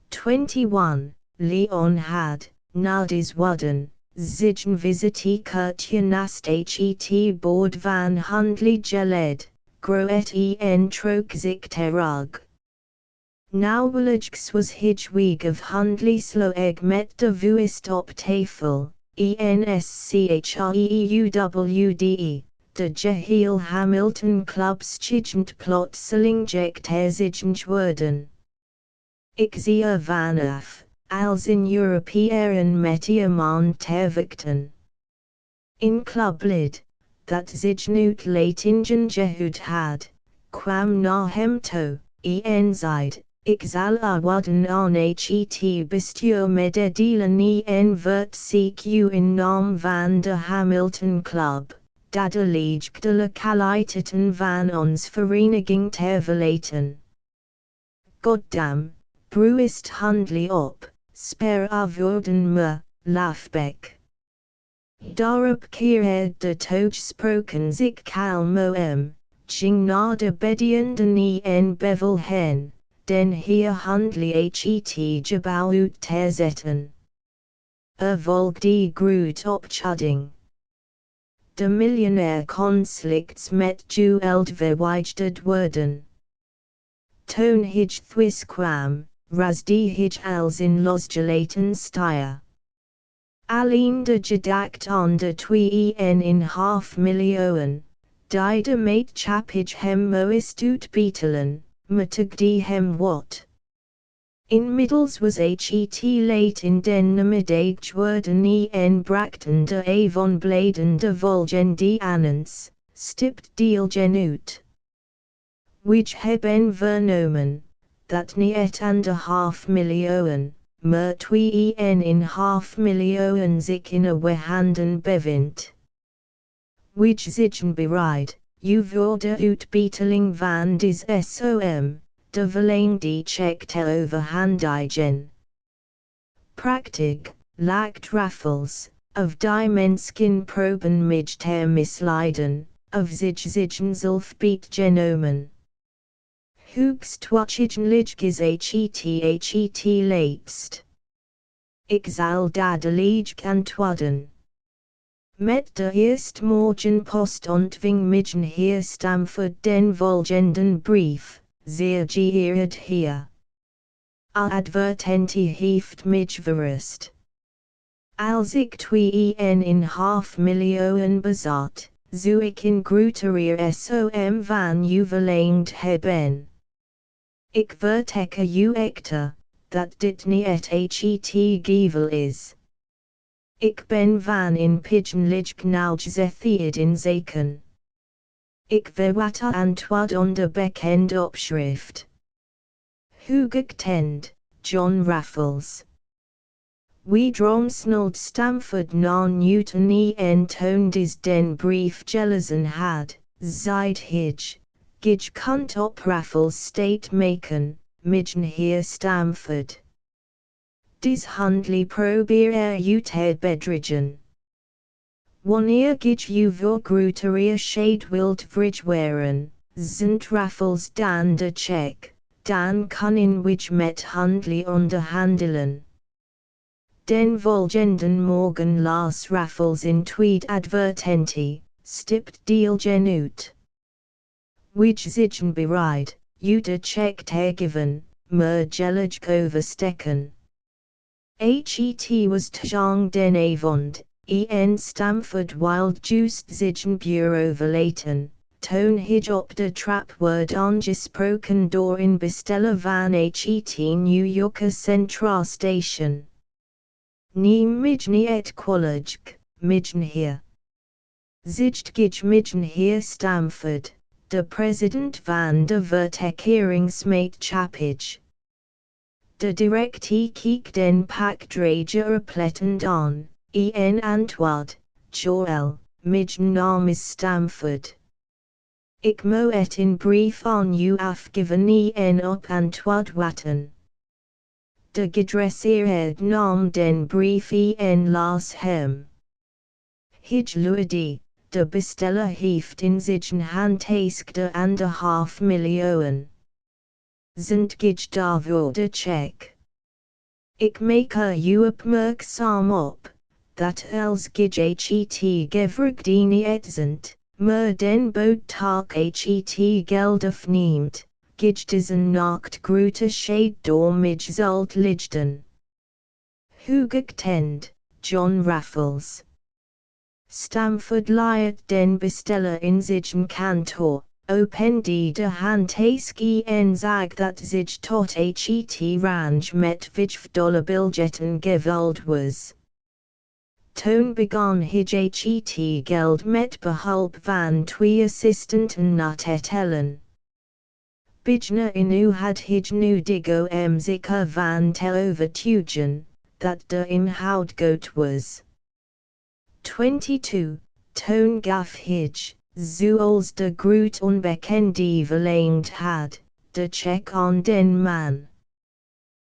21. Leon had, na des woorden, zigen visite Kurtje nast het boord van handly geled, groet en trok zich terug. Nauwelijks was hij weeg of handly sloeg met de vuist op tafel, enschreuwde, de geheel Hamilton Club schijnt plotseling gekterzigend worden. Ik zie er vanaf, als in Europeeren met man terwijkten. In clublid, dat zich niet latingen gehud had, kwam na hem toe, en zeid, ik zal worden aan het bestuur mededelen en vert CQ in naam van de Hamilton Club, dat de leeg de lokaliteiten van ons vereniging ter verlaten. Goddam, bruist handly op, spare worden me, Lafbeck. Daarop keerde de toegesproken zich kalm ging na de bedienden en bevel hen, den heer handly het gebouw uit te zetten. Volgde groot opschudding. De miljonair conflicts met geld verwijderd worden. Toen hij thuis kwam, rasde hij als in losgelaten stier. Alleen de gedacht aan de 2,5 miljoen, die de maatschappij hem moest uitbetalen, matigde hem wat. Inmiddels was het late in den namiddag geworden en brachten de avondbladen de volgende annons, stipt deel uit. Wij hebben vernomen, dat niet 1,5 miljoen, maar 2,5 miljoen zich in uw handen bevindt. Wij zijn bereid, u voor de uitbetaling van des SOM, de verleende check te overhandigen. Prachtig, lijkt Raffles, of die menskin proben mij te misleiden, of zigen zelf beet genomen. Hoogst watchiglich is het laatst. Ik zal dadelijk antwoorden. Met de eerste morgenpost ontving mij heer Stamford den volgenden brief, zeer geëerd heer. Advertentie heeft mij verrast. Als ik 2,5 miljoen bezat, zou ik in groeterier SOM van u verlengd hebben. Ik verteke u echter, dat dit niet het geval is. Ik ben van in pigeonlig nauwgezet in zaken. Ik verwacht antwoord onder bekend opschrift. Hooggektend, John Raffles. We dromsneld Stamford na Newton en toondes den brief gelezen had, zeid hij. Gij kunt op Raffles state maken, midden heer Stamford. Des handly probeer u te bedriegen. Wanneer gij u voor groeterier shade wilt verweren, zend Raffles dan de check, dan kunnen wij met handly onderhandelen. Den volgenden morgen las Raffles in tweed advertentie, stipt deel uit. Wij zijn bereid, u de check te geven, maar gelig oversteken. Het was tjong den avond, en Stamford wild juist zijn bureau verlaten, toen hij op de trap werd aangesproken door een besteller van het New Yorker Central Station. Neem mij niet kwalijk, midgen hier. Zicht gij midgen hier Stamford, de president van de vertekeringsmaat chapage. De directie kiek den pakdrager oplettend aan, en antwoord, Joel, midgen naam is Stamford. Ik moet het in brief aan u afgeven en op antwoord wachten. De gedresseerd nam den brief en las hem. Hij luidde, de besteller heeft in zijn hand de 1,5 miljoen. Zend gij daarvoor de check. Ik maak u opmerkzaam op, dat als gij het gevraagd zend, maar den boodtak het geld afneemt, gij diesen nacht grote shade door mij zult lichten. Hugekend, John Raffles. Stamford liet den besteller in zijn kantoor, opende de handtaskie en zag dat zich tot het range met $5 biljetten gevuld was. Toen begon hij het geld met behulp van 2 assistenten na te tellen. Bijna in u had hij nu digo zeker van te overtuigen, dat de inhoud goed was. 22. Toen gaf hij, zoals de groot onbekende verlangd had, de check aan den man.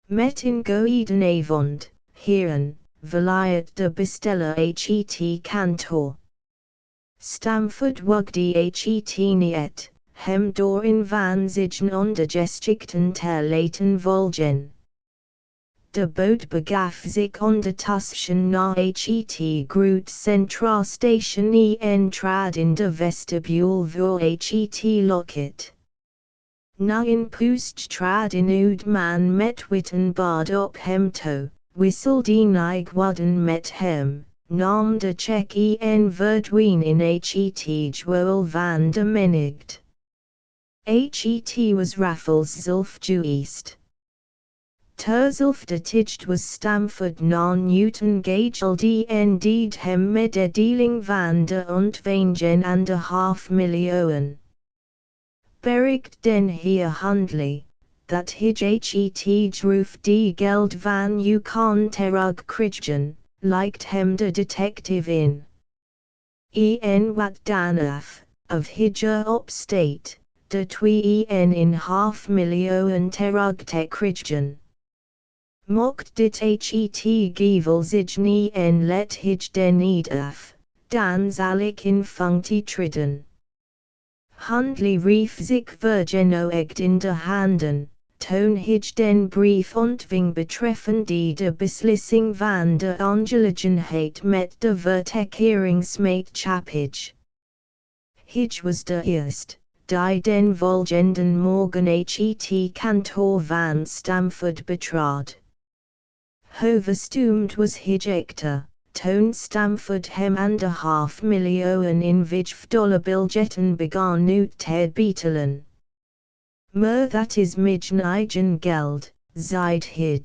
Met een goedenavond, heren, verliet de besteller het kantoor. Stamford wagde het niet, hem door een van zijn ondergeschikten te laten volgen. De boot begaf zich ondertussen naar het groot centraal station en trad in de vestibule voor het loket. Na een post trad een oud man met witten baard op hem toe, wisselde nig woorden met hem, nam de check en verdween in het joel van de menigte. Het was Raffles zelf geweest. Terzelfde tijd was Stamford na Newton gejeld en deed hem mededeling van de ontvingen 1,5 miljoen. Bericht den heer handley, dat hij het droef die geld van u kan terugkrijgen, lijkt hem de detective in. En wat dan of hij op staat, de 2,5 miljoen terug te krijgen. Mocht dit het geval zich niet en let hij den niet af, dan zal ik in functie treden. Handley rief zich vergenoegd in de handen, toen hij den brief ontving betreffende de beslissing van de ongelegenheid met de vertekeringsmaat chapage. Hij was de eerst, die den volgenden morgen het kantoor van Stamford betrad. Overstemd was hij echter, toen Stamford hem 1,5 miljoen in $5 biljetten begon uit te betalen. Maar dat is mijn eigen geld, zeide hij.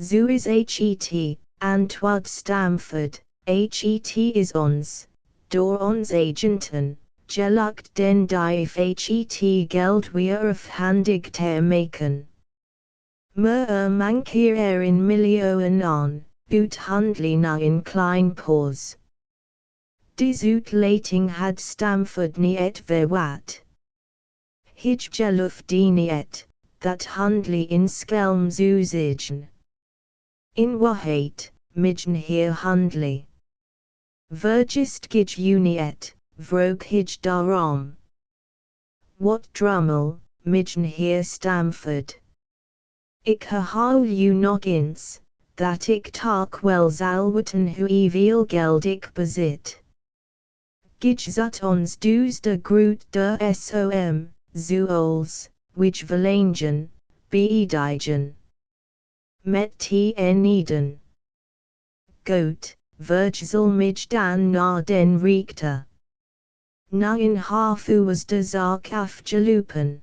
Zo is het, antwoordde Stamford, het is ons, door ons agenten, gelukt den dief het geld weer afhandig te maken. Maar mankeer in miljoen aan, uit Handley na een klein pause. Deze uitlating had Stamford niet verwacht. Hij geloofde niet, dat Handley in schelm zou zijn. In waarheid, midgen heer Handley. Vergist gij u niet, vroeg hij daarom. Wat drommel, midgen heer Stamford. Ik herhaal u nog eens, dat ik toch wel zal weten hoeveel geld ik bezit. Gij zult ons dus de groot de som, zoals, which verlengen, beedigen. Met en eden. Goed, vergezel mij dan naar den rechter. Na een half uur was de zaak afgelopen.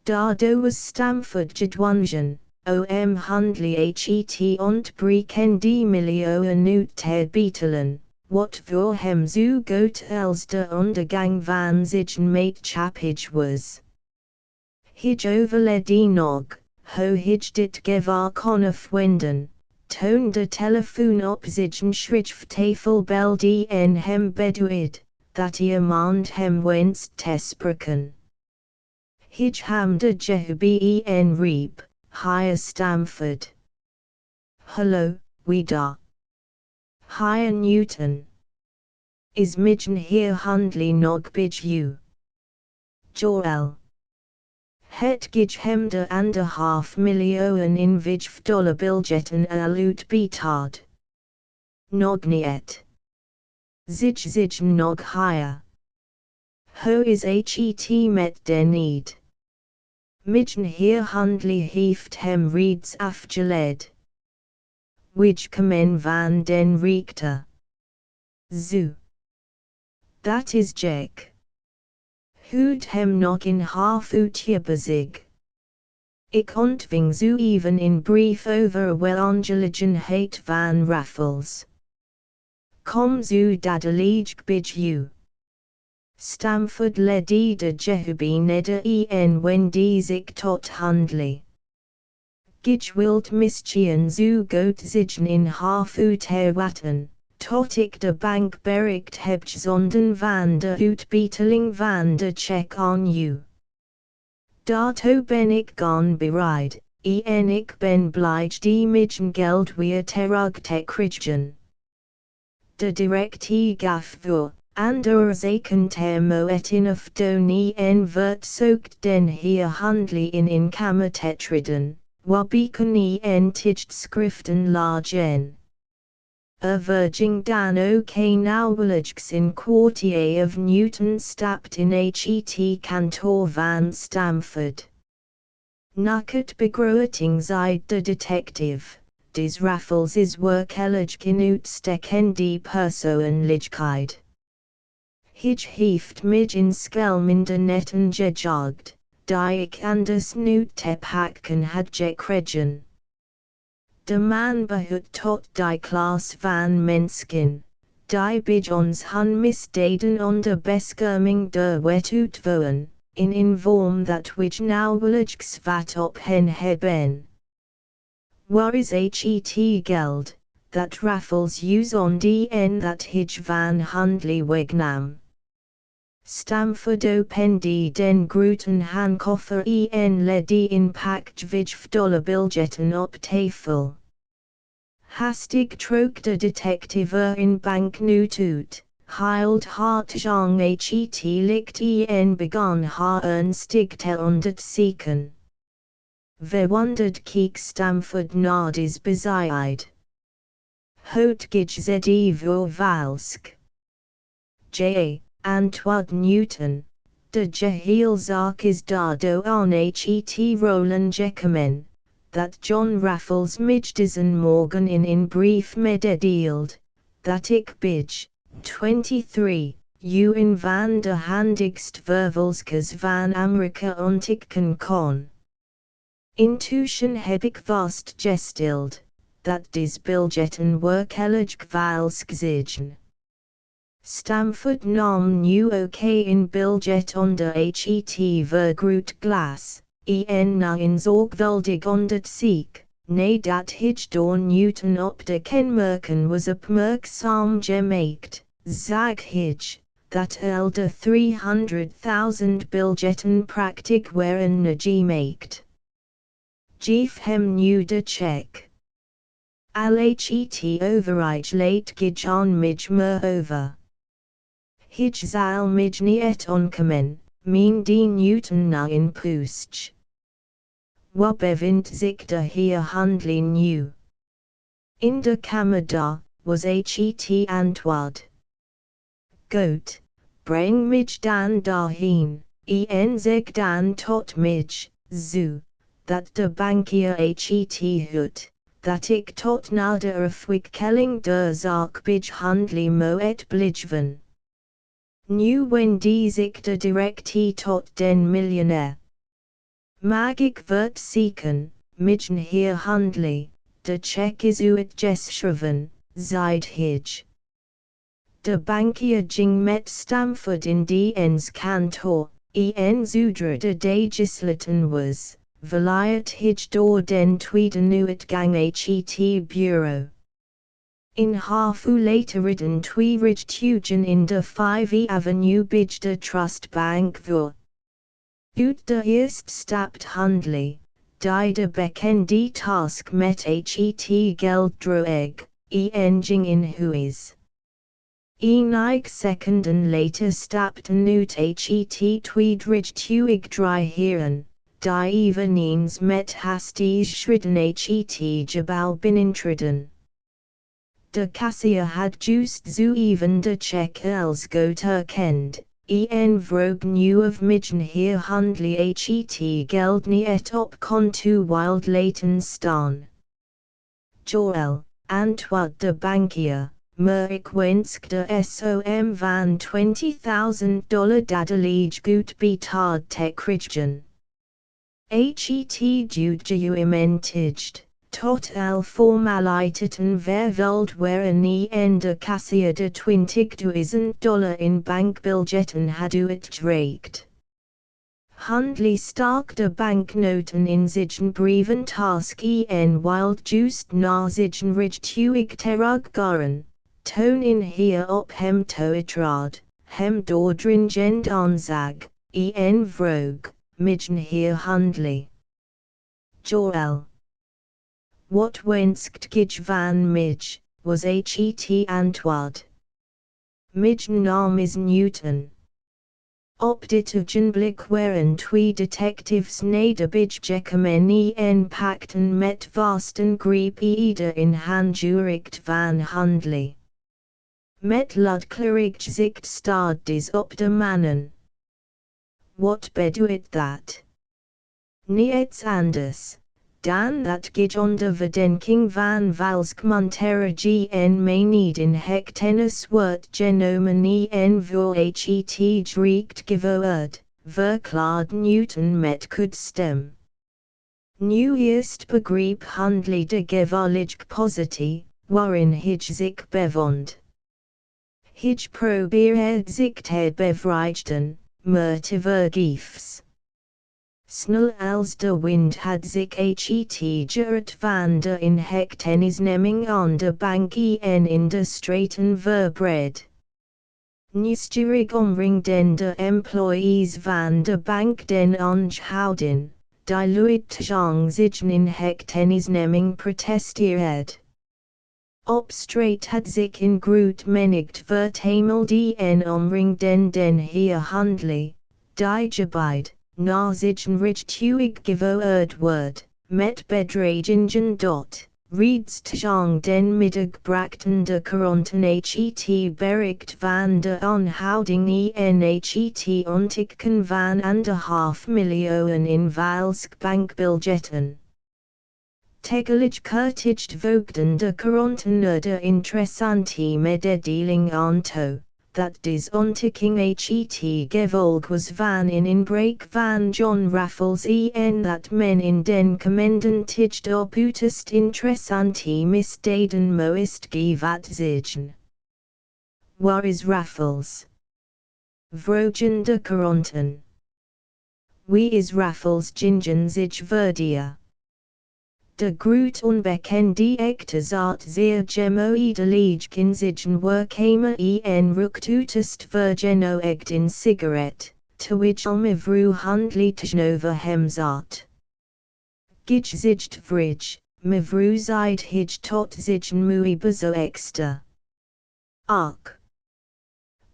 Daardoor was Stamford gedwongen, om handli het ont breken miljoen ut ter betelen, wat voor hem zo goed als de ondergang van zijn mate chapage was. Hij overledde nog, ho hij dit gevaar kon afwenden, toon de telefoon op zijn schrifttafel belde en hem beduid, dat hij maand hem wenst te spreken. Hij ham de Jehubi en riep, Heer Stamford. Hallo, wie daar? Heer Newton. Is midgen hier handli nog bij u? Joel. Het gij hem de $1,5 miljoen in $5 uit betaald. Nog niet. Zich nog higher. Ho is het met de need. Midgen hier handli heeft hem reeds afgeled. Wij komen van den rechter. Zo. Dat is Jack. Hoed hem nog in half uurtje bezig. Ik ontving zo even in brief over welongelegenheid van Raffles. Kom zo dadelijk bij u. Stamford ledde de Jehubi neder en wendde zich tot handli. Gij wilt misschien zo goed zijn in half uur herwatten, tot ik de bank bereikt heb zonden van de uitbetaling van de check aan u. Daartoe ben ik gaan bereid, en ik ben blij die midgen geld weer terug te krijgen. De directie gaf voor, anders zeker termoetin of doni en verzoekt den heer handli in kamer te treden, waarbij en tijdschriften lagen. Verging dan ook nauwelijks een kwartier of Newton stapt in het kantoor van Stamford. Na het begroeting zei de detective, des Raffles is werkelijk in uitstekende persoonlijkheid. Hij heeft mij in schelmende netten gejaagd, die ik anders niet te pakken had gekregen. De man behoort tot die klas van mensen, die bij ons han misdaden onder bescherming der wet uitvoeren, in een vorm dat wij nauwelijks vat op hen hebben. Waar is het geld, dat Raffles uzonde en dat hij van handli wegnam? Stamford opende den groeten handkoffer en ledde in pakje $5 op tafel. Hastig trok de detective in banknoot uit, hield hartjong het licht en begon haar ernstig te onderzoeken. Verwonderd keek Stamford naar des bezaaid. Hout gij voor valsk. J. Antwoord Newton, de geheel zaak is daardoor aan het rollen gekomen, dat John Raffles middagen morgen in een brief mededeeld, dat ik bij 23, een van de handigst vervolgers van Amerika ontdekken kon. Intussen heb ik vastgesteld, dat des biljetten werkelijk valsk zijn. Stamford nam nu ook een biljet onder het vergroot glas, en na een zorgvuldig onderzoek, nadat hij door Newton op de kenmerken was opmerkzaam gemaakt, zag hij, dat de 300.000 biljetten praktisch waren gemaakt. Geef hem nu de check. Al het overheid laat gij aan mij over. Hij zal mij niet onkomen, die Newton na een poosje. Waar bevindt zich de heer handli nu? In de kamer daar, was het antwoord. Goed, breng mij dan daarheen, en zeg dan tot mij, zo, dat de bankier het hut, dat ik tot nader afwikkeling der zaak bij handli moet blijven. Nu wendde zich de directie tot den miljonair. Mag ik verzoeken, Midgen hier handli, de check is uit geschreven, zeid hij. De bankier ging met Stamford in ens kantoor, zodra de day gisleten was, verliet hij door den tweeden uitgang het bureau. In half uur later ridden twee rijtuigen in de 5e Avenue bij de Trustbank voor. Uit de eerste stapt handli, die de bekende task met het geld droeg, ging in huis. Enig seconden later stapten uit het tweed rijtuig drie heren, die eveneens met hastige schritten het gebouw binnentreden. De kassier had juist zo even de check als goed herkend, vroeg nu of Midgen hier handli het geld niet op konto wild laten staan. Joel, antwoord de bankier, maar ik wenskte som van $20,000 dadelijk goed betaald te krijgen. Het documenteerd. Total formaliteiten vervuld waren en de kassier de $20,000 in bankbiljetten had uitgereikt. Handli stak de banknoten in zijn brieventas en wild juist na zijn rijtuig teruggaren, toen in hier op hem toetrad, hem doordringend aanzag, vroeg, Midgen hier handli. Joel. Wat wenst gij van mij, was het antwoord. Midgen naam is Newton. Op dit ogenblik waren twee detectives nederbij gekomen en pakten met vasten greep ieder in handjuricht van handli. Met luidkleurig gezicht staarde op de mannen. Wat bedoelt dat? Niets anders. Dan dat gij onder verdenking van valskmonterij en menid in hechtenis wordt genomen en voor het recht gevoerd, verklaard Newton met goed stem. Nu eerst begreep handli de gevaarlijke positie, waarin hij zich bevond. Hij probeerde zich te bevrijden, maar tevergeefs. Snel als de wind had zich het gered van de inhechtenisneming aan de bank en in de straten verbreid. Nieuwsgierig omringden de employees van de bank den aangehouden, die luid tegen zijn inhechtenisneming protesteerd. Op straat had zich in groot menigte vertemeld en omringden den heer handli, die gebied. Na zijn rijtuig gevoerd wordt, met bedreigingen reeds tegen den middag brachten de kranten het bericht van de aanhouding en het ontdekken van $1,5 miljoen in valsk bankbiljetten. Tegelijkertijd voegden de kranten de interessante mededeling aan toe, dat des ontdekking het gevolg was van een inbraak van John Raffles en dat men in den komenden tijd door uiterst interessante misdaden moest gevat zijn. Waar is Raffles? Vroegen de kranten. Wie is Raffles gingen zich verdienen. De groot onbekende echte zat zeer gemoedelijk in zijn werkkamer en rookte uiterst vergenoegd een sigaret, terwijl mevrouw handli tegenover hem zat. Gij zegt vrij, mevrouw zeid hij tot zijn moe bezorgster. Ach.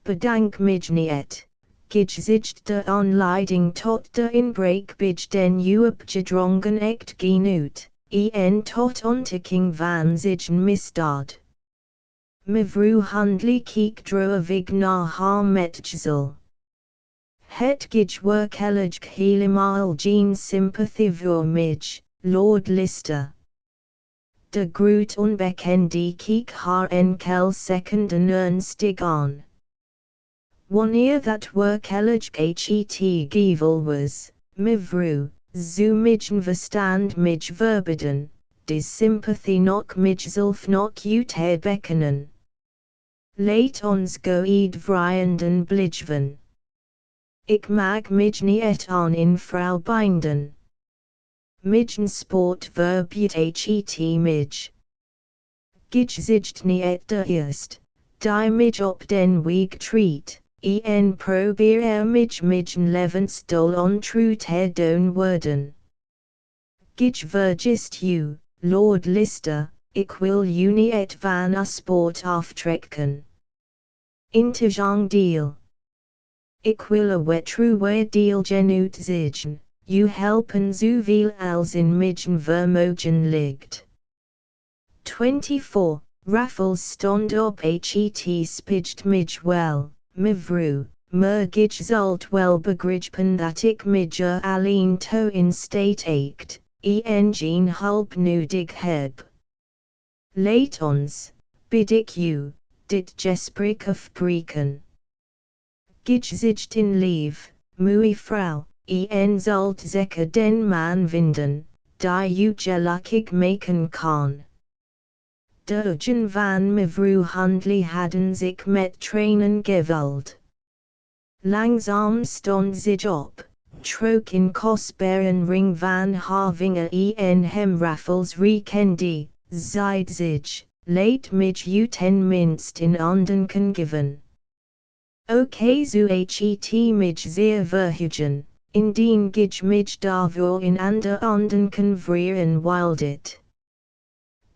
Bedank mij niet. Gij zegt de aanleiding tot de inbraak bij den opgedrongen echt genoemd. Tot ontdekking van zijn misdaad. Mevrouw handli keek droevig naar haar metgezel. Het gij werkelijk helemaal geen sympathie voor mij, Lord Lister. De groot onbekende keek haar enkel seconden ernstig aan. Wanneer dat werkelijk het geval was, mevrouw, Zu midgen verstand mij verbeden, dis sympathy nok mij zulf nok ut herbekkenen. Laat ons go ed vrienden blijven. Ik mag mij niet aan in vrouw binden. Midgen sport verb het mij. Gij zigt niet de eerst, die mij op den weg treat. Probeer midgen levens dol ontrue ter doen worden. Gij vergist u, Lord Lister, ik wil u niet van a sport aftrekken. Integang deel. Ik wil a wetruwe deel genut zigen, u helpen zoveel als in midgen vermogen ligt. 24. Raffles stond op het spijt mij wel. Mevrouw, gij zult wel begrijpen dat ik mij alleen to in staat acht, geen hulp nodig heb. Laat ons, bid ik u, dit gesprek afbreken. Gij zigt in lief, moei vrouw, zult zeker den man vinden, die u gelukkig maken kan. De ugen van mevrouw Handley hadden zich met trainen gevuld. Langzaam stond zich op, trok in kostbaren ring van haar vinger hem Raffles rekende, zeid zich, laat mij u ten minst in aandenken geven. Ook zu het mij zeer verheugen, indien gij mij daarvoor in ander aandenken vreden wildet.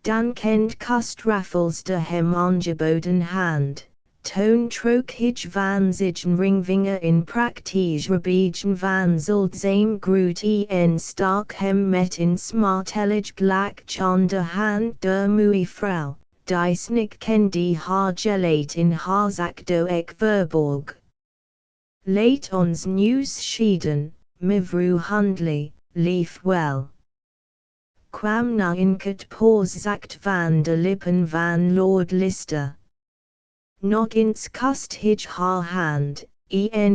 Dan kent kust Raffles de hem aangeboden hand, toon trok hij van zijn ringvinger in praktisch rebegen van zultzame groet stak hem met in smartelig glak aan de hand der moei vrouw, die snik kende haar gelaat in haar zak do ek verborg. Laat ons nieuws scheiden, mevrouw Handley, lief wel. Kwam na in het zacht van de lippen van Lord Lister. Nog eens kust hij haar hand,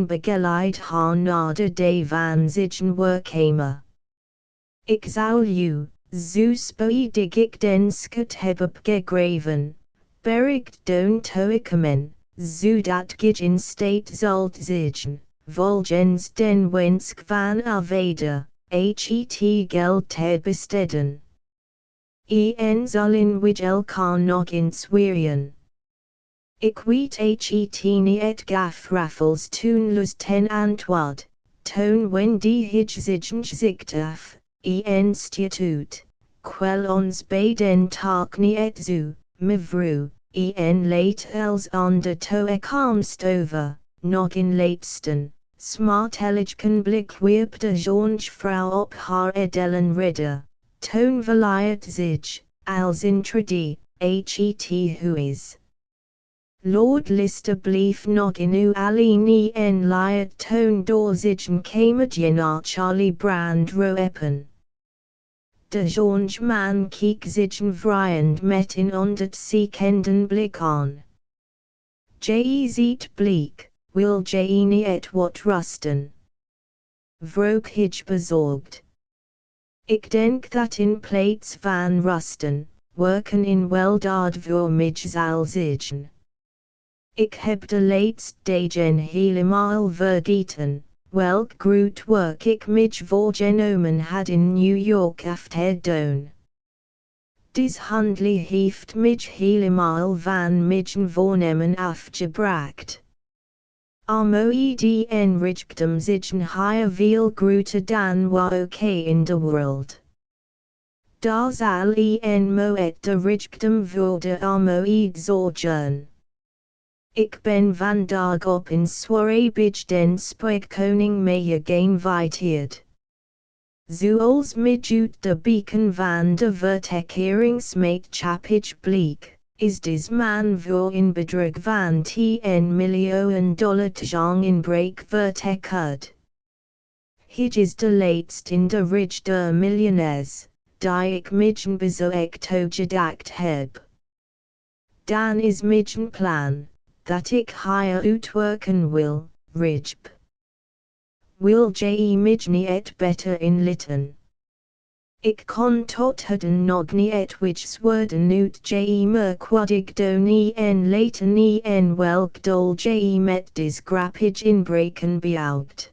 begeleid haar nader de van zijn werkkamer. Ik zal u, zo spoedig ik den skut heb opgegraven, bericht doen toekomen, zodat gij in staat zult zijn, volgens den wensk van Aveda. Het geld ter besteden. Zullen wij elkaar nog eens weeren. Ik weet het niet gaf Raffles toen lus ten antwoord, toen wen die hij zich zicht af, statuut, quel ons beden tak niet zo, mevrouw, laat els aan de toekomst over, nog in laatsten. Smarteligen blik wierp de jonge vrouw op haar edelen ridder, toon verleiert zich, als intrede, het huis. Lord Lister bleef nog in u alleen en leiert toon door zichen kamertje naar Charlie Brand roepen. De jonge man keek zichen vriend met in ondert sekenden blik aan. Ziet bleek. Wil je niet wat rusten? Vroeg hij bezorgd. Ik denk dat in plaats van rusten, werken in weldaad voor mij zal zijn. Ik heb de laatste dagen helemaal vergeten, welk groot werk ik mij voorgenomen had in New York af te doen. Dis Handley heeft mij helemaal van mijn voornemen afgebracht. Armoeden rijkdom zijn hier veel groter dan waar ook in de wereld. Daar zal moed de rijkdom voor de armoede zorgen. Ik ben vandaag op een soirée bij den koning mee geïnviteerd. Zoals mij uit de beacon van de vertekeringsmaatschappij bleek, is des man voor een bedrag van $10 miljoen te in break vertekerd. Hij is de laatste in de rij der miljonairs, die ik mij bezoek toegedacht heb. Dan is mijn plan, dat ik hier uitwerken wil, Rijp. wil je mijne et better in litten. Ik kon tot heden nog niet worden uit je merkwaardig doen en laten en welk dol je met dis grappig inbreken beauwt.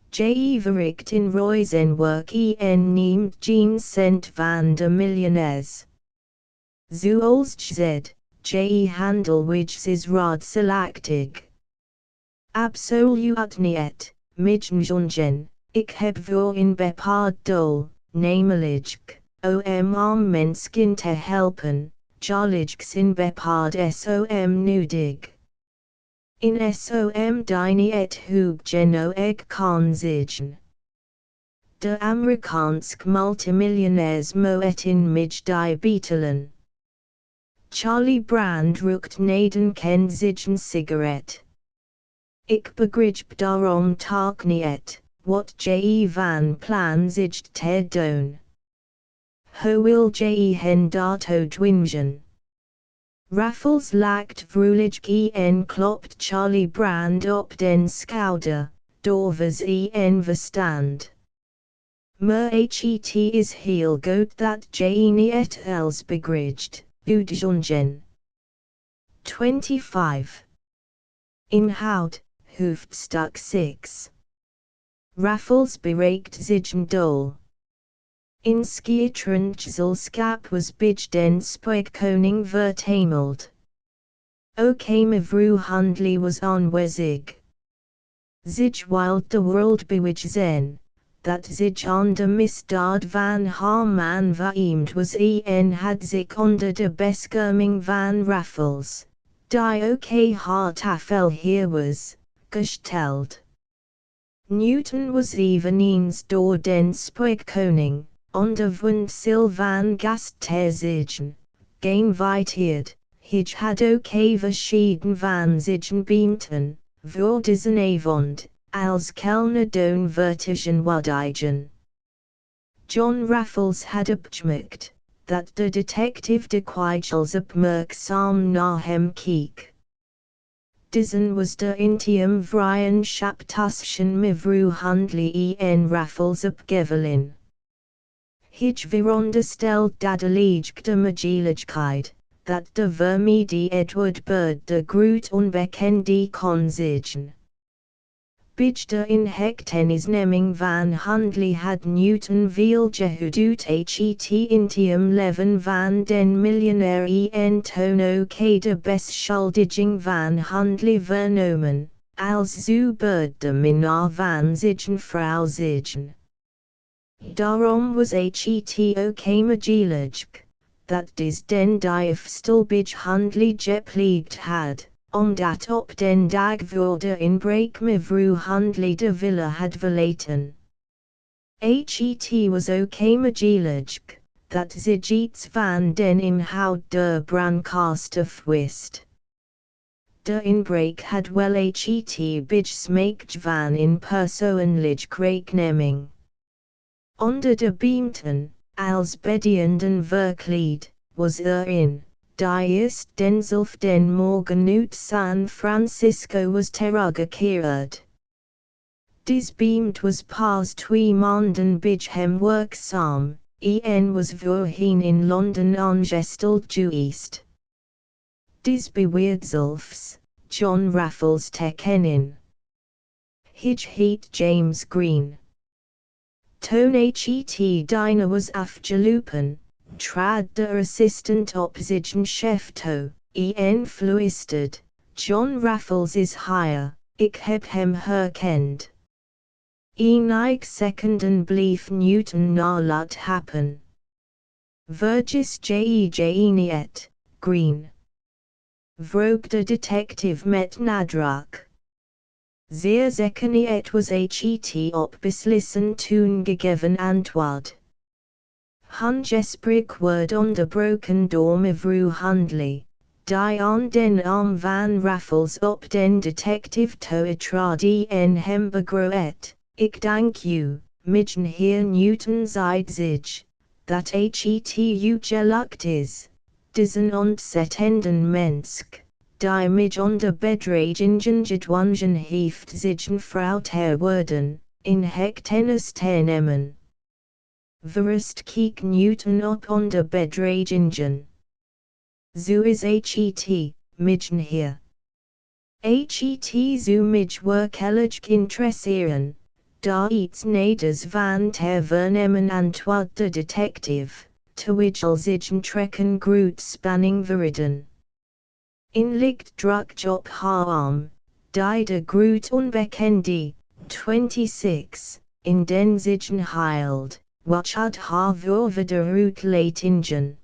Je verricht in rois en werk en neemt geen cent van de millionaires. Zoals je handel wigs is raadselachtig. Absoluut niet, mijn jongen, ik heb voor in bepaald doel, namelijk, om mensen te helpen, jaligs in bepaald som nodig. In som die et hug geno eg kan zigen. De Amerikaansk multimillionaires moet in mij die betalen. Charlie Brand rukt naden ken zigen sigaret. Ik begrijp daarom toch niet, wat je van plan zigt te doen. Hoe wil je hen daartoe dwingen? Raffles lacht vrolijk en klopt Charlie Brand op den schouder, doorvers en verstand. Maar het is heel goed dat je niet els begrijpt, jongen. 25. Inhoud, hoofdstuk 6. Raffles bereikt zijn doel. In schitterend gezelschap was bij den koning vertameld. Ook mevrouw Handley was aanwezig. Zich wild de world bewegen, dat zich aan de misdaad van haar man verëemd was en had zich onder de bescherming van Raffles, die ook haar tafel hier was, gesteld. Newton was eveneens door den koning, ondervond van gast te zigen, geïnviteerd, hij had ook verschieden van zigen beamten, voor deze avond, als kelner doen vertegenwoordigen. John Raffles had opgemerkt, dat de detective de kwijtels opmerkzaam naar hem keek. Dizen was de intium vriendschap tussen mevrouw Handley en Raffles opgevallen. Hij veronderstelt dadelijk de mogelijkheid, dat de vermede Edward Bird de groot onbekende kon zigen. Bij de inhechtenisneming van Handley had Newton veel gehoord uit het intium leven van den miljonair en toen ook de beschuldiging van Handley vernomen, als zo Bird de minnaar van zijn vrouw zigen. Daarom was het ook mogelijk, dat den diefstal bij Handley gepleegd had, omdat op den dag voor de inbraak mevrouw Handley de villa had verlaten. Het was ook mogelijk, dat zich iets van den inhoud der brandkast wist. De inbraak had wel het bij smaakt van in persoonlijk rekening. Onder de beamten, als bedienden verkleed, was in, die is denzelfden morgen uit San Francisco was teruggekeerd. Dis beamt was pas 2 maanden bij hem werkzaam, en was voorheen in Londen aangesteld geweest. Dis beweert zelfs, John Raffles te kennen. Hij heet James Green. Toen het diner was afgelopen, trad de assistant op zijn chef toe, en fluisterde, John Raffles is hier, ik heb hem herkend. Enig seconden bleef Newton nalat happen. Vergis je niet, Green? Vroeg de detective met nadruk. Zeer zeker niet was het op beslissen toen gegeven antwoord. Hun gesprek werd onderbroken door mevrouw Handley, die aan den arm van Raffles op den detective toetrad en hem begroet. Ik dank u, mijn heer Newton zeide zich, dat het u gelukt is, diesen ontzettenden mens, die mij on de bedragingen gedwongen heeft zichen vrouw ter worden, in hek tennis tenemen. Verust kiek Newton op on de bedragingen. Zo is het, mijen hier. Het zo mij werk elig interesseren, daar iets neders van ter vernemen antwoord de detective, terwijl zichen trekken groot spanning verriden. In licht druk op haar arm, die de groot onbekende, 26, in den zichen hield, wat uit haar voor de route leitingen.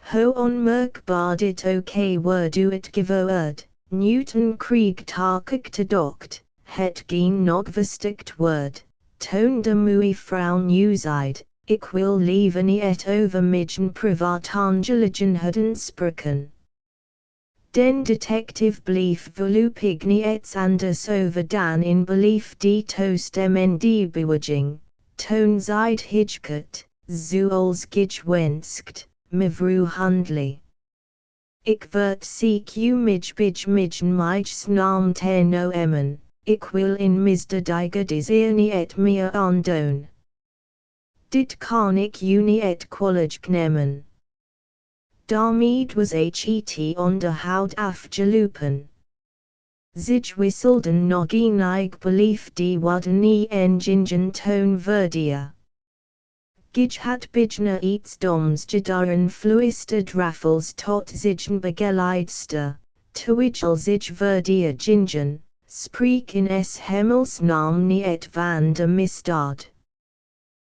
Ho onmerkbaar dit ook wordt het gewoord, Newton kreeg tarkig te docht, het geen nog verstikt wordt, toon de moe vrouw nieuwsheid, ik wil liever niet over midden privat aangelegenheden spreken. Den detective bleef voorlopig niets anders over dan in belief die toestemmen die beweging, toon zijt hijgkut, zoals gij wenst, mevrouw Handley. Ik word ziek u mij snaam ten emmen, ik wil in misde die desire niet meer aandoen. Dit kan ik u niet kwalijk nemen. Daarmee was het onderhoud afgelopen. Zij wisselden nog enig belief die worden nie engingen toon verdier. Gij had bijna iets doms gedaan fluisterd Raffles tot zichen begeleidster, terwijl zich verdier gingen, spreek in hemels naam niet van de misdaad.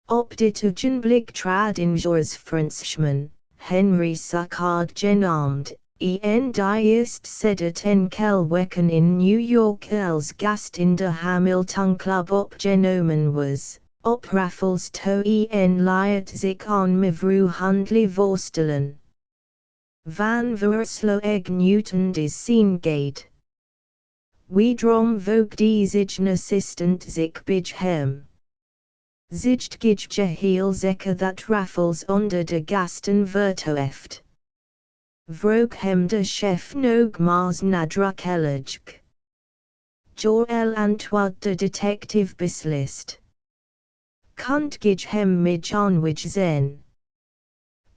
Op dit ogenblik trad in Georges Frenchman, Henry Saccard genaamd, en die eerst sedert enkele weken in New York als gast in de Hamilton Club opgenomen was. Op Raffles to liet zich aan mevrouw Handley voorstellen. Van Versloeg Newton des zien gaat. Wederom voeg die zichen assistant zich bij hem. Zicht gij geheel zeker dat Raffles onder de gasten vertoeft. Vroeg hem de chef nogmaals nadrukkelijk. Joel antwoord de detective beslist. Kunt gij hem mij aanwijzen?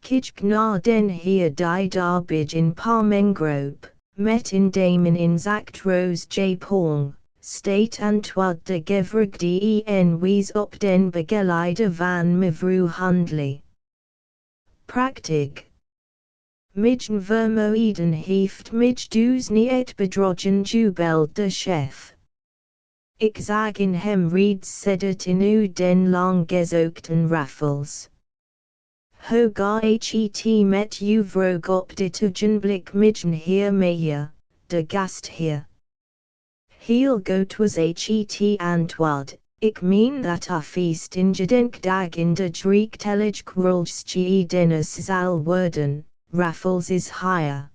Gij naar den heer die daarbij in Palmengroep, met in damen in zacht roos Japon, staat antwoord de gevraagde en wees op den begeleider van mevrouw Handley. Prachtig. Mijen vermoeden heeft mij dus niet bedrogen jubelt de chef. Ik zag in hem reeds sedert in u den lang gezochten Raffles. Ho ga het met u vroeg op dit ogenblik mijen hier meier, de gastheer. Heel goed was het antwoord, ik meen dat a feest in gedenkdag in de driektelig kwartje dennis zal worden, Raffles is hier.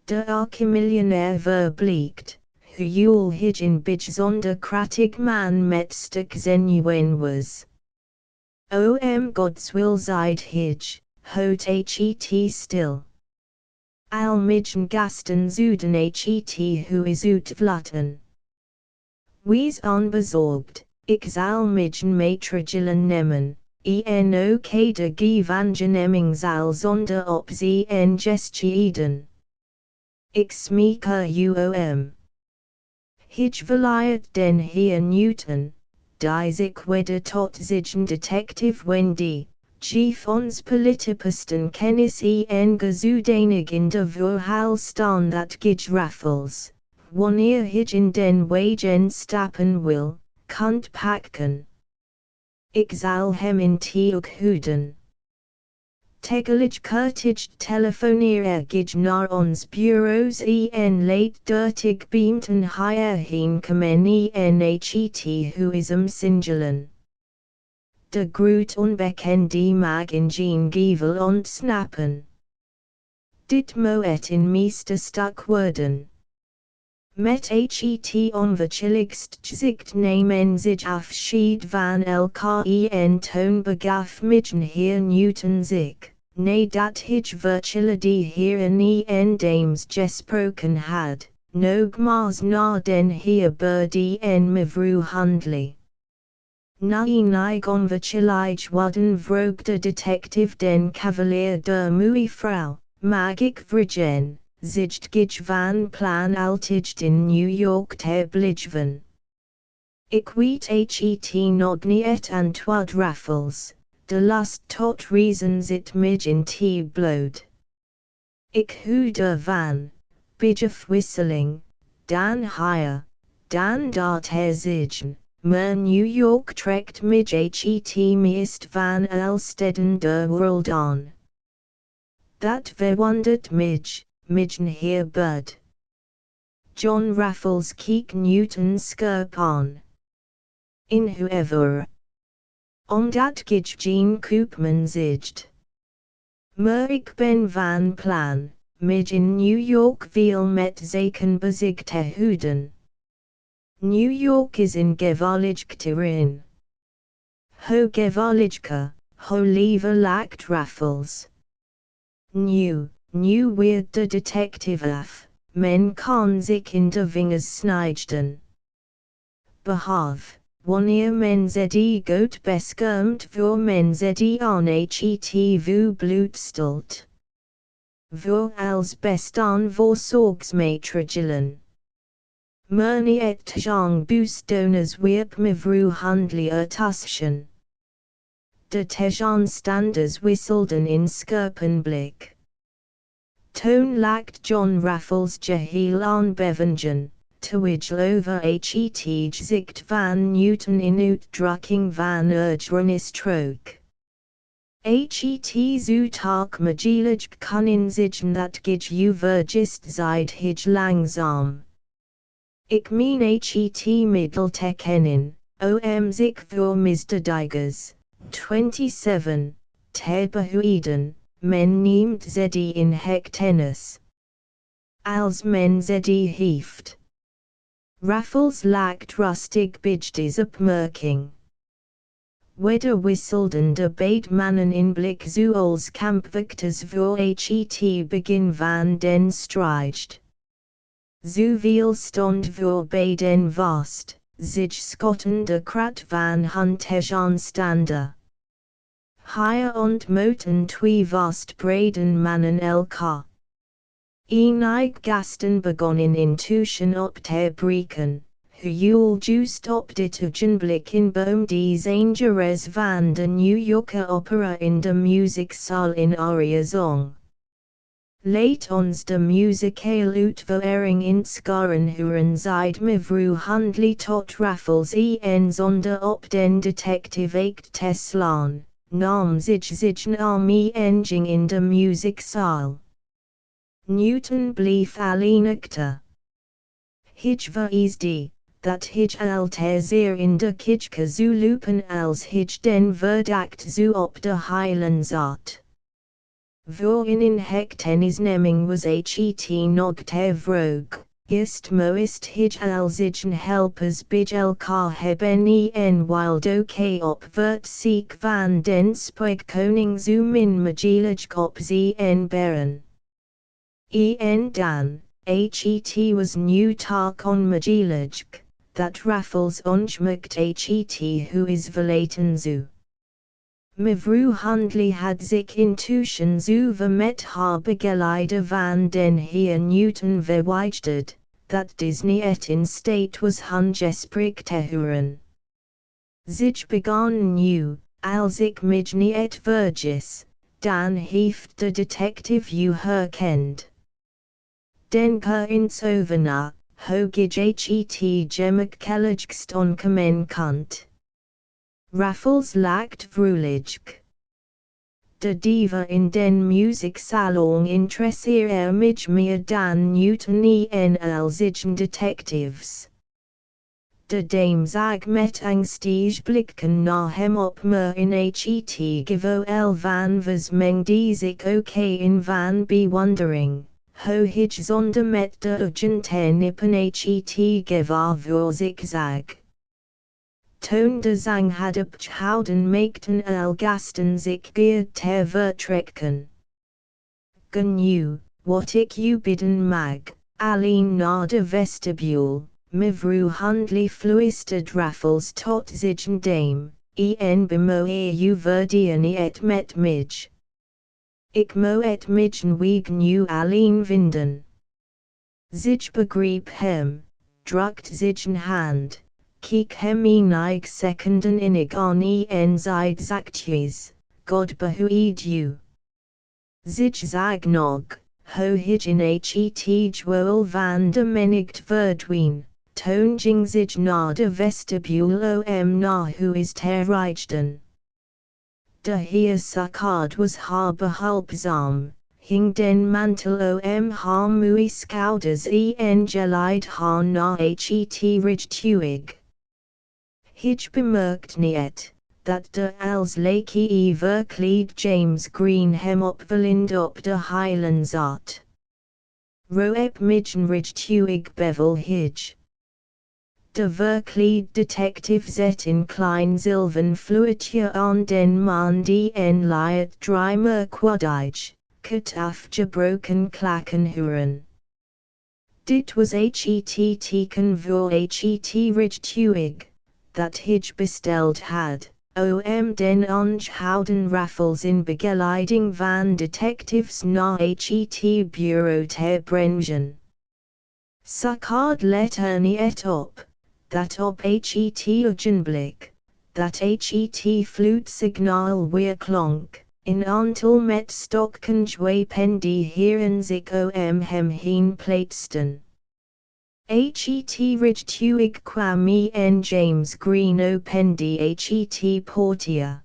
De archimillionair verbleekt. Huul hijin bijzonder krachtig man met stuk zenuwen was. Gods wil zijt hij, houd het stil. Al mijen gasten zuden het hu is uitvlatten. Wees onbezorgd, ik zal mijen maatregelen nemen, ook de gevangenemming zal zonder opzien gestieden. Ik smeek u. Hij verleiht den heer Newton, die zich weder tot zichen detective Wendy, chief ons politiposten kennis en gezoedanig in de verhaal staan dat gij Raffles, wanneer hij in den wagen stappen wil, kunt pakken. Ik zal hem in teug houden. Tegelijkertijd telefoneer gij naar ons bureaus en laat dertig beamten hierheen komen en het hu is singelen. De groot onbekende mag in geen geval ontsnappen. Dit moet in meester stuk worden. Met het onverschilligst gezicht nemen zich afscheid van elkaar en toon begaf mijen heer Newton zich, nee dat hij virtually hier nie en dames gesproken had, nogmaals na den heer birdie en mevrouw Hundley. Na een onverchillig worden vroeg de detective den cavalier de mevrouw, mag ik vragen, zigt gij van plan altijd in New York te blijven? Ik weet het nog niet antwoord Raffles, de last tot reasons it mij in te bloed. Ik hou van, bijafwisseling, dan hier, dan dat herzijn. Maar New York trekt mij het meest van alle steden de wereld aan. Dat verwondert mij, mijn heer Bird. John Raffles keek Newton scherp aan. In hoever. Omdat gij geen koopman zegt. Maar ik ben van plan, mij in New York veel met zaken bezig te houden. New York is een gevaarlijk terrein. Ho gevaarlijke, ho liever lacht Raffles. Nu weert de detective af, men kan zich in de vingers snijden. Behalve, wanneer men zedie goed beschermd voor men zedie aan het vu bloedstelt. Voor als bestaan voorzorgsmaatregelen. Murni et Jean Bousdones wierp mevrouw Hundley ertussen. De tegenstanders wisselden in scherpenblik. Toen lacht John Raffles geheel aanbevengen, terwijl over het gezicht van Newton in uitdrukking van ergernis trok. Het zo tak magelig kunnen zijn dat gij u vergist zijt hij langzaam. Ik meen het middel te kennen, zich voor misdadigers, 27, te behoeden, men neemt zedie in hechtenis. Als men zedie heeft. Raffles lacht rustig bij deze opmerking. Weder wisselden de beide mannen in blik zoals kampvechters voor het begin van den strijd. Zoveel stond voor beiden vast, zich schotten de krat van hun tegenstander. Hier ontmoeten twee vastberaden mannen elkaar. Enig gasten begonnen intuition op te breken, huil juist op dit ogenblik in boom des Angeres van de New Yorker Opera in de muziekzaal in Ariazong. Laat ons de muzikale uitvoering inscharen huren zeid mevrouw Hundley tot Raffles zonder op den detective echt te slaan, nam zich enging in de muziekzaal. Newton bleef alleenigte. Hij vereisde, dat hij altijd zeer in de kitche zou lopen als hij den verdacht zo op de hielen zat. Voor in hechtenisneming was het nog te vroeg, eerst moest hij al zich helpers bij elkaar hebben en wilde ook op het ziek van den koning zo min mogelijk op en beren. En dan, het was nu tak onmogelijk, dat Raffles ongemerkt het who is verlaten zou. Mevrouw Hundley had zich intussen zo met haar begeleide van den heer Newton verwijderd, dat Disney het in staat was hun gesprek te horen. Zich begon nu, als ik mij niet vergis, dan heeft de detective u herkend. Denk eens over na, hoe gij het gemakkelijkst ontkomen kunt. Raffles lacht vrolijk. De diva in den muzieksalon interesseer mij meer dan Newton en al zijn detectives. De dames zag met angstig blikken naar hem op maar in het gevoel van versmeng die zich ook in van bewondering, hoe hij zonder met de ogen te nippen het gevaar voor zich zag. Toon de zang had opgehouden maakten gasten zich geerd ter vertrekken. Genu, wat ik u bidden mag, alleen naar de vestibule, mevrouw Hundley fluisterde Raffles tot zijn dame, en bemoei u verdienen het met mij. Ik mo het midgen wegen u alleen vinden. Zich begreep hem, drukt zijn hand, keek hem enig seconden innig aan en zeid zachtjes, God behoed u. Zich zag nog, ho hij in het gewoel van de menigte verdween, toonging zich naar de vestibule om naar huis te richten. De heer Saccard was haar behulpzaam, hing den mantel om haar moeie schouders en geleid haar naar het rijtuig. Hij bemerkte niet, dat de als lakey verkleed James Green hem opwillend op de highland zat. Roep midgen rijtuig bevel hij. De verkleed detective zet in klein zilveren fluitje aan den man die en liet drie merkwaardige, kort afgebroken klakken horen. Dit was het teken voor het rijtuig, dat hij besteld had, om den aangehouden Raffles in begeleiding van detectives naar het bureau te brengen. Saccard let er niet op, dat op het ogenblik, dat het fluitsignaal weerklonk, een aantal met stokken gewapende heren zich om hem heen plaatsten. Het rijtuig kwam en James Green opende het poortje.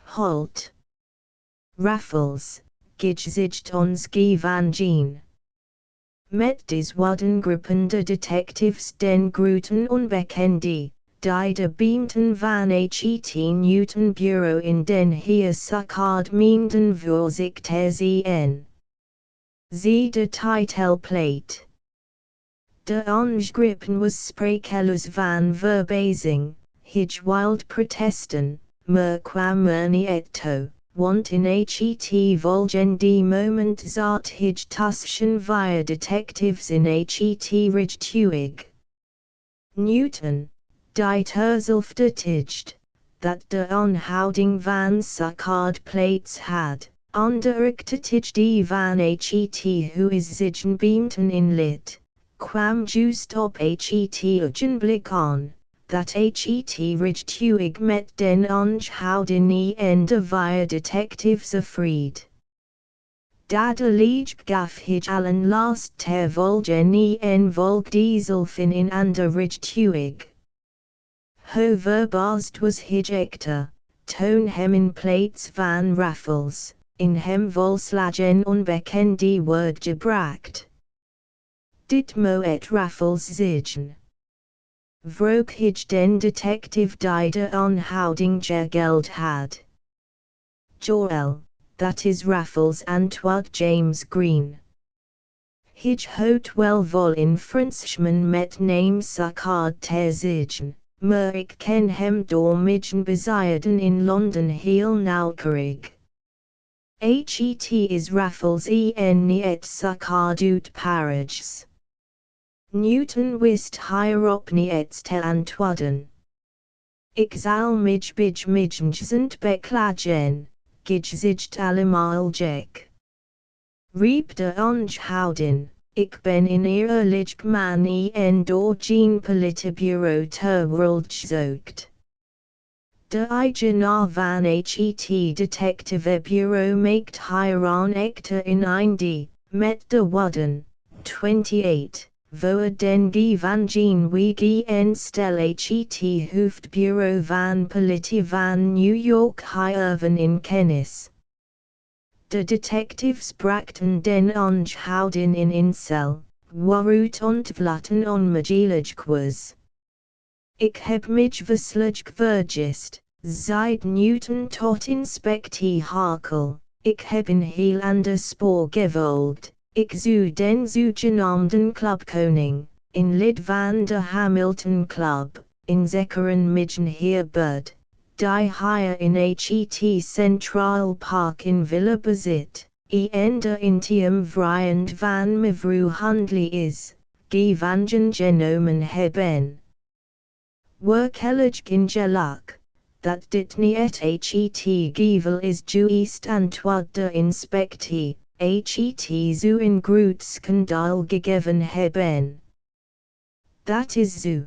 Halt! Raffles, gezigt ons gevangen. Met des woorden de detectives den groeten onbekende, die de beamten van het Newton bureau in den heer Saccard meenden voor zich te zien. Zie de titelplate. De aangegripen was sprakeloos van verbazing, hij wilde protesten, maar kwam er niet toe, want in het volgende moment zat hij tussen vier detectives in het rijtuig. Newton, die terzelfde tijd, dat de aanhouding van Saccard plaats had, onderrichtet die van het huis zich beamten inliet, kwam juist op het ogenblik aan, dat het rijtuig met den aangehoudene en de vier detectives afreed. Dadelijk gaf hij allen last ter volgende en volgde zelf in een ander rijtuig. Hoe verbaasd was hij echter, toen hem in plaats van Raffles, in hem volslagen onbekende woord gebracht. Dit moet Raffles zijn. Vroeg hij den detective die de aanhouding gegeld had. Joel, dat is Raffles antwoord James Green. Hij houdt wel vol in Frenchman met naam Saccard te zeggen, maar ik ken hem door midden bezijden in Londen heel nauwkeurig. Het is Raffles en niet Saccard uit Parijs. Newton wist hierop niet te antwoorden. Ik zal mij midgend beklagen, gezigt allemaal Jack. Riep de aangehouden, ik ben een eerlijk man en door geen politiebureau ter wereld gezocht. De eigenaar van het detectivebureau maakt hieraan echter een einde, met de woorden, 28. Voor den gevangen wege en stel het hoofdbureau van politie van New York hiervan in kennis. De detectives brachten den aangehouden in een cel, waaruit ontvlatten onmogelijk was. Ik heb mij verslijk vergist, zeid Newton tot inspectie Harkel, ik heb een heel ander spoor gevolgd. Ik zou den zogenaamden Club Koning, een lid van de Hamilton Club, in zekeren midden hier bud, die hier in het Centraal Park in Villa bezit, de intium vrijend van mevrouw Handley is, gevangen genomen hebben. Werkelijk geluk, dat dit niet het geval is geweest antwoord de inspectie, het zou een groot schandaal gegeven hebben. Dat is zo.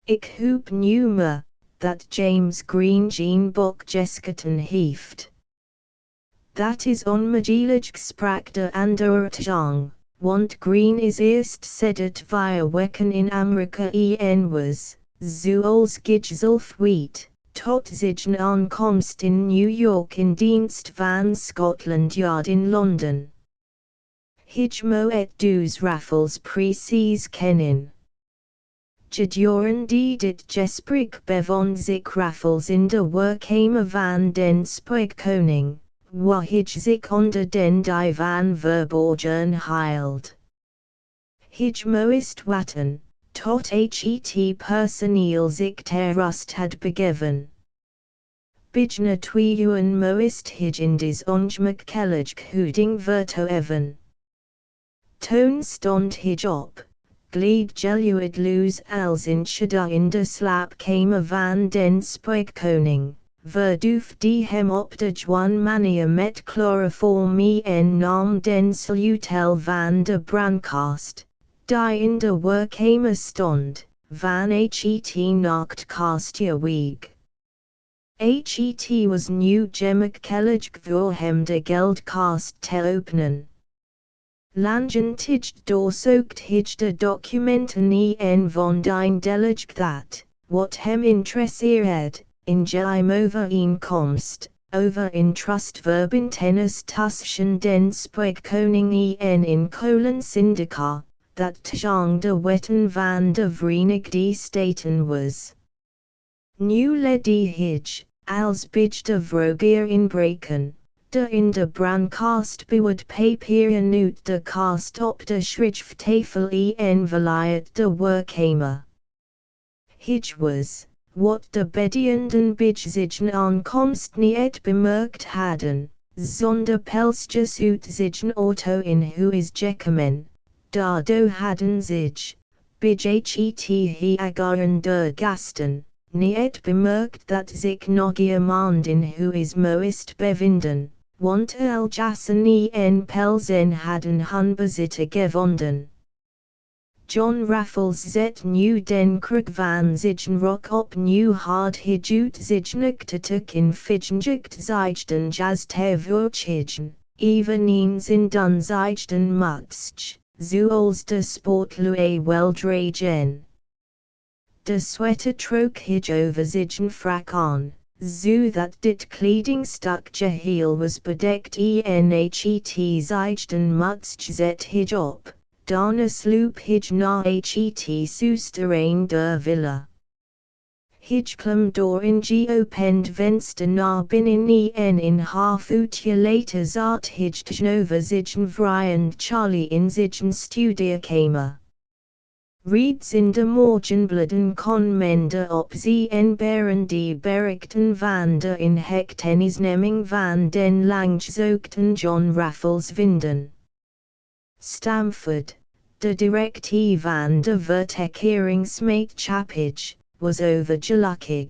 Ik hoop nu maar, dat James Green geen boek geschreven heeft. Dat is onmogelijk sprak de andere want Green is eerst sedert 4 weken in Amerika was, zoals zelf weet, tot zijn aankomst in New York in dienst van Scotland Yard in Londen. Moet dus Raffles precies kennen. Gedurende dit gesprek bevond zich Raffles in de werkkamer van den koning, waar hij zich onder den divan verborgen hield. Hij moest wachten, tot het personeel zich ter rust had begeven. Bijna 2 uren moest hij in des ongemakkelijk houding vertoeven. Toen stond hij op. Gleed geluid loos als in in de slaapkamer van den koning, verdoofde hem op de Juan manier met chloroform en nam den sleutel van de brandkast, die in de werkkamer stond, van het nachtkastje weg. Het was nu gemakkelijk voor hem de geldkast te openen. Langentijdig doorzoekt hij de documenten en vond eindelijk dat, wat hem interesseerde, in overeenkomst, over een trustverbintenis tussen den koning en in kolen syndica, dat tegen de wetten van de Verenigde Staten was. Nu led hij, als bij de vroeger inbreken, de in de brandkast beward papieren uit de kast op de schrifttafel en verliet de werkkamer. Hij was, wat de bedienden bij zijn aankomst niet bemerkt hadden, zonder pelsjes uit zijn auto in huis gekomen, daardoor hadden zich, bij het heageren der gasten, niet bemerkt dat zich nog iemand in huis moest bevinden, want jassen en pelsen hadden hun bezitter gevonden. John Raffles zet nu den kruk van zijn rok op nu had hij uit zijn nektetuk in fidget zijden jas te voortjegen, eveneens in dan zijden mutsch, zoals de sportlui wel dragen. De sweater trok hij over zijn frak aan, zodat dit kledingstuk geheel was bedekt en het zijden mutsch zet hij op. Daarna sloop hij naar het sousterrein der villa. Hij klom door een geopend venster naar binnen en een half uurtje later zat hij tegenover zijn vrijend Charlie in zijn studeerkamer. Reeds in de morgenbladen kon men de opzienbarende berichten van de inhechtenisneming van den langgezochten John Raffles vinden. Stamford, de directie van de vertekeringsmaatschappij, was overgelukkig.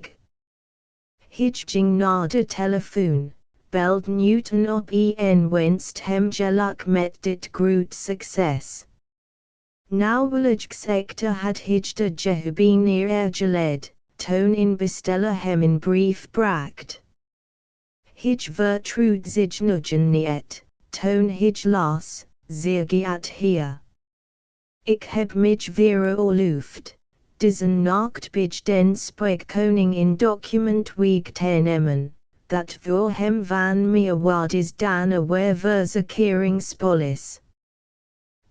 Hij ging naar de telefoon, belde Newton op en wenst hem geluk met dit groot succes. Nauwelijks zekte had hij de gehubineer geled, toen in besteller hem een brief bracht. Hij vertrouwde zich nuggen niet, toen hij las, zeer geacht heer. Ik heb mij veroorloofd, deze nacht bij den koning in document weg te nemen, dat voor hem van meer waard is dan een verzekeringspolis.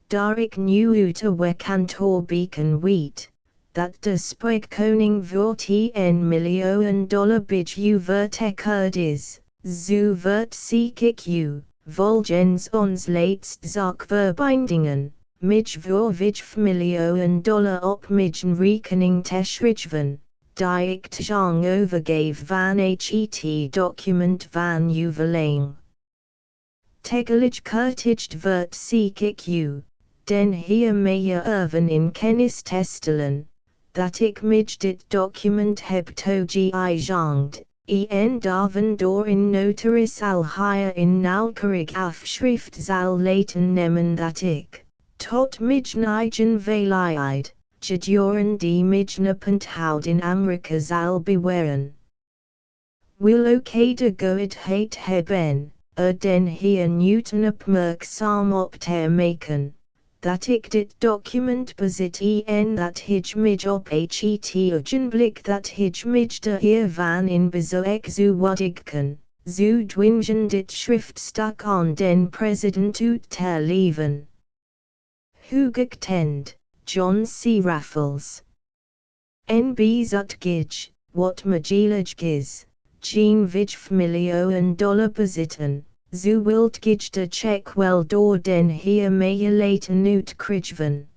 Daar ik nu uit de kantoor beken weet, dat de koning voor $1 miljoen bij u verzekerd is, zo verzekik ik u, volgens ons laatste zakverbindingen, mij voorwij familio dollar op mijn rekening te schrijven, die ik tjang overgave van het document van juveling. Tegelijk kurtigd wordt ziek ik u, den hiermee erven in kennis te stellen, dat ik mij dit document heb toegeëigend, en daarvan door in notaris al hier in nauwkeurig afschrift zal laten nemen dat ik, tot mijn eigen veiligheid, gedurende die mijn punthoud in Amerika zal bewaren. Wil ook de goedheid hebben, den heer Newton opmerkzaam op te maken, dat ik dit document bezit en dat hij mij op het ogenblik dat hij mij de heer van in bezoek zou kan, zou dwingen dit schriftstuk aan den president uit te leven. Hugekend, John C. Raffles. NB Zutgij, wat magelig is, geen vij familio dollar bezitten. Zu wilt gij de check wel door den heer mee laten uitkrijgen.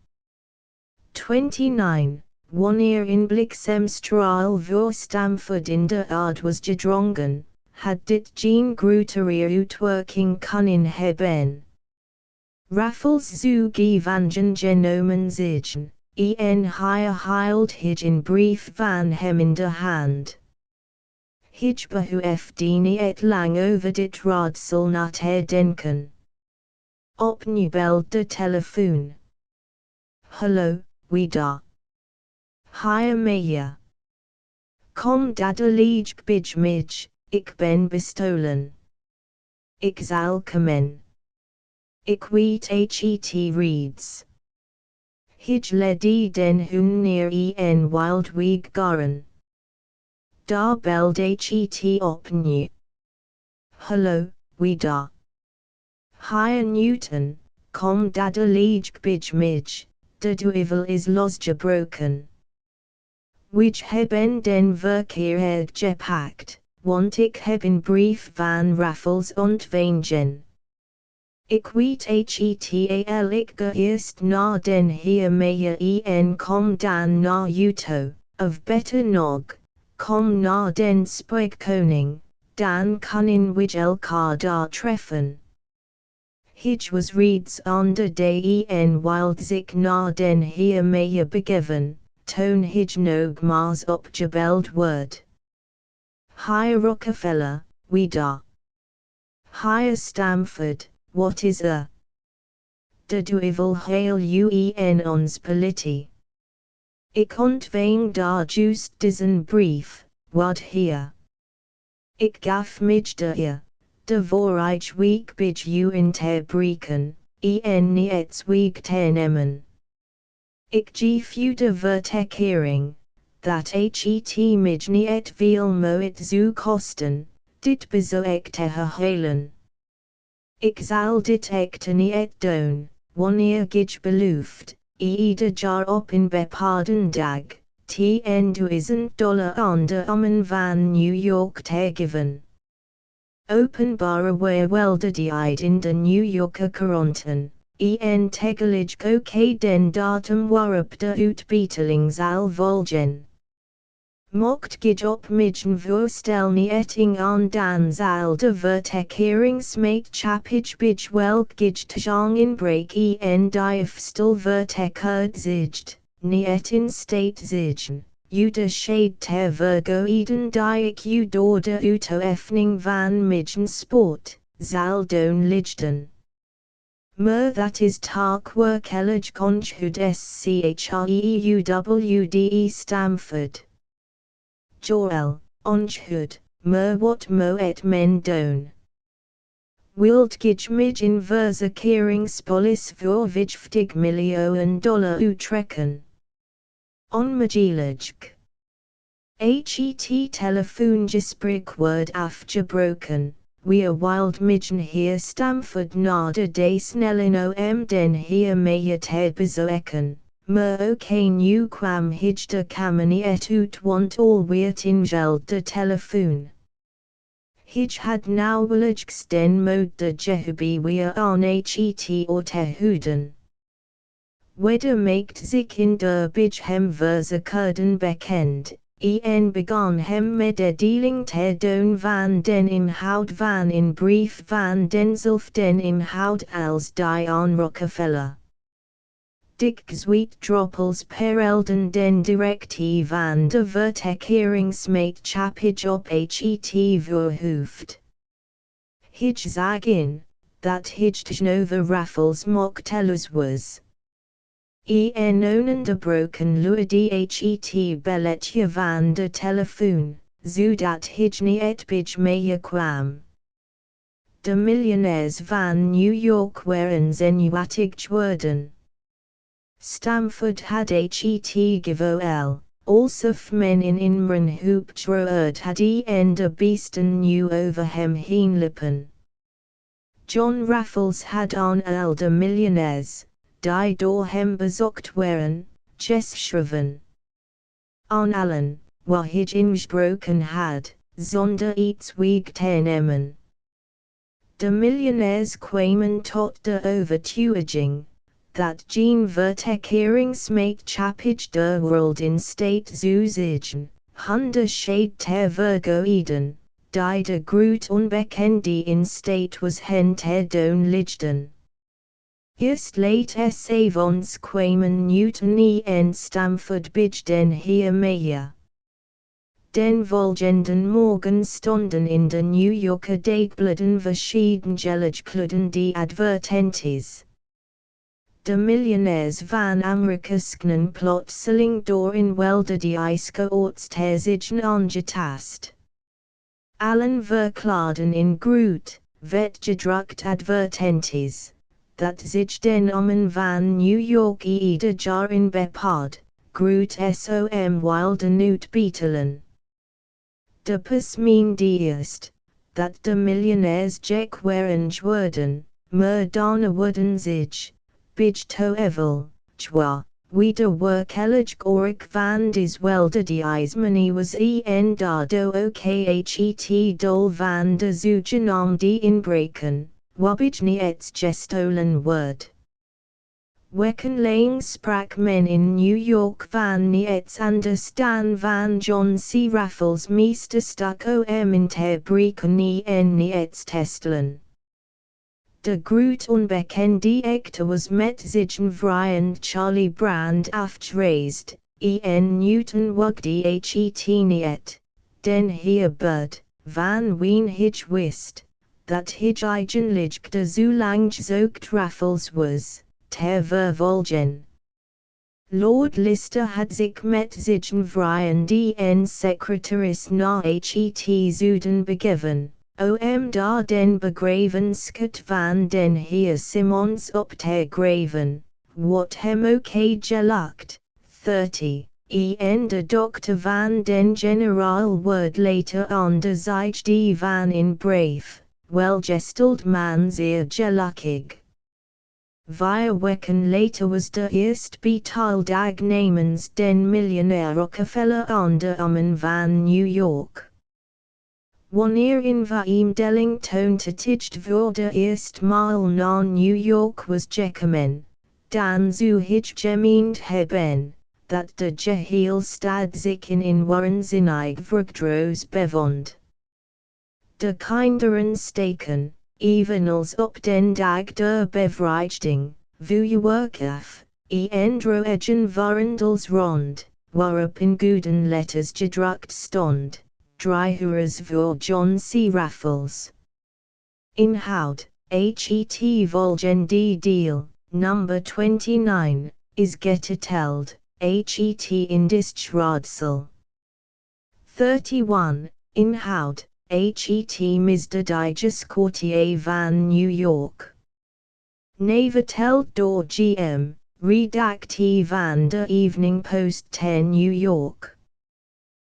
29. Wanneer in bliksemstraal voor Stamford in de aard was gedrongen, had dit geen grotere uitwerking kunnen hebben. Raffles zu gevangen genomen zijn, en hier hield hij een brief van hem in de hand. Hij behoeft niet lang over dit raadsel na te denken. Opnieuw belt de telefoon. Hallo, wie daar? Hier mee. Kom dadelijk bij mij, ik ben bestolen. Ik zal komen. Ik weet het reeds. Hij led den hun neer en wildweg garen. Daar belt het opnieuw. Hallo, wie daar? Hier Newton, kom dadelijk bij mij, de duivel is losgebroken. Wij hebben den verkeer gepakt, want ik heb een brief van Raffles ontvangen. Ik weet het ik ga eerst naar den heer mee en kom dan naar u toe, of beter nog, kom naar den koning, dan kunnen wij elkaar daar treffen. Hij was reeds on de day en wild zich naar den heer mee begeven, toen hij nogmaals opgebeld wordt. Hier Rockefeller, wie daar? Hier Stamford, wat is er? De duivel hail u en ons politie. Ik ontvang daar juist diesen brief, wat hier. Ik gaf mij de heer, de vooruit week bij u in te breken, en niet week te nemen. Ik geef u de verzekering, dat het mij niet veel moeite zou kosten, dit bezoek te herhalen. Ik zal dit echter niet doen, wanneer gij belooft, ieder jaar op een bepaalde dag, $10,000 aan de armen van New York te geven. Openbare weerweldigheid in de New Yorker kranten, en tegelijk ook den datum waarop de uitbetaling zal volgen. Mocht gij op mijn voorstel niet aan dan zal de verzekeringsmaatschappij bij welk gij te inbreken en diefstal verzekerd niet in staat zijn, u de schade te vergoeden die ik u door de uitoefening van mijn sport, zal doen lichten. Maar dat is werkelijk onschuld schreeuwde Stamford. Joel, onschuld, maar wat moet men doen? Wilt gij mij in verzekeringspolis voor $50 miljoen uittrekken? Onmogelijk. Het telefoongesprek wordt afgebroken, weer wild midden heer Stamford naar de snellen om den heer mee te bezoeken, maar ook nu kwam hij de kamer niet uit want alweer ingeld de telefoon. Hij had nauwelijks den moed de gehobe weer aan het oor te houden. Weder maakt zich in der bij hem verzekeren bekend, begon hem met de dealing te doen van den inhoud van in brief van denzelfden inhoud als die on Rockefeller. Dik zweet droppels perelden den directie van de vertekeringsmaatschappij op het voorhoofd. Hij zag dat hij tegenover Raffles mocht was. Onen de broken luer het belletje van de telefoon, zodat hij niet bij mij kwam. De miljonairs van New York waren zenuwachtig geworden. Stamford had het gewoel, alsof men in Inmeren hoop gehoord had de beesten nu over hem heen lippen. John Raffles had on al de miljonairs, die door hem bezocht waren, geschreven. On allen, waar hij ingesproken had, zonder iets weg te nemen. De miljonairs kwamen tot de overtuiging dat geen vertekeringsmaatschappij der wereld in staat zou zijn, onderscheid te vergoeden, die de groot onbekende in staat was hen te doen lichten. Eerst late s'avonds kwamen Newton en Stamford bij den heer Meyer. Den volgenden morgen stonden in de New Yorker dagbladen verschiedene kluden die advertenties. De miljonairs van Amerika schenen plotseling door in welder die ijskoorts te zijn aangetast. Allen verklaarden in groot, vetgedrukt advertenties, dat zich den omen van New York ieder jaar in bepaalde, groot som wilden uitbetalen. De pas meende eerst, dat de miljonairs gek waren geworden, maar daarna worden zich, bij toeval, weder werkelijk orig van welder die money was daardoor ook het doel van de zogenaamde inbreken, waarbij niet gestolen wordt. Wekenlang sprak men in New York van niets anders dan van John C. Raffles meesterstuk om in te breken en niets te stelen. De groot onbekende echter was met zijn vriend Charlie Brand afgereisd, en Newton wagde het niet, den heer Bird, van wien hij wist, dat hij eigenlijk de zolang gezocht Raffles was, te vervolgen. Lord Lister had zich met zijn vriend en secretaris naar het zuiden begeven, om daar den begraven schat van den heer Simons op te graven, wat hem ook gelukt, 30, en de dokter van den generaal werd later on de zijde van in brief, welgesteld man zeer gelukkig. 4 weken later was de eerst betaaldag namens den miljonair Rockefeller aan de omen van New York. Wanneer in vereemdeling toontetijd voor de eerste maal naar New York was gekomen, dan zou hij gemeend hebben, dat de geheel stad zich in waanzinnig vergedroos bevond. De kinderen steken, evenals op den dag der bevrijding, vuurwerk en droegen varendels rond, waarop in gouden letters gedrukt stond, Drijhuurs voor John C. Raffles. Inhoud, het volgende deel, number 29, is getiteld, het indisraadsel. 31, inhoud. Het misdadigers quartier van New York. Neverteld door G.M., redactie van de Evening Post te New York.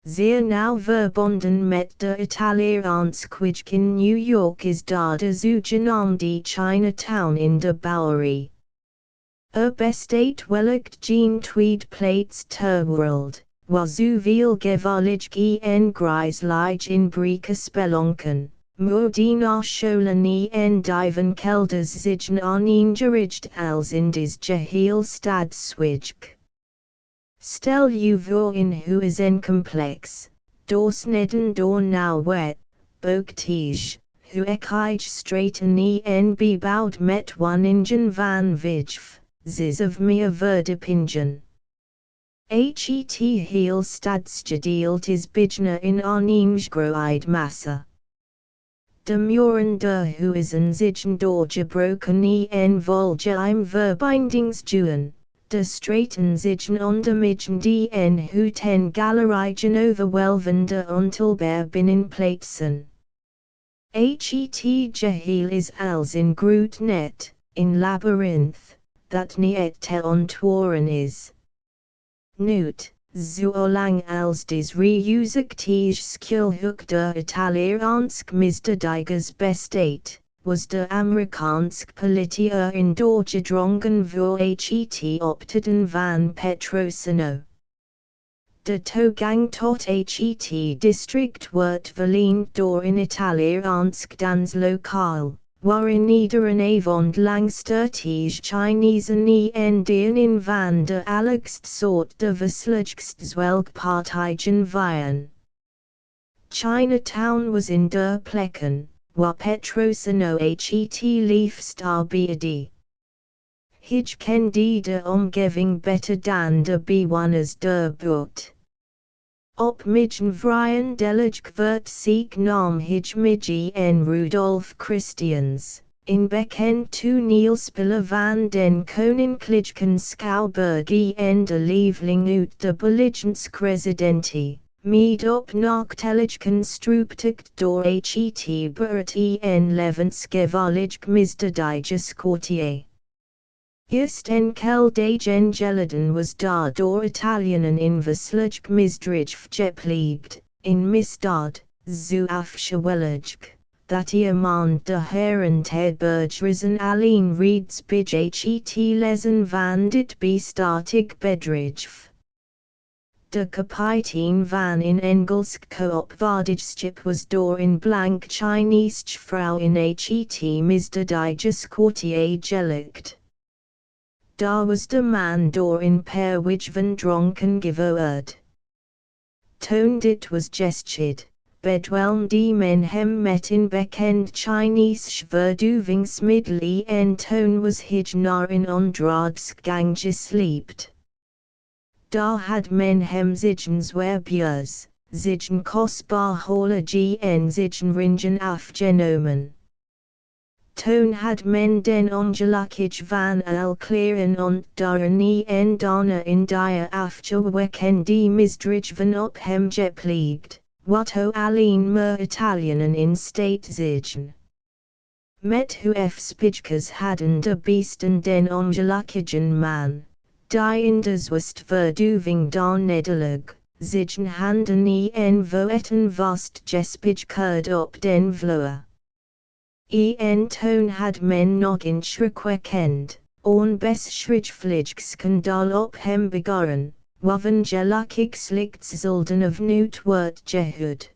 Zeer nauw verbonden met de Italiaanskwijk in New York is daar de zogenaamde Chinatown in de Bowery. Bestaat wellicht geen tweede ter wereld, waar zoveel gevaarlijk en grijselijk in breken spelonken, Moordina Sholani en Divan Kelders Zijn Aaneengerigd als in des Geheel Stadswijg. Stel u voor in hoe is en complex, doorsneden door nauwwet, boektige, hoe ik straten en bebouwd met woningen van wijf, zis of meer verdepingen. Het heel stadsgedeeld is bijna in aaneengegroeid massa. De muren der huizen zijn doorgebroken en volgeheim verbindingsduwen. De straten zijn ondermidden die en hoed en galerijen overwelvende ontelbaar binnenplaatsen. Het geheel is als in groot net, in labyrinth, dat niet te ontwarren is. Noot, zolang als des reuzigtige skillhoek der Italiaansk misdadigers bestaat, was de Amerikaansk politie in doorgedrongen voor het optreden van Petrosino. De toegang tot het district wordt verleend door een Italiaansk danslokaal, waarin iedere avond langstudige Chinese en een van de allergst soort de wisseligst zwelgpartijen vieren. Chinatown was in der plekken, waar Petrosino het liefst arbeidde. Hij kende de omgeving beter dan de bewoners der buurt. Op midden vryen delige werd ziek nam hij Migi en Rudolf Christians, in bekend toneelspeler van den koninklijken Schouwburg en de lieveling uit de Belgisch residentie, met op nachtelijken stroeptikt door het beurt en levensgevaarlijk misdadigers quartier. Eerst enkel dagen geleden was daar door Italianen in verslijk misdrijf gepleegd, in misdaad, zo afschuwelijk, dat iemand de heren herbergers alleen reeds bij het lezen van dit bestatig bedrijf. De kapitein van een Engelsk koopvaardijschip was door een blank Chinese vrouw in het misdadigers quartier gelikt. Daar was de man door een paar wijven dronken gevoerd. Toen dit was gestuurd, bedwelmde men hem met een bekend Chinese verdovingsmiddel en toen was hij naar een ondraagsgang gesleept. Daar had men hem zijn zwaarbuurs, zijn kostbaar horloge en zijn ringen afgenomen. Toen had men den ongelukkig van al kleren ontdaren en daarna in die afgewekkende misdrijven op hem gepleegd, wat alleen maar Italianen in staat zijn. Met hoefspijkers hadden de beesten den ongelukkigen man, die in de zwist verdoving daar nederlig, zijn handen en voeten vast gespijkerd op den vloer. En toen had men nog een schrikwekkend, onbeschrijfelijk schandaal op hem begonnen, waarvan gelukkig slechts zelden of nooit wordt gehoord.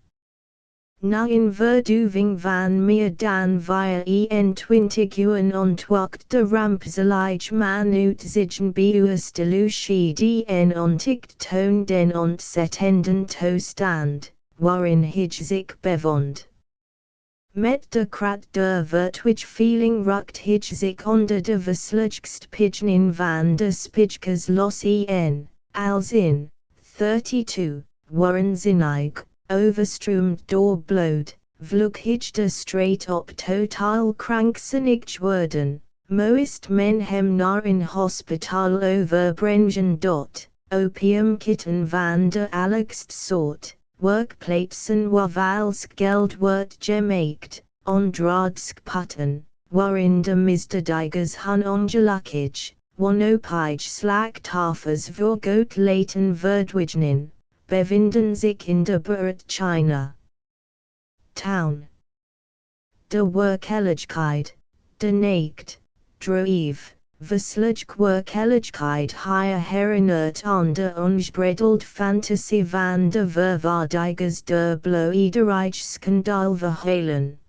Na een verdoving van meer dan 24 uur ontwaakt de rampzalige man uit zijn bewusteloosheid en ontdekt toen den ontzettenden toestand, waarin hij zich bevond. Met de kracht der vertwijfeling rukt hij zich onder de verslijkst pijnen van de spijkers los en, als in 32, waanzinnig, overstroomd door bloed, vloek hij de straat op totaal krankzinnig geworden, moest men hem naar een hospitaal overbrengen dort, opiumkitten van de allergst soort. Workplaatsen waar vals geld wordt gemaakt, ondraagsputten, waarin de misdadigers hun ongelukkig, wanhopige slachtoffers voor goed laten verdwijnen, bevinden zich in de buurt China Town. De werkelijkheid, de naakt, droef, verslijk werkelijkheid hier herinnert aan de ongebreideld fantasie van de vervaardigers der bloederige schandaal verhalen.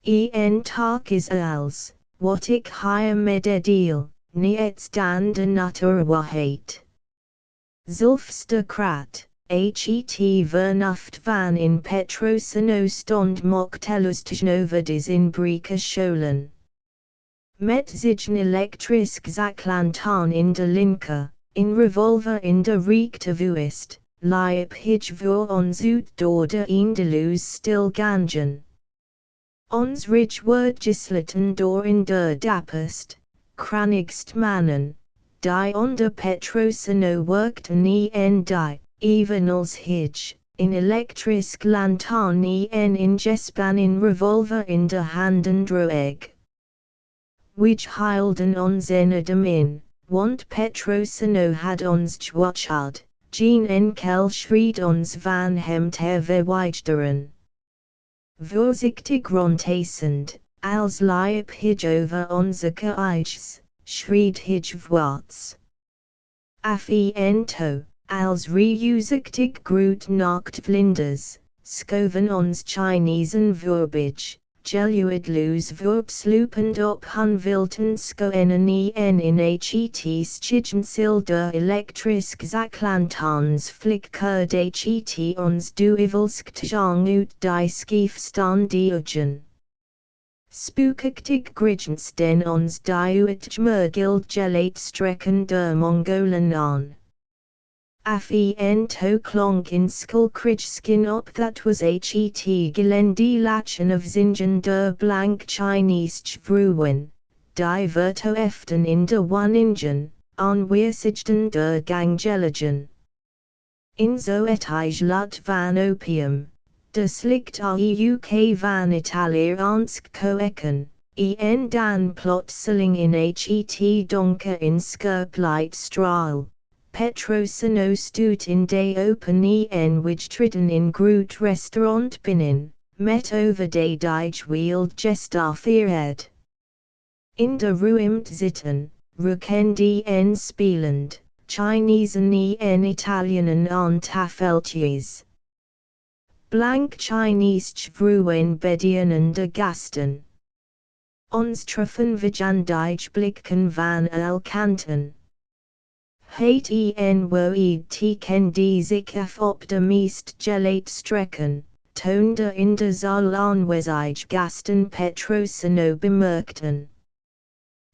En tak is als, wat ik hier mededeel, niet staan de natuurwaarheid. Zulfste krat, het vernuft van in Petrosino stond mochtellustjnovedis in Breke scholen. Met zich elektrisk zaklantaan in de linker, in revolver in de rechtervuist, liep hij voor ons uit door de eindeloos stilgangen. Ons rich word gisleten door in de dapperst, kranigst mannen, die onder Petrosino werkten en die, evenals hij, in elektrisk lantaan en in gespan in revolver in de handen droeg. Wij hielden ons enedem in, want Petrosino had ons gewacht, geen enkel schried ons van hem ter verwijderen. Voorzichtig rondhasend, als liep hij over onze kaaijes, schried hij voorwaarts. Af en toe, als reuzigtig groet nacht vlinders, schoven ons Chinesen voorbij, geluidloos voorpslupend op hun wilten schoenen en in het schijnsel der elektrisk zaklantaarns flikkerde het ons duivelsk jong uit die schiefstandigen. Spookachtig grigens den ons die uitgemergeld gelaatstrekken der Mongolen aan. Af en toe klonk in skulkrijgskin op dat was het gelende lachen of zingen der blank Chinese vrouwen, die verto eften in de woningen, aanweersigden der gangeligen. In zo het lot van opium, de slikt auk van Italiaansk koeken, en dan plotseling in het donker in skerplight straal. Petrosino stoot in de open en tritten in groot restaurant binnen, met over de die wield gestaffeerd. In de ruimte zitten, rookende en spelend, Chinesen en Italianen aan tafeltjes. Blank Chinese vrouwen bedienen de gasten. Ons treffen vijandige blikken van elkanten. Het en woed die zich af op de meest gelaatstrekken, toonde in de zaal aanwezig gasten Petrosino bemerkten.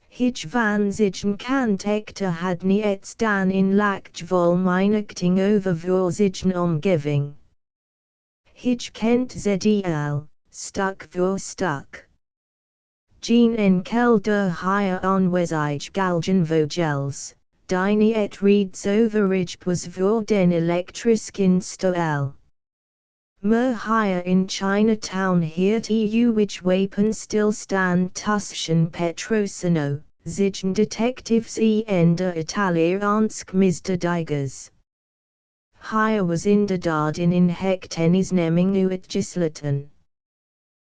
Hij van zich kant echter had niet staan in lachtvolmeinigting over voor zijn omgeving. Hij kent zedl, stuk voor stuk. Geen enkel der hier aanwezig galgen vogels. Die niet reeds overig was voor den elektrisk instel. Maar hier in Chinatown heert which wapen stilstand tussen Petrosino, zijn detectives en de Italiaansk misdadigers. Hier was inderdaad in hechtenisneming uitgesleten.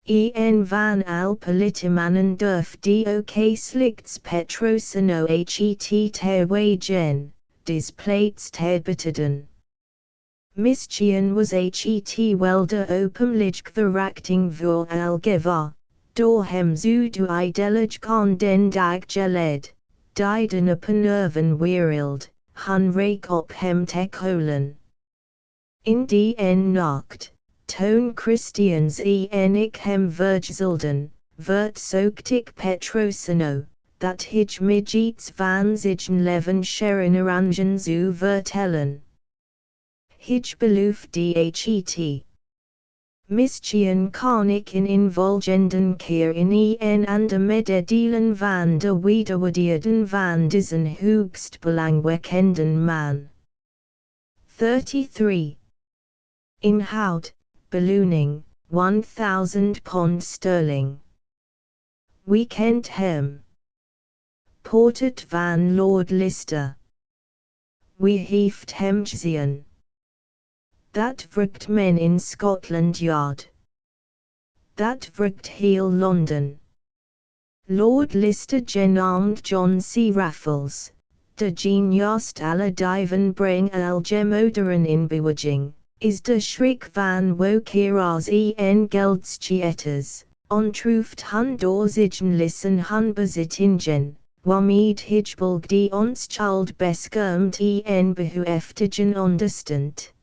En van al politiemannen durf die ook slicks Petrosino het terwegen, des plaats ter betiden. Misschien was het wel de openlijk verachting voor algevar, door hem zo duidelijk aan den dag geled, die de nepenurven wereld, hun reek op hem te kolen. In die en nacht. Toon Christians en ik hem vergezelden, zoektig Petrosino, dat hij mij van zijn leven scheren orangen zou vertellen. Hij beloofde het. Misschien kan ik in involgenden keer in en ander mededelen van de wederwaardeerden van diesen hoogst belangwekkenden man. 33. Inhoud. Ballooning, £1,000 sterling. We kent hem. Portret van Lord Lister. We heeft hem gezien. Dat wrukt men in Scotland Yard. Dat wrukt heel London. Lord Lister genaamd John C. Raffles, de genius aller diven breng algemoderen in beweging. Is de schrik van wokeraars en geldschetters, Ontruft hun doorzigen listen hun bezitingen, wamid hijbulg die ons child beskermt en behoeftigen onderstund.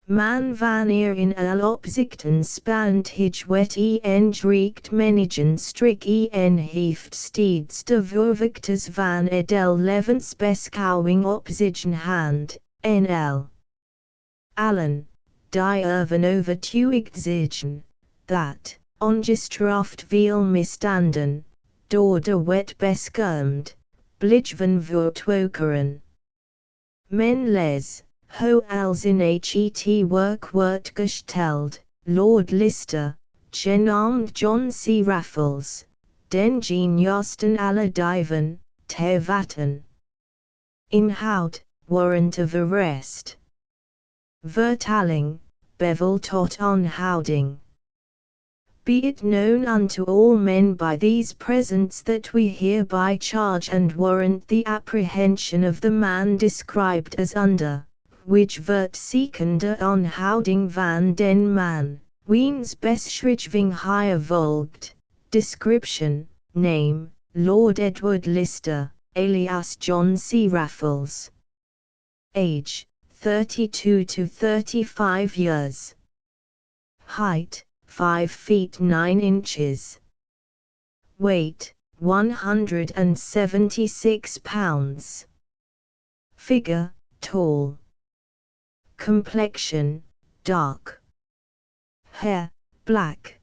Man wanneer in al opzichten spannend hijwet en riekt menigen strik en heeft steeds de voorvictes van edel levensbeschouwing opzigen hand, nl. Allen, die ervan overtuigd zigen, that, ongestraft veel misstanden, door de wet beschermd, blijven voortwoekeren. Men les, ho als in het werk wordt gesteld, Lord Lister, genaamd John C. Raffles, den geniasten alle dieven, ter vatten. Inhoud, warrant of arrest. Vertaling, bevel tot aanhouding. Be it known unto all men by these presents that we hereby charge and warrant the apprehension of the man described as under, which wird sekende aanhouding van den man, wiens beschrijving hier volgt, description, name, Lord Edward Lister, alias John C. Raffles. Age, 32 to 35 years. Height, 5 feet 9 inches. Weight, 176 pounds. Figure, tall. Complexion, dark. Hair, black.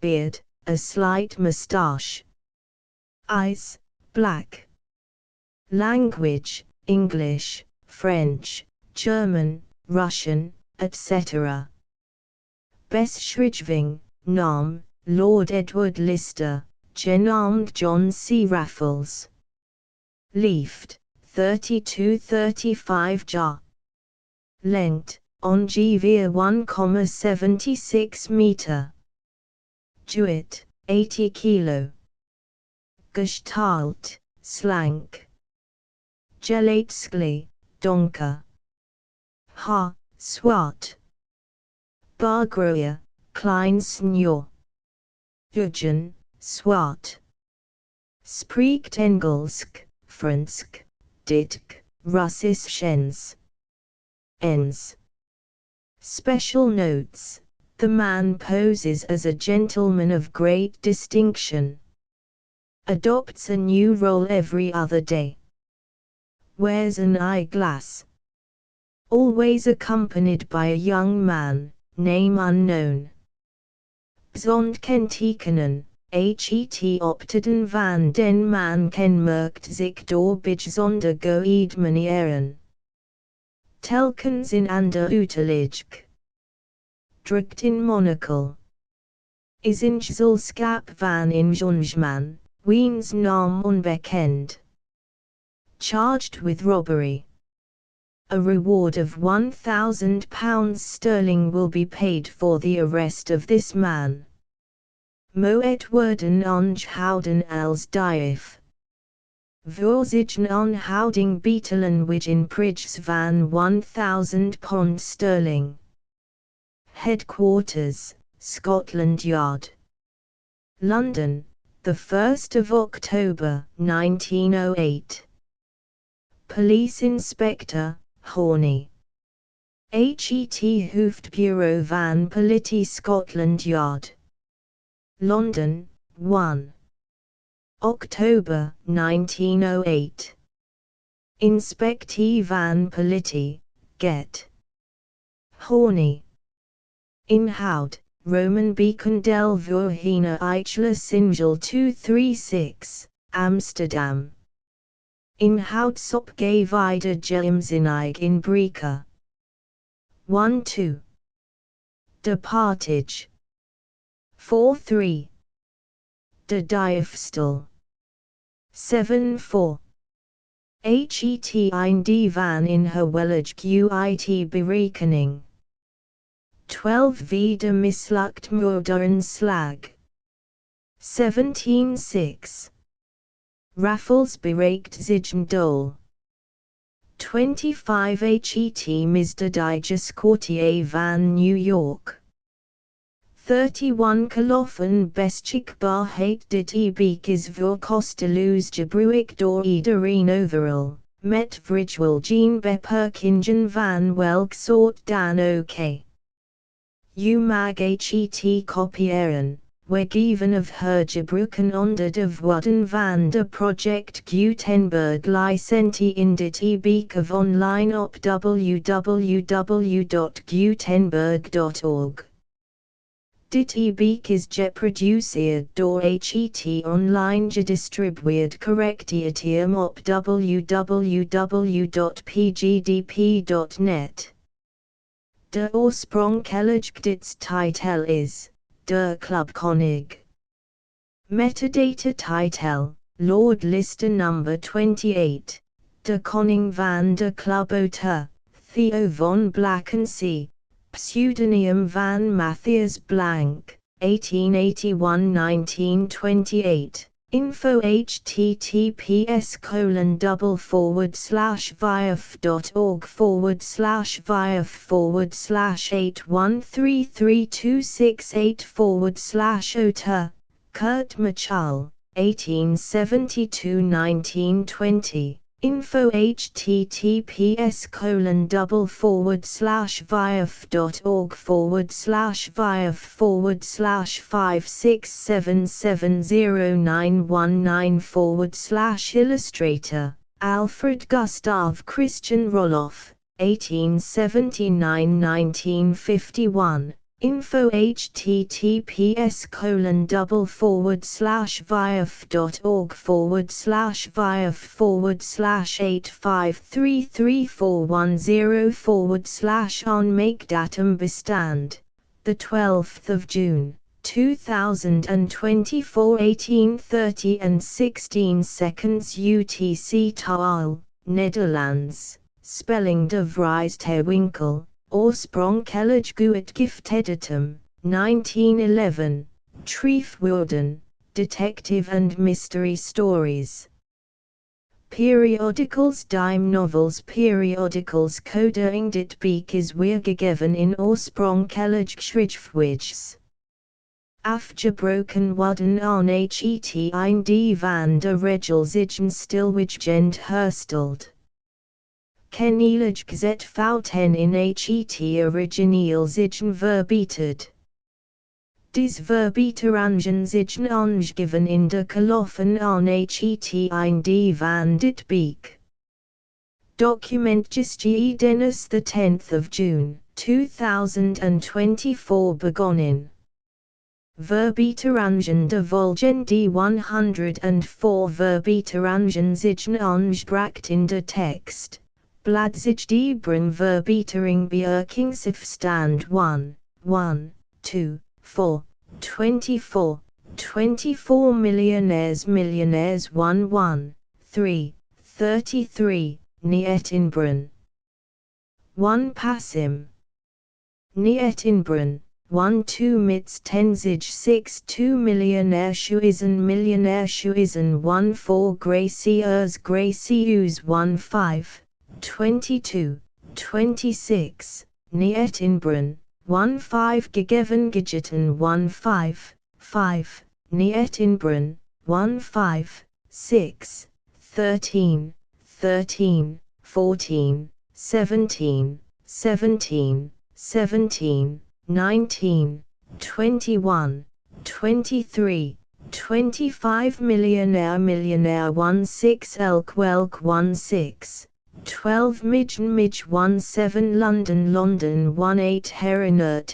Beard, a slight moustache. Eyes, black. Language, English, French, German, Russian, etc. Beschrijving, naam, Lord Edward Lister, genaamd John C. Raffles. Leeft, 32-35 jaar. Length, ongeveer 1,76 meter. Gewicht, 80 kilo. Gestalt, slank. Geleidsklee, donker. Haar, zwart. Bargroeien, klein snor. Ugen, zwart. Spreekt Engelsk, Fransk, Ditk, Russisch. Ens. Special notes, the man poses as a gentleman of great distinction. Adopts a new role every other day. Wears an eyeglass. Always accompanied by a young man, name unknown. Zondkentekenen, het optreden van den man kenmerkt zich door bijzonder manieren. Telkens in ander uiterlijk. Drukt in monocle. Is in gezelschap van een jongman, wiens naam onbekend. Charged with robbery. A reward of £1,000 will be paid for the arrest of this man. Moet worden aangehouden als dief. Voorzigen aanhouding betalen in prijs van £1,000. Headquarters, Scotland Yard. London, the 1st of October, 1908. Police Inspector, Horney. Het Hoofdbureau van Politie Scotland Yard. London, 1 October 1908. Inspectie van Politie, Get. Horney. Inhoud, Roman Beacon del Voorheen Eichler Singel 236, Amsterdam. Inhoud opgewijde James in Breka. 1-2. Departage. 4-3. De diefstal. 7-4. Het einde van in gewellig uit berekening. 12 v de mislukt moorderenslag. 17-6. Raffles bereikt zich doel. 25 het misdadige Courtier van New York. 31 Kalofen bestchikbar hate dit beek is voor kosteloos gebruik door iedereen overal, met vrijwel geen beperkingen van welk soort dan ook. U mag het kopiëren, wegeven of hergebruiken onder de woorden van de project Gutenberg licentie in dit e-book of online op www.gutenberg.org. Dit e-book is geproduceerd door het online gedistribueerd correctium op www.pgdp.net. De oorspronkelijke titel is De Club Koning. Metadata title, Lord Lister number 28, De Koning van de Club Auteur, Theo von Blackensee, pseudonym van Matthias Blank, 1881-1928. Info https://viaf.org/viaf/8133268/auteur, Kurt Matull, 1872-1920. Info https://viaf.org/viaf/56770919/illustrator, Alfred Gustav Christian Roloff, 1879-1951. Info https://viaf.org/viaf/8533410/on make datum bestand, the 12th of June, 2024 18:30 and 16 seconds UTC Taal, Netherlands, spelling de Vries ter Winkel. Oorspronkelijk uitgegeven, 1911, Triefwoorden, Detective and Mystery Stories. Periodicals dime novels periodicals codering dit boek is weergegeven in oorspronkelijk schriftwijs. Afgebroken worden aan het einde van de regelzigen stilwegend hersteld. Kennelijk gezet fouten in het origineel zigen verbeterd. Des verbeteringen zigen aangegeven in de kalofen aan het einde van dit boek. Document Dennis the 10th of June, 2024 begonnen. Verbeteringen de volgen die 104 verbeteringen zigen aangebracht in de tekst. Bladzij die verbetering bewerkingsafstand 1, 1, 2, 4, 24, 24 millionaires 1, 1, 3, 33, niet inbren. 1 passim. Niet inbren, 1 2 mits 10 zij 6 2 millionaire shuizen 1 4 gracieuses 1 5. 22, 26, niet inbren, 1 5 gegeven gegeten 1 5, 5, niet inbren, 1 5, 6, 13, 13, 14, 17, 17, 17, 19, 21, 23, 25 millionaire 1 6 elk 1 6. 12 Midge 1 7 London 1 8 Herenert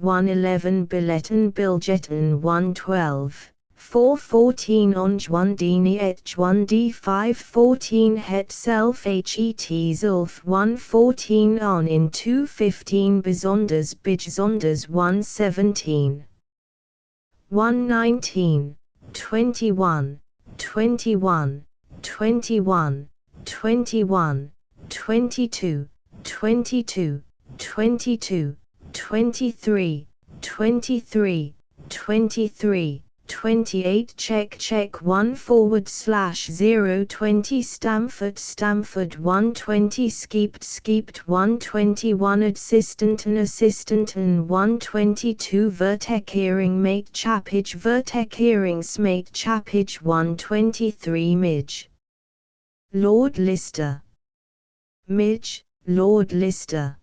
1 11 Biljetten 1 12 4 14 Onge 1 D Niet 1 D 5 14 Het Self Het Zulf 1 14 On in 2 15 Bijzonders 1 17 1 19 21 21 21 21, 22, 22, 22, 23, 23, 23, 28 check 1/0/20 Stamford 120 Skeeped 121 Assistant and 122 Vertekeering Mate Chappage Smate Chappage 123 Midge Lord Lister Midge Lord Lister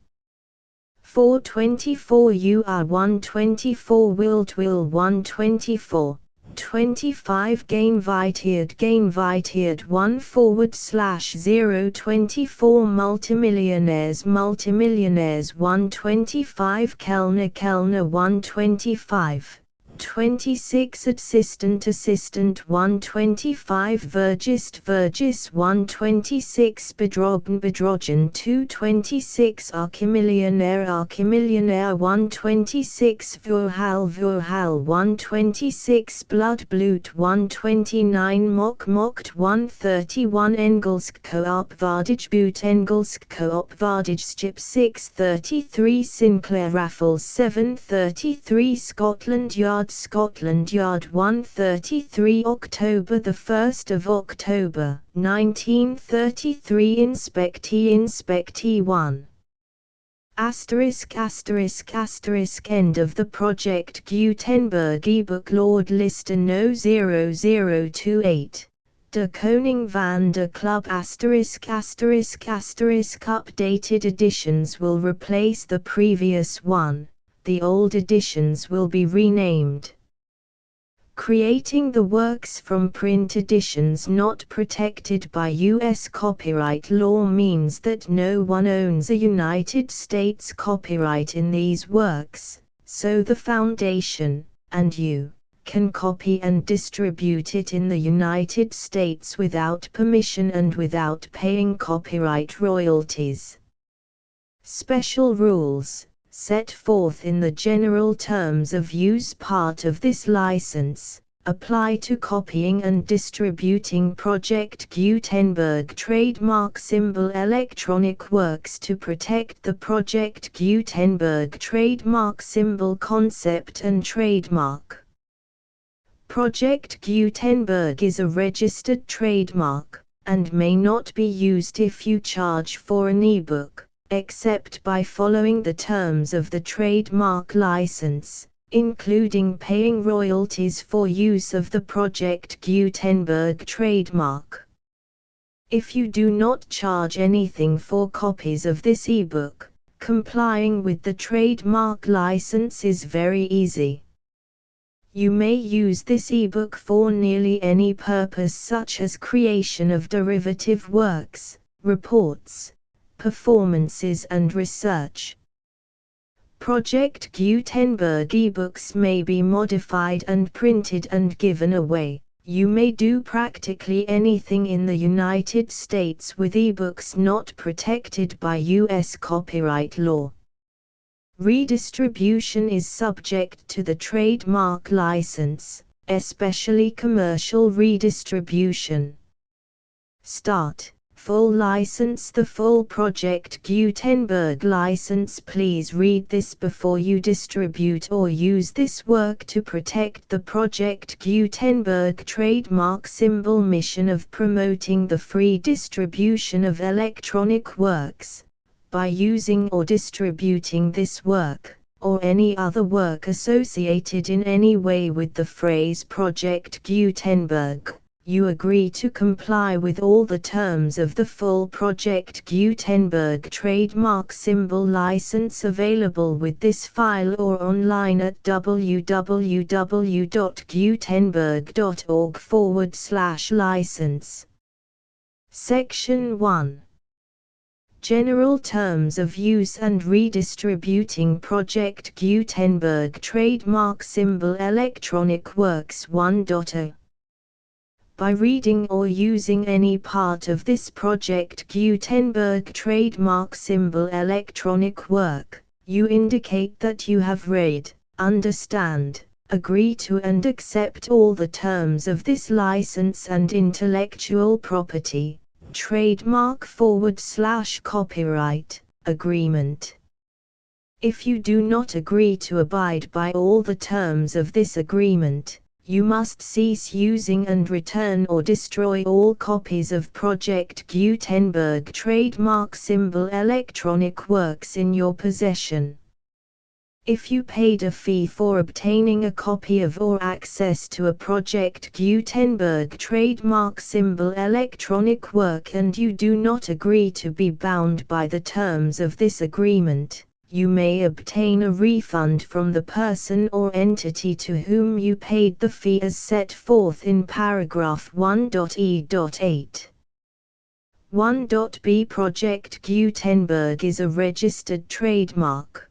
424 UR 124 Will 124 25 Gainviteard 1/024 Multimillionaires 125 Kellner 125 26 Assistant 125 Vergist 126 Bedrogen 226 Archimillionaire 126 Vuhal 126 Blood 129 Mocked 131 Engelsk Coop Vardage Skip 633 Sinclair Raffles 733 Scotland Yard 133 October 1st of October 1933 Inspectee 1 End of the project Gutenberg ebook Lord Lister No 0028 De Koning van der Club ***** Updated editions will replace the previous one. The old editions will be renamed. Creating the works from print editions not protected by U.S. copyright law means that no one owns a United States copyright in these works, so the Foundation, and you, can copy and distribute it in the United States without permission and without paying copyright royalties. Special rules set forth in the general terms of use part of this license, apply to copying and distributing Project Gutenberg trademark symbol electronic works to protect the Project Gutenberg trademark symbol concept and trademark. Project Gutenberg is a registered trademark, and may not be used if you charge for an ebook, except by following the terms of the trademark license, including paying royalties for use of the Project Gutenberg trademark. If you do not charge anything for copies of this ebook, complying with the trademark license is very easy. You may use this ebook for nearly any purpose such as creation of derivative works, reports, performances and research. Project Gutenberg ebooks may be modified and printed and given away. You may do practically anything in the United States with ebooks not protected by U.S. copyright law. Redistribution is subject to the trademark license, especially commercial redistribution. Start. Full license. The full Project Gutenberg license. Please read this before you distribute or use this work to protect the Project Gutenberg trademark symbol mission of promoting the free distribution of electronic works, by using or distributing this work, or any other work associated in any way with the phrase Project Gutenberg. You agree to comply with all the terms of the full Project Gutenberg trademark symbol license available with this file or online at www.gutenberg.org/license. Section 1. General Terms of Use and Redistributing Project Gutenberg Trademark Symbol Electronic Works 1.0. By reading or using any part of this Project Gutenberg trademark symbol electronic work, you indicate that you have read, understand, agree to and accept all the terms of this license and intellectual property, trademark/copyright, agreement. If you do not agree to abide by all the terms of this agreement, You must cease using and return or destroy all copies of Project Gutenberg trademark symbol electronic works in your possession. If you paid a fee for obtaining a copy of or access to a Project Gutenberg trademark symbol electronic work and you do not agree to be bound by the terms of this agreement, you may obtain a refund from the person or entity to whom you paid the fee as set forth in paragraph 1.e.8. 1.b Project Gutenberg is a registered trademark.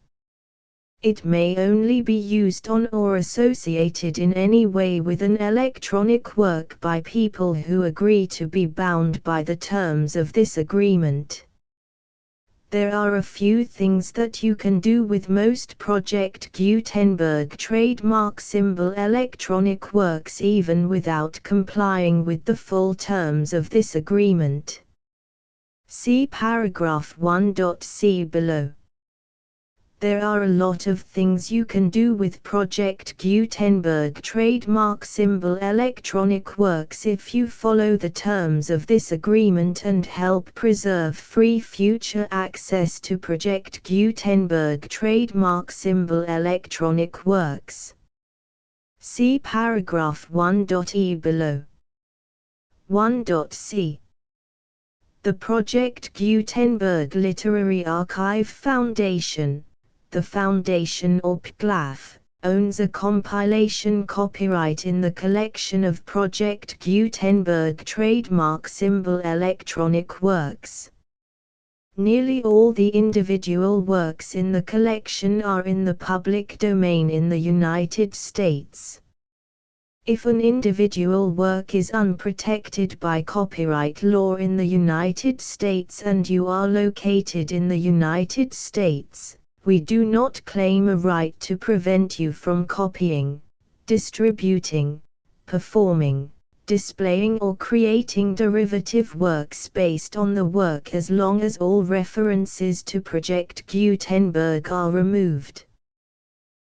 It may only be used on or associated in any way with an electronic work by people who agree to be bound by the terms of this agreement. There are a few things that you can do with most Project Gutenberg trademark symbol electronic works even without complying with the full terms of this agreement. See paragraph 1.c below. There are a lot of things you can do with Project Gutenberg trademark symbol electronic works if you follow the terms of this agreement and help preserve free future access to Project Gutenberg trademark symbol electronic works. See paragraph 1.e below. 1.c. The Project Gutenberg Literary Archive Foundation, the Foundation or PGLAF, owns a compilation copyright in the collection of Project Gutenberg trademark symbol electronic works. Nearly all the individual works in the collection are in the public domain in the United States. If an individual work is unprotected by copyright law in the United States and you are located in the United States, we do not claim a right to prevent you from copying, distributing, performing, displaying or creating derivative works based on the work as long as all references to Project Gutenberg are removed.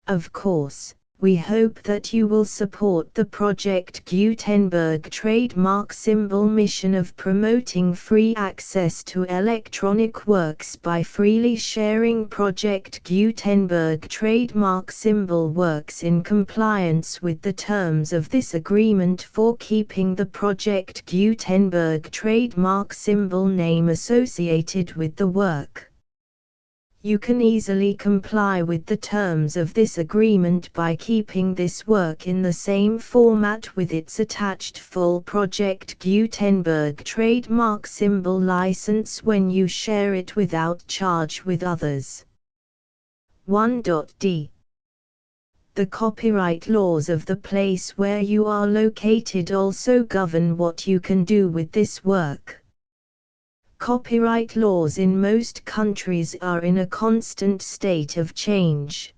Of course, we hope that you will support the Project Gutenberg trademark symbol mission of promoting free access to electronic works by freely sharing Project Gutenberg trademark symbol works in compliance with the terms of this agreement for keeping the Project Gutenberg trademark symbol name associated with the work. You can easily comply with the terms of this agreement by keeping this work in the same format with its attached full Project Gutenberg trademark symbol license when you share it without charge with others. 1.d. The copyright laws of the place where you are located also govern what you can do with this work. Copyright laws in most countries are in a constant state of change.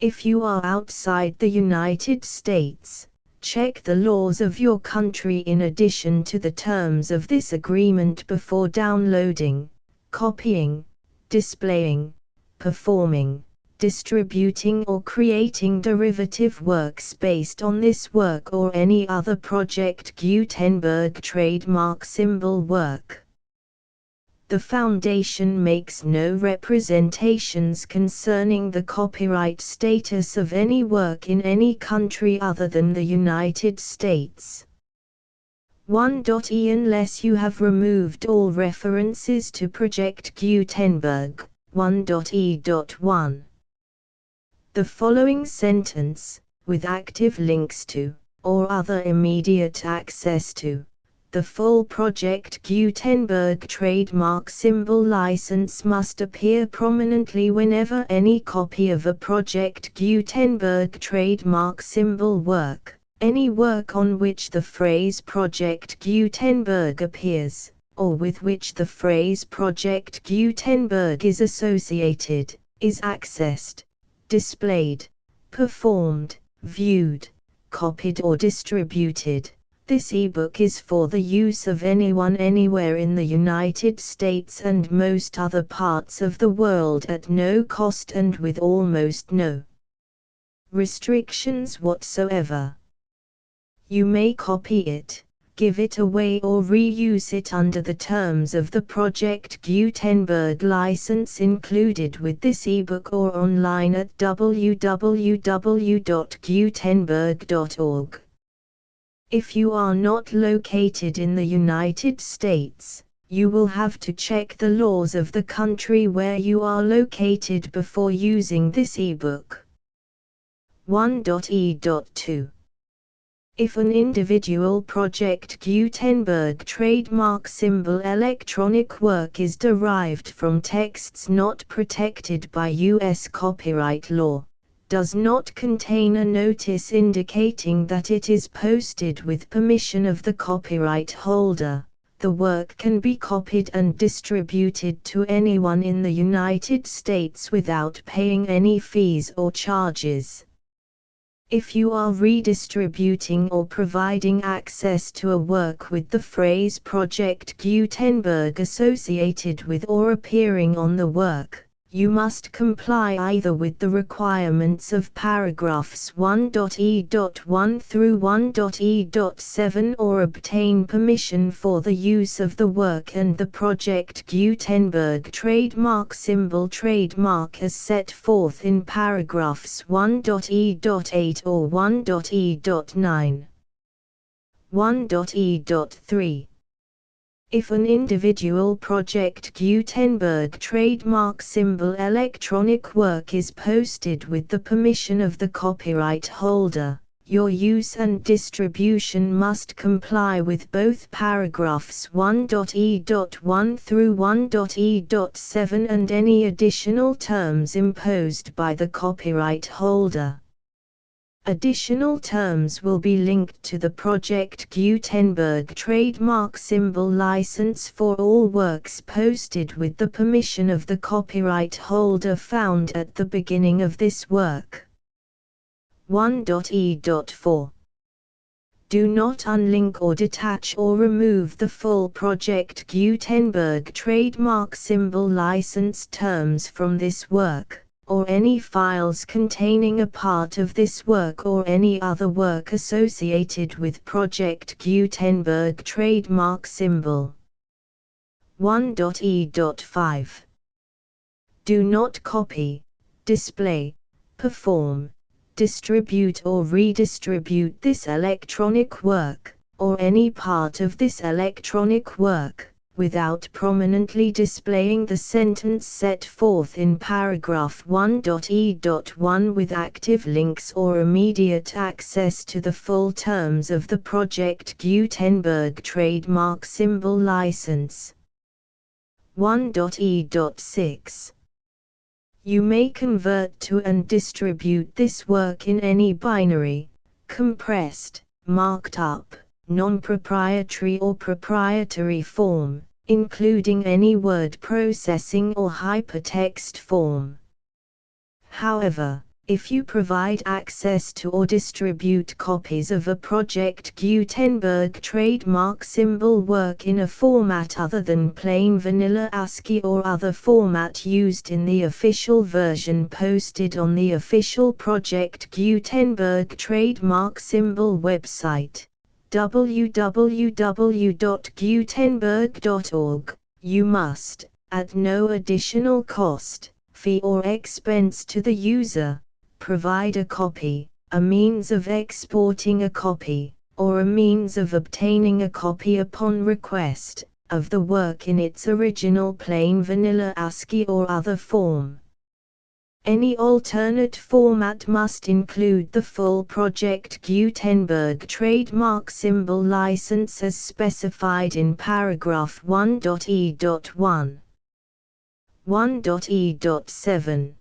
If you are outside the United States, check the laws of your country in addition to the terms of this agreement before downloading, copying, displaying, performing, distributing or creating derivative works based on this work or any other Project Gutenberg trademark symbol work. The Foundation makes no representations concerning the copyright status of any work in any country other than the United States. 1.e Unless you have removed all references to Project Gutenberg. 1.e.1. The following sentence, with active links to, or other immediate access to, the full Project Gutenberg trademark symbol license must appear prominently whenever any copy of a Project Gutenberg trademark symbol work, any work on which the phrase Project Gutenberg appears, or with which the phrase Project Gutenberg is associated, is accessed, displayed, performed, viewed, copied or distributed. This ebook is for the use of anyone anywhere in the United States and most other parts of the world at no cost and with almost no restrictions whatsoever. You may copy it, give it away or reuse it under the terms of the Project Gutenberg license included with this ebook or online at www.gutenberg.org. If you are not located in the United States, you will have to check the laws of the country where you are located before using this ebook. 1.e.2 If an individual Project Gutenberg trademark symbol electronic work is derived from texts not protected by U.S. copyright law, does not contain a notice indicating that it is posted with permission of the copyright holder, the work can be copied and distributed to anyone in the United States without paying any fees or charges. If you are redistributing or providing access to a work with the phrase Project Gutenberg associated with or appearing on the work, you must comply either with the requirements of paragraphs 1.e.1 through 1.e.7 or obtain permission for the use of the work and the Project Gutenberg trademark symbol trademark as set forth in paragraphs 1.e.8 or 1.e.9. 1.e.3 If an individual Project Gutenberg trademark symbol electronic work is posted with the permission of the copyright holder, your use and distribution must comply with both paragraphs 1.e.1 through 1.e.7 and any additional terms imposed by the copyright holder. Additional terms will be linked to the Project Gutenberg trademark symbol license for all works posted with the permission of the copyright holder found at the beginning of this work. 1.e.4 Do not unlink or detach or remove the full Project Gutenberg trademark symbol license terms from this work, or any files containing a part of this work or any other work associated with Project Gutenberg trademark symbol. 1.e.5 Do not copy, display, perform, distribute or redistribute this electronic work, or any part of this electronic work, without prominently displaying the sentence set forth in paragraph 1.e.1 with active links or immediate access to the full terms of the Project Gutenberg trademark symbol license. 1.e.6 You may convert to and distribute this work in any binary, compressed, marked up, non-proprietary or proprietary form, including any word processing or hypertext form. However, if you provide access to or distribute copies of a Project Gutenberg trademark symbol work in a format other than plain vanilla ASCII or other format used in the official version posted on the official Project Gutenberg trademark symbol website, www.gutenberg.org, you must, at no additional cost, fee or expense to the user, provide a copy, a means of exporting a copy, or a means of obtaining a copy upon request, of the work in its original plain vanilla ASCII or other form. Any alternate format must include the full Project Gutenberg trademark symbol license as specified in paragraph 1.e.1. 1.e.7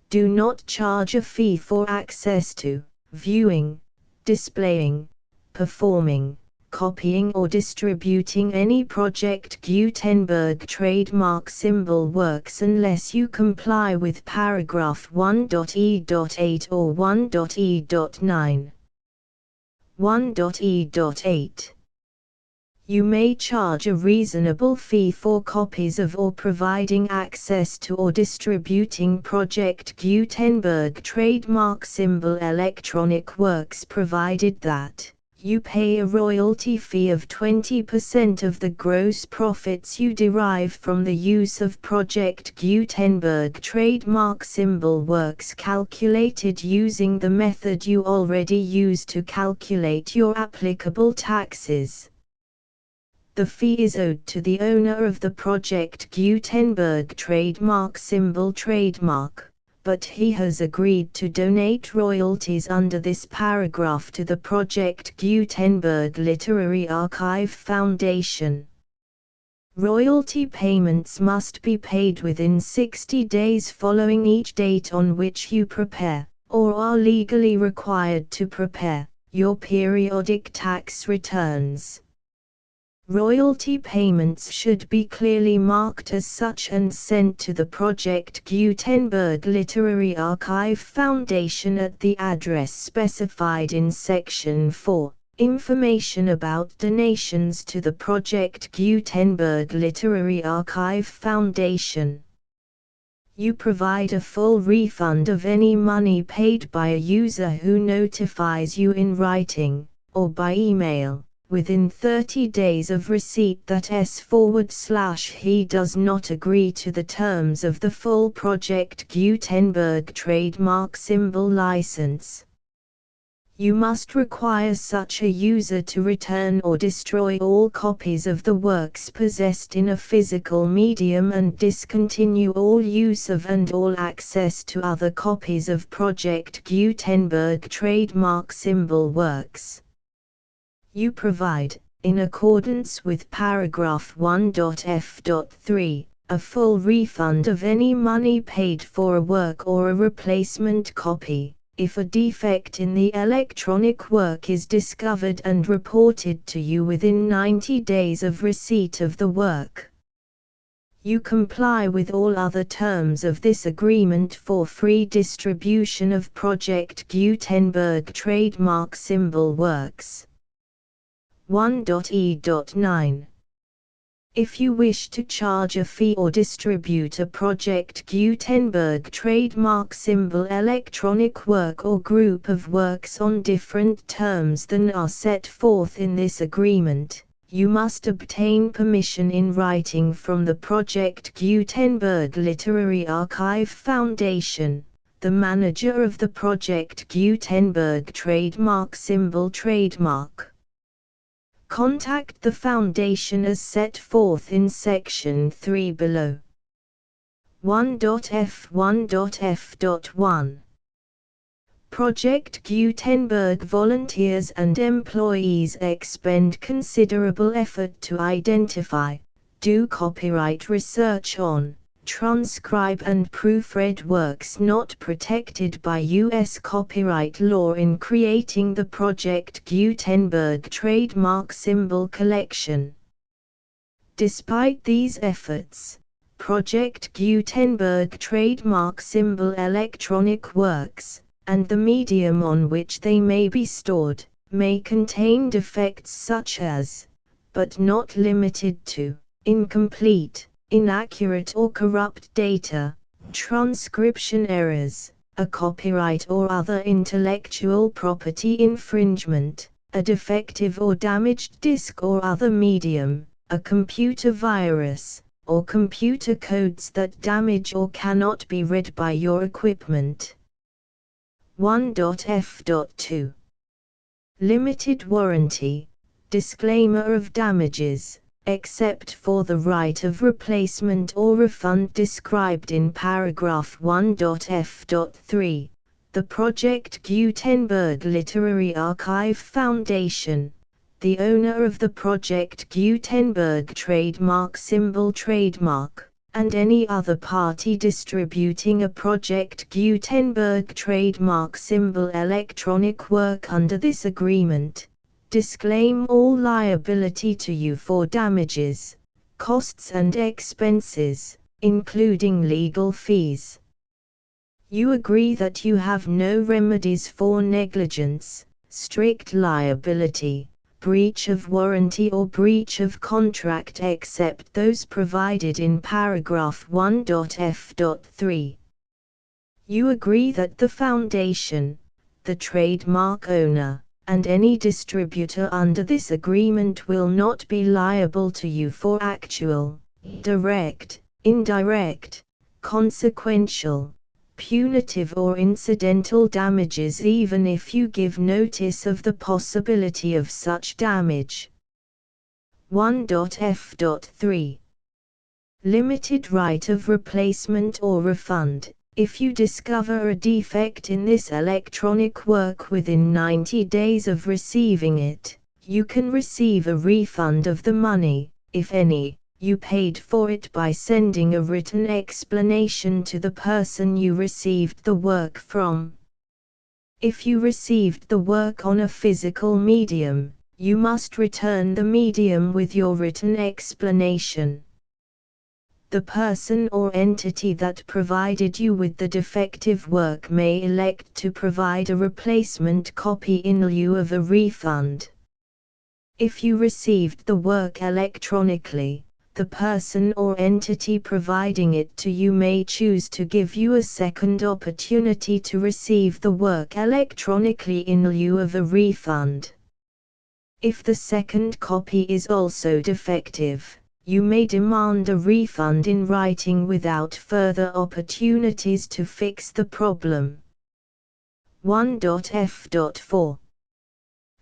Do not charge a fee for access to, viewing, displaying, performing, copying or distributing any Project Gutenberg trademark symbol works unless you comply with paragraph 1.e.8 or 1.e.9. 1.e.8 You may charge a reasonable fee for copies of or providing access to or distributing Project Gutenberg trademark symbol electronic works, provided that you pay a royalty fee of 20% of the gross profits you derive from the use of Project Gutenberg trademark symbol works calculated using the method you already use to calculate your applicable taxes. The fee is owed to the owner of the Project Gutenberg trademark symbol trademark, but he has agreed to donate royalties under this paragraph to the Project Gutenberg Literary Archive Foundation. Royalty payments must be paid within 60 days following each date on which you prepare, or are legally required to prepare, your periodic tax returns. Royalty payments should be clearly marked as such and sent to the Project Gutenberg Literary Archive Foundation at the address specified in Section 4. Information about donations to the Project Gutenberg Literary Archive Foundation. You provide a full refund of any money paid by a user who notifies you in writing, or by email, within 30 days of receipt that he does not agree to the terms of the full Project Gutenberg trademark symbol license. You must require such a user to return or destroy all copies of the works possessed in a physical medium and discontinue all use of and all access to other copies of Project Gutenberg trademark symbol works. You provide, in accordance with paragraph 1.f.3, a full refund of any money paid for a work or a replacement copy, if a defect in the electronic work is discovered and reported to you within 90 days of receipt of the work. You comply with all other terms of this agreement for free distribution of Project Gutenberg trademark symbol works. 1.e.9. If you wish to charge a fee or distribute a Project Gutenberg trademark symbol electronic work or group of works on different terms than are set forth in this agreement, you must obtain permission in writing from the Project Gutenberg Literary Archive Foundation, the manager of the Project Gutenberg trademark symbol trademark. Contact the Foundation as set forth in Section 3 below. 1.f1.f.1. Project Gutenberg volunteers and employees expend considerable effort to identify, do copyright research on, transcribe and proofread works not protected by U.S. copyright law in creating the Project Gutenberg trademark symbol collection. Despite these efforts, Project Gutenberg trademark symbol electronic works, and the medium on which they may be stored, may contain defects such as, but not limited to, incomplete, inaccurate or corrupt data, transcription errors, a copyright or other intellectual property infringement, a defective or damaged disk or other medium, a computer virus, or computer codes that damage or cannot be read by your equipment. 1.f.2. Limited warranty, disclaimer of damages, except for the right of replacement or refund described in paragraph 1.f.3, the Project Gutenberg Literary Archive Foundation, the owner of the Project Gutenberg trademark symbol trademark, and any other party distributing a Project Gutenberg trademark symbol electronic work under this agreement, disclaim all liability to you for damages, costs and expenses, including legal fees. You agree that you have no remedies for negligence, strict liability, breach of warranty or breach of contract except those provided in paragraph 1.f.3. You agree that the foundation, the trademark owner, and any distributor under this agreement will not be liable to you for actual, direct, indirect, consequential, punitive or incidental damages even if you give notice of the possibility of such damage. 1.f.3. Limited right of replacement or refund. If you discover a defect in this electronic work within 90 days of receiving it, you can receive a refund of the money, if any, you paid for it by sending a written explanation to the person you received the work from. If you received the work on a physical medium, you must return the medium with your written explanation. The person or entity that provided you with the defective work may elect to provide a replacement copy in lieu of a refund. If you received the work electronically, the person or entity providing it to you may choose to give you a second opportunity to receive the work electronically in lieu of a refund. If the second copy is also defective, you may demand a refund in writing without further opportunities to fix the problem. 1.f.4.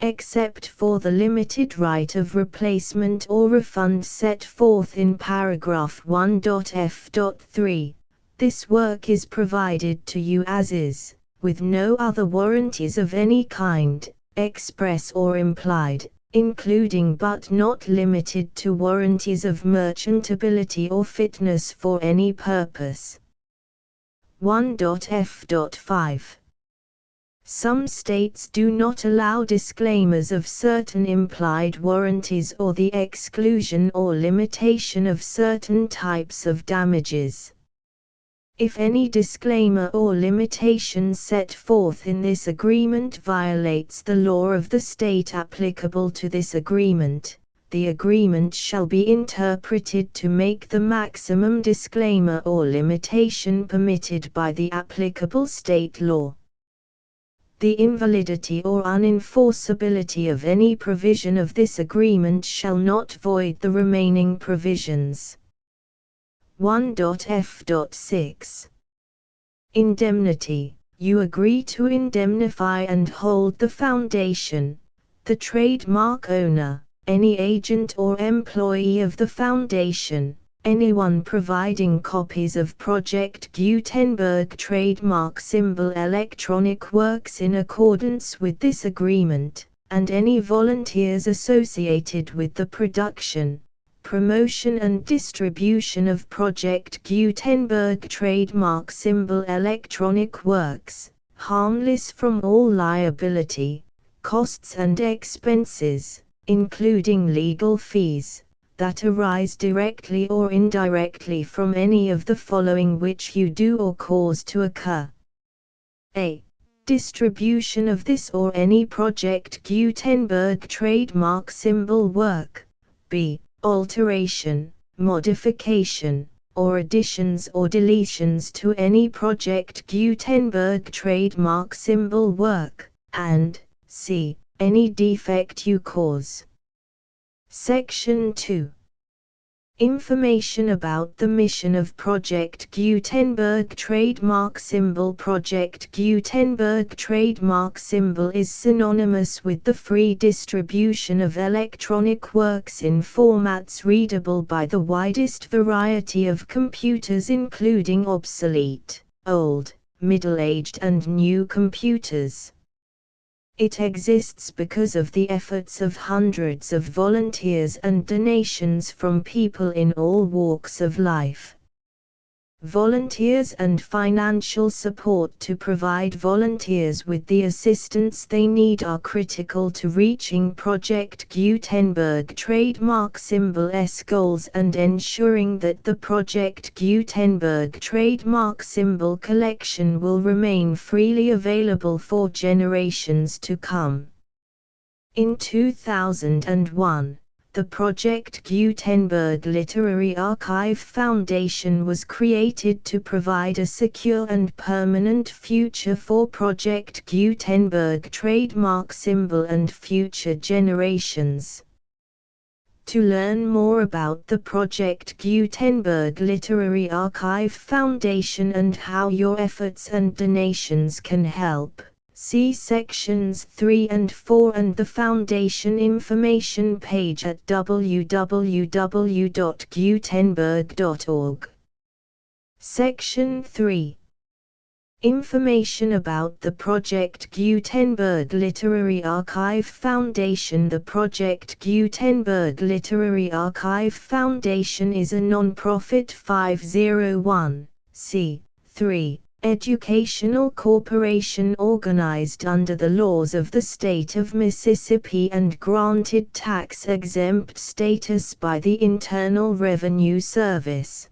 Except for the limited right of replacement or refund set forth in paragraph 1.f.3, this work is provided to you as is, with no other warranties of any kind, express or implied, including but not limited to warranties of merchantability or fitness for any purpose. 1.f.5. Some states do not allow disclaimers of certain implied warranties or the exclusion or limitation of certain types of damages. If any disclaimer or limitation set forth in this agreement violates the law of the state applicable to this agreement, the agreement shall be interpreted to make the maximum disclaimer or limitation permitted by the applicable state law. The invalidity or unenforceability of any provision of this agreement shall not void the remaining provisions. 1.f.6. Indemnity. You agree to indemnify and hold the foundation, the trademark owner, any agent or employee of the foundation, anyone providing copies of Project Gutenberg trademark symbol electronic works in accordance with this agreement, and any volunteers associated with the production, promotion and distribution of Project Gutenberg trademark symbol electronic works, harmless from all liability, costs and expenses, including legal fees, that arise directly or indirectly from any of the following which you do or cause to occur. A. Distribution of this or any Project Gutenberg trademark symbol work. B. Alteration, modification, or additions or deletions to any Project Gutenberg trademark symbol work, and C. Any defect you cause. Section 2. Information about the mission of Project Gutenberg trademark symbol. Project Gutenberg trademark symbol is synonymous with the free distribution of electronic works in formats readable by the widest variety of computers, including obsolete, old, middle-aged and new computers. It exists because of the efforts of hundreds of volunteers and donations from people in all walks of life. Volunteers and financial support to provide volunteers with the assistance they need are critical to reaching Project Gutenberg trademark symbol's goals and ensuring that the Project Gutenberg trademark symbol collection will remain freely available for generations to come. In 2001, the Project Gutenberg Literary Archive Foundation was created to provide a secure and permanent future for Project Gutenberg trademark symbol and future generations. To learn more about the Project Gutenberg Literary Archive Foundation and how your efforts and donations can help, see sections 3 and 4 and the Foundation information page at www.gutenberg.org. Section 3. Information about the Project Gutenberg Literary Archive Foundation. The Project Gutenberg Literary Archive Foundation is a non-profit 501(c)(3) educational corporation organized under the laws of the state of Mississippi and granted tax-exempt status by the Internal Revenue Service.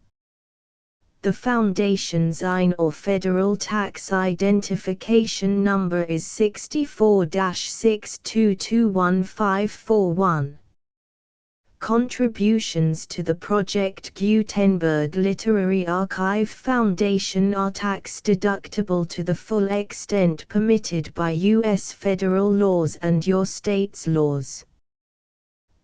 The Foundation's IN or Federal Tax Identification Number is 64-6221541. Contributions to the Project Gutenberg Literary Archive Foundation are tax-deductible to the full extent permitted by U.S. federal laws and your state's laws.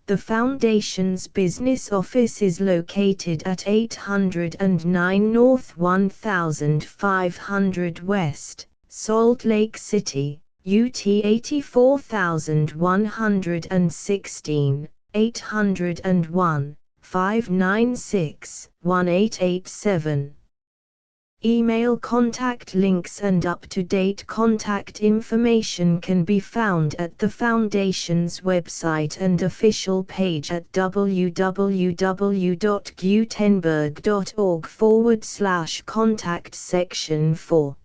The Foundation's business office is located at 809 North 1500 West, Salt Lake City, UT 84116, 801-596-1887. Email contact links and up-to-date contact information can be found at the Foundation's website and official page at www.gutenberg.org/contact section 4.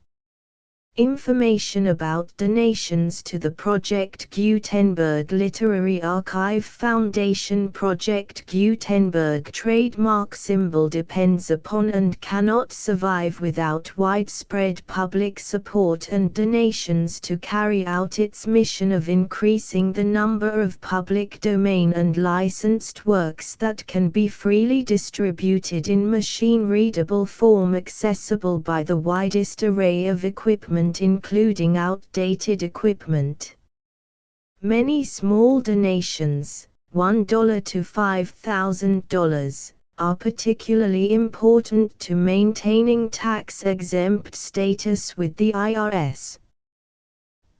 Information about donations to the Project Gutenberg Literary Archive Foundation. Project Gutenberg trademark symbol depends upon and cannot survive without widespread public support and donations to carry out its mission of increasing the number of public domain and licensed works that can be freely distributed in machine-readable form accessible by the widest array of equipment including outdated equipment. Many small donations, $1 to $5,000, are particularly important to maintaining tax-exempt status with the IRS.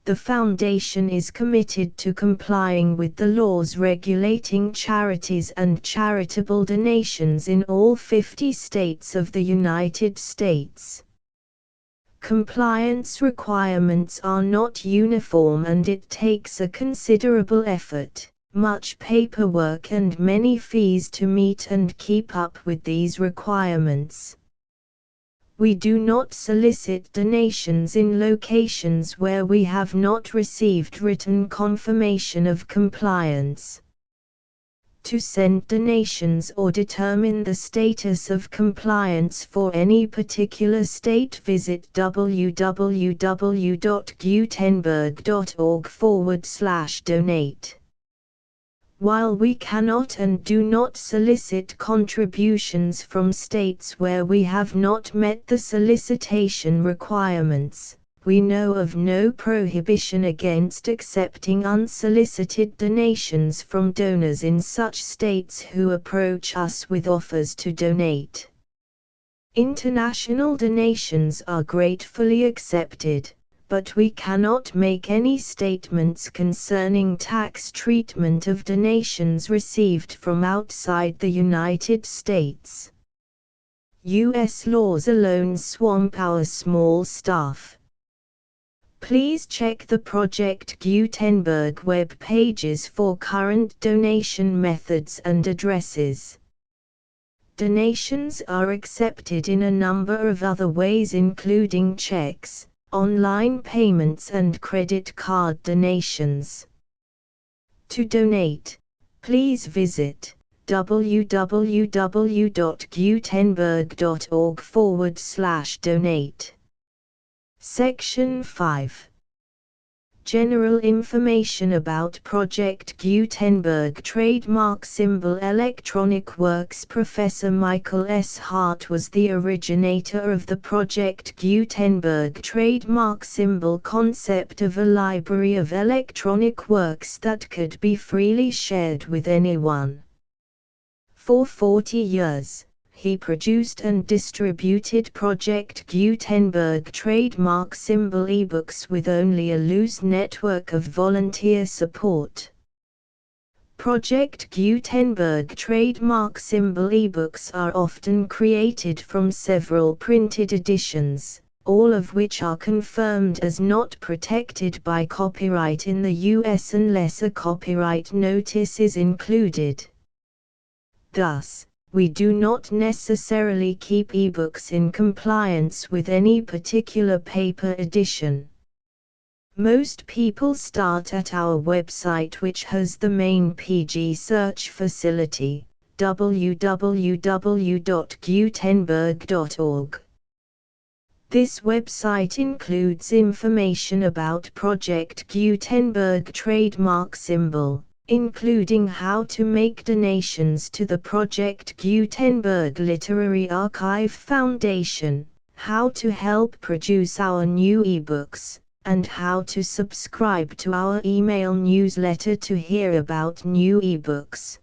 The Foundation is committed to complying with the laws regulating charities and charitable donations in all 50 states of the United States. Compliance requirements are not uniform and it takes a considerable effort, much paperwork and many fees to meet and keep up with these requirements. We do not solicit donations in locations where we have not received written confirmation of compliance. To send donations or determine the status of compliance for any particular state, visit www.gutenberg.org/donate. While we cannot and do not solicit contributions from states where we have not met the solicitation requirements, we know of no prohibition against accepting unsolicited donations from donors in such states who approach us with offers to donate. International donations are gratefully accepted, but we cannot make any statements concerning tax treatment of donations received from outside the United States. U.S. laws alone swamp our small staff. Please check the Project Gutenberg web pages for current donation methods and addresses. Donations are accepted in a number of other ways including checks, online payments and credit card donations. To donate, please visit www.gutenberg.org/donate. Section 5. General information about Project Gutenberg trademark symbol electronic works. Professor Michael S. Hart was the originator of the Project Gutenberg trademark symbol concept of a library of electronic works that could be freely shared with anyone. For 40 years, he produced and distributed Project Gutenberg trademark symbol ebooks with only a loose network of volunteer support. Project Gutenberg trademark symbol ebooks are often created from several printed editions, all of which are confirmed as not protected by copyright in the US unless a copyright notice is included. Thus, we do not necessarily keep ebooks in compliance with any particular paper edition. Most people start at our website, which has the main PG search facility, www.gutenberg.org. This website includes information about Project Gutenberg trademark symbol, including how to make donations to the Project Gutenberg Literary Archive Foundation, how to help produce our new ebooks, and how to subscribe to our email newsletter to hear about new ebooks.